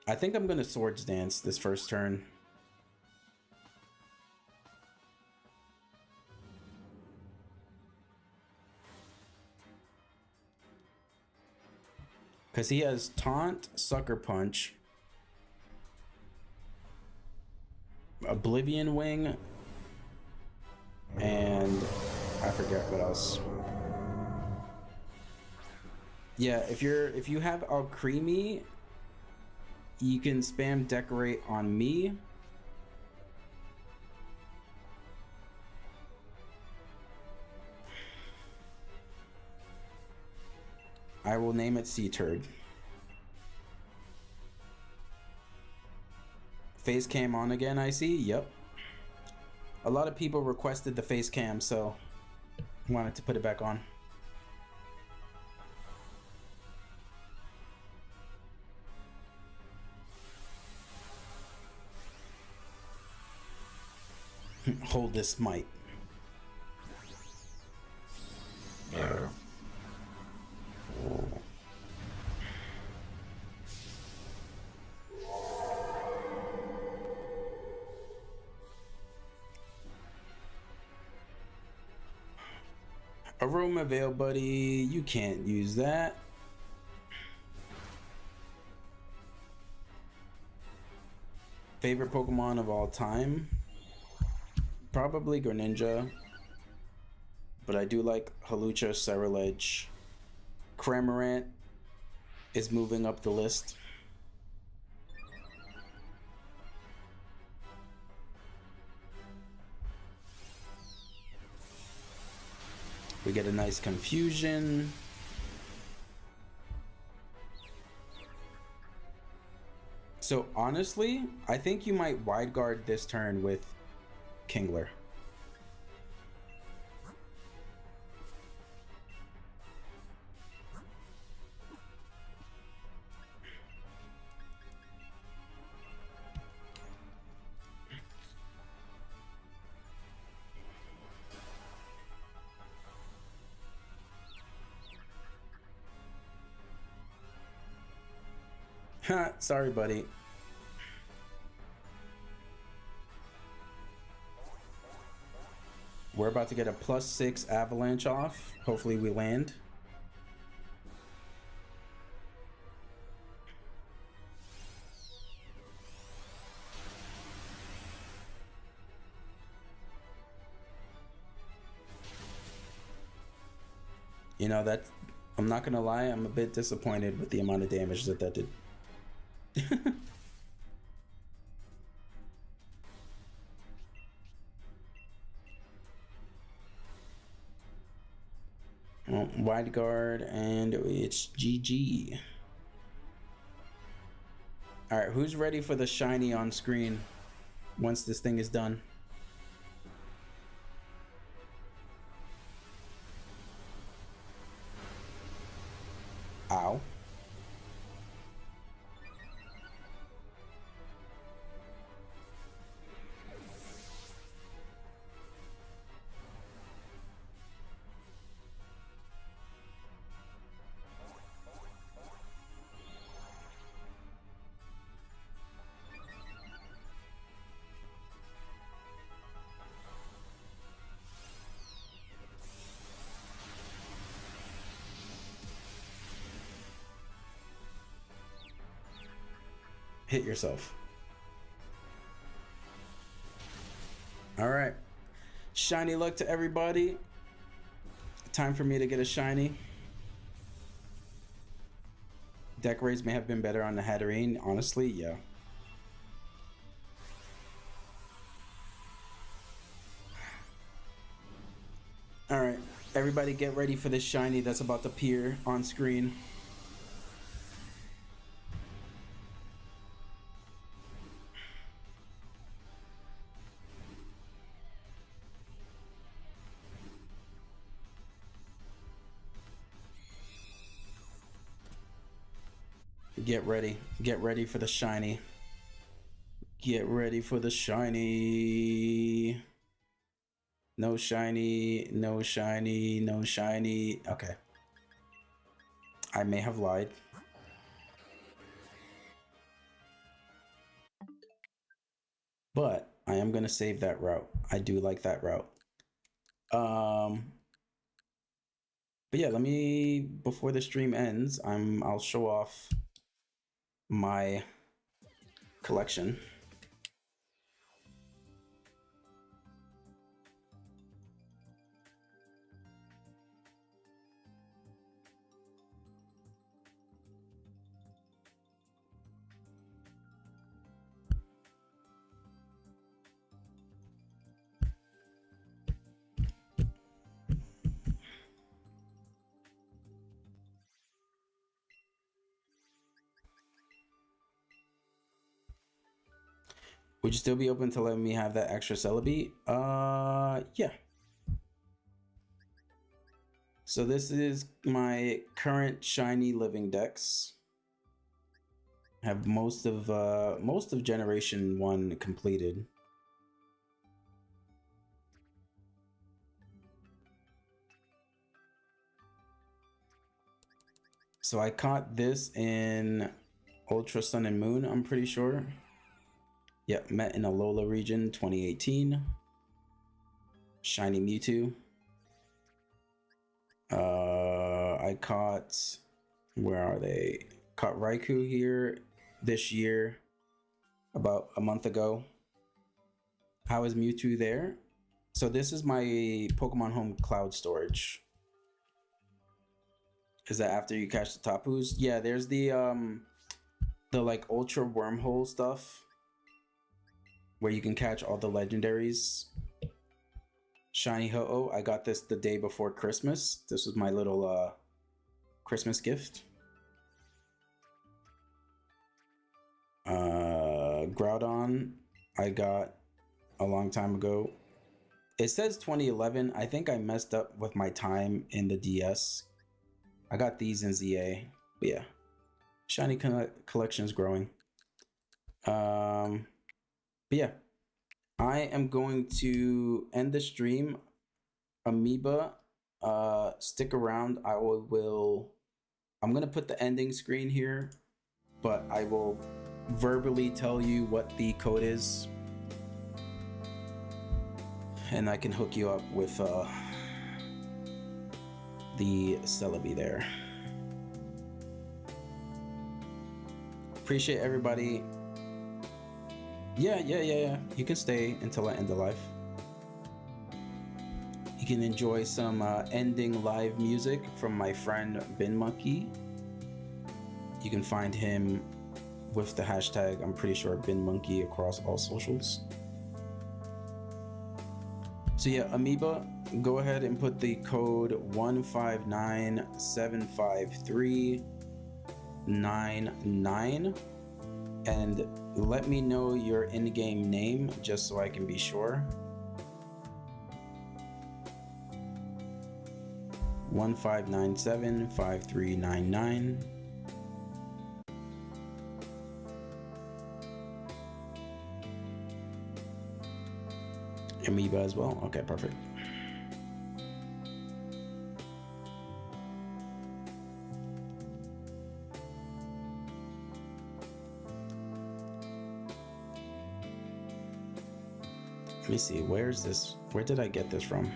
I think I'm gonna Swords Dance this first turn. Because he has Taunt, Sucker Punch, Oblivion Wing, and I forget what else. Yeah, if you have Alcremie, you can spam Decorate on me. I will name it Sea Turd. Face cam on again, I see. Yep. A lot of people requested the face cam, so wanted to put it back on. Hold this might. Aroma Veil, buddy, you can't use that. Favorite Pokemon of all time? Probably Greninja. But I do like Hawlucha, Ceruledge. Cramorant is moving up the list. We get a nice Confusion. So honestly, I think you might wide guard this turn with Kingler. Sorry, buddy. We're about to get a +6 avalanche off. Hopefully we land. You know, that I'm not gonna lie, I'm a bit disappointed with the amount of damage that did. Well, wide guard, and it's GG. All right, who's ready for the shiny on screen once this thing is done? Ow. Hit yourself. All right. Shiny luck to everybody. Time for me to get a shiny. Deck raise may have been better on the Hatterene. Honestly, yeah. All right. Everybody get ready for this shiny that's about to appear on screen. Get ready. Get ready for the shiny. Get ready for the shiny. No shiny, no shiny, no shiny. Okay. I may have lied. But I am going to save that route. I do like that route. But yeah, let me, before the stream ends, I'll show off my collection. Would you still be open to letting me have that extra Celebi? Yeah. So this is my current shiny living dex. Have most of generation 1 completed. So I caught this in Ultra Sun and Moon, I'm pretty sure. Yep, met in Alola region 2018. Shiny Mewtwo. I caught, where are they? Caught Raikou here this year, about a month ago. How is Mewtwo there? So this is my Pokemon Home cloud storage. Is that after you catch the Tapus? Yeah, there's the like ultra wormhole stuff where you can catch all the legendaries. Shiny Ho-Oh, I got this the day before Christmas. This was my little Christmas gift. Groudon, I got a long time ago. It says 2011. I think I messed up with my time in the DS. I got these in ZA, but yeah, shiny collection is growing. But yeah, I am going to end the stream. Amoeba, stick around. I'm gonna put the ending screen here, but I will verbally tell you what the code is, and I can hook you up with the Celebi there. Appreciate everybody. Yeah. You can stay until I end the live. You can enjoy some ending live music from my friend Bin Monkey. You can find him with the hashtag, I'm pretty sure, Bin Monkey across all socials. So yeah, Amoeba, go ahead and put the code 15975399 and let me know your in-game name just so I can be sure. 15975399. Amoeba as well. Okay, perfect. Let me see, where's this? Where did I get this from?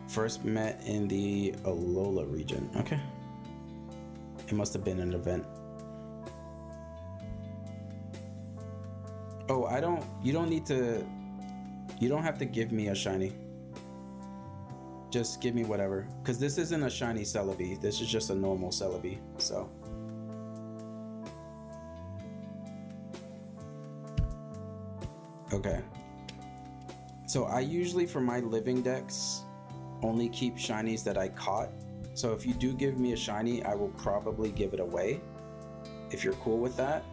First met in the Alola region. Okay. It must have been an event. Oh, you don't have to give me a shiny. Just give me whatever. Because this isn't a shiny Celebi. This is just a normal Celebi, so. Okay. So I usually, for my living decks, only keep shinies that I caught. So if you do give me a shiny, I will probably give it away. If you're cool with that.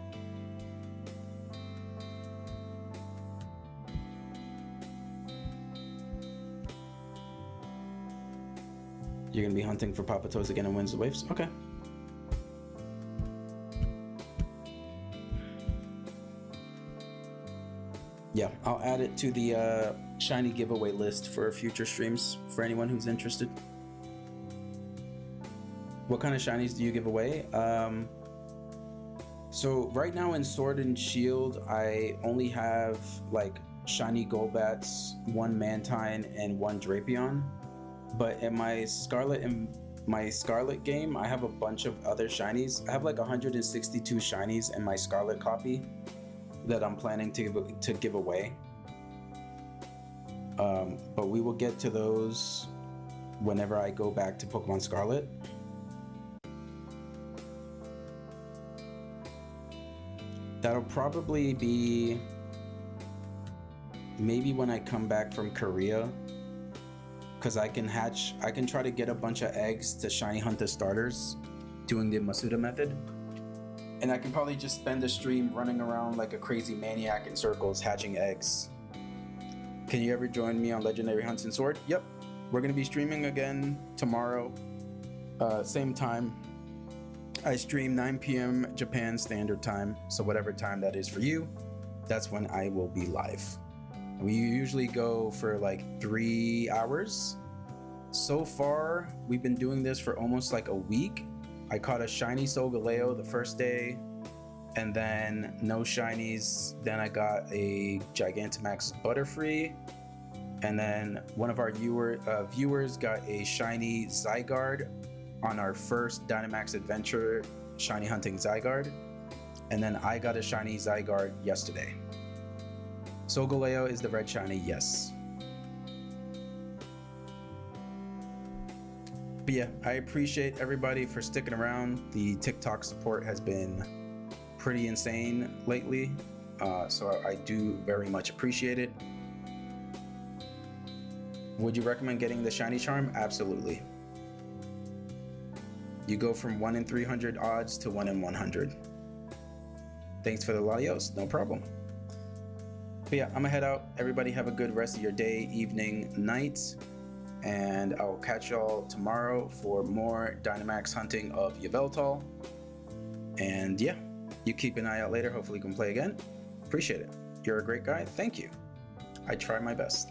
You're gonna be hunting for Papatos again in Winds of Waves? Okay. Yeah, I'll add it to the shiny giveaway list for future streams for anyone who's interested. What kind of shinies do you give away? So right now in Sword and Shield, I only have like shiny Golbats, 1 Mantine, and 1 Drapion. But in my Scarlet game, I have a bunch of other shinies. I have like 162 shinies in my Scarlet copy that I'm planning to give away. But we will get to those whenever I go back to Pokemon Scarlet. That'll probably be maybe when I come back from Korea, because I can try to get a bunch of eggs to shiny hunt the starters doing the Masuda method, And I can probably just spend the stream running around like a crazy maniac in circles, hatching eggs. Can you ever join me on Legendary Hunts and Sword? Yep. We're going to be streaming again tomorrow, same time. I stream 9 p.m. Japan Standard Time, so whatever time that is for you, that's when I will be live. We usually go for like 3 hours. So far, we've been doing this for almost like a week. I caught a shiny Solgaleo the first day, and then no shinies. Then I got a Gigantamax Butterfree, and then one of our viewers got a shiny Zygarde on our first Dynamax adventure, shiny hunting Zygarde, and then I got a shiny Zygarde yesterday. Solgaleo is the red shiny, yes. But yeah, I appreciate everybody for sticking around. The TikTok support has been pretty insane lately, so I do very much appreciate it. Would you recommend getting the shiny charm? Absolutely. You go from 1 in 300 odds to 1 in 100. Thanks for the Latios, no problem. But yeah, I'm gonna head out. Everybody have a good rest of your day, evening, night, and I'll catch y'all tomorrow for more Dynamax hunting of Yveltal. And yeah, you keep an eye out later. Hopefully you can play again. Appreciate it. You're a great guy. Thank you. I try my best.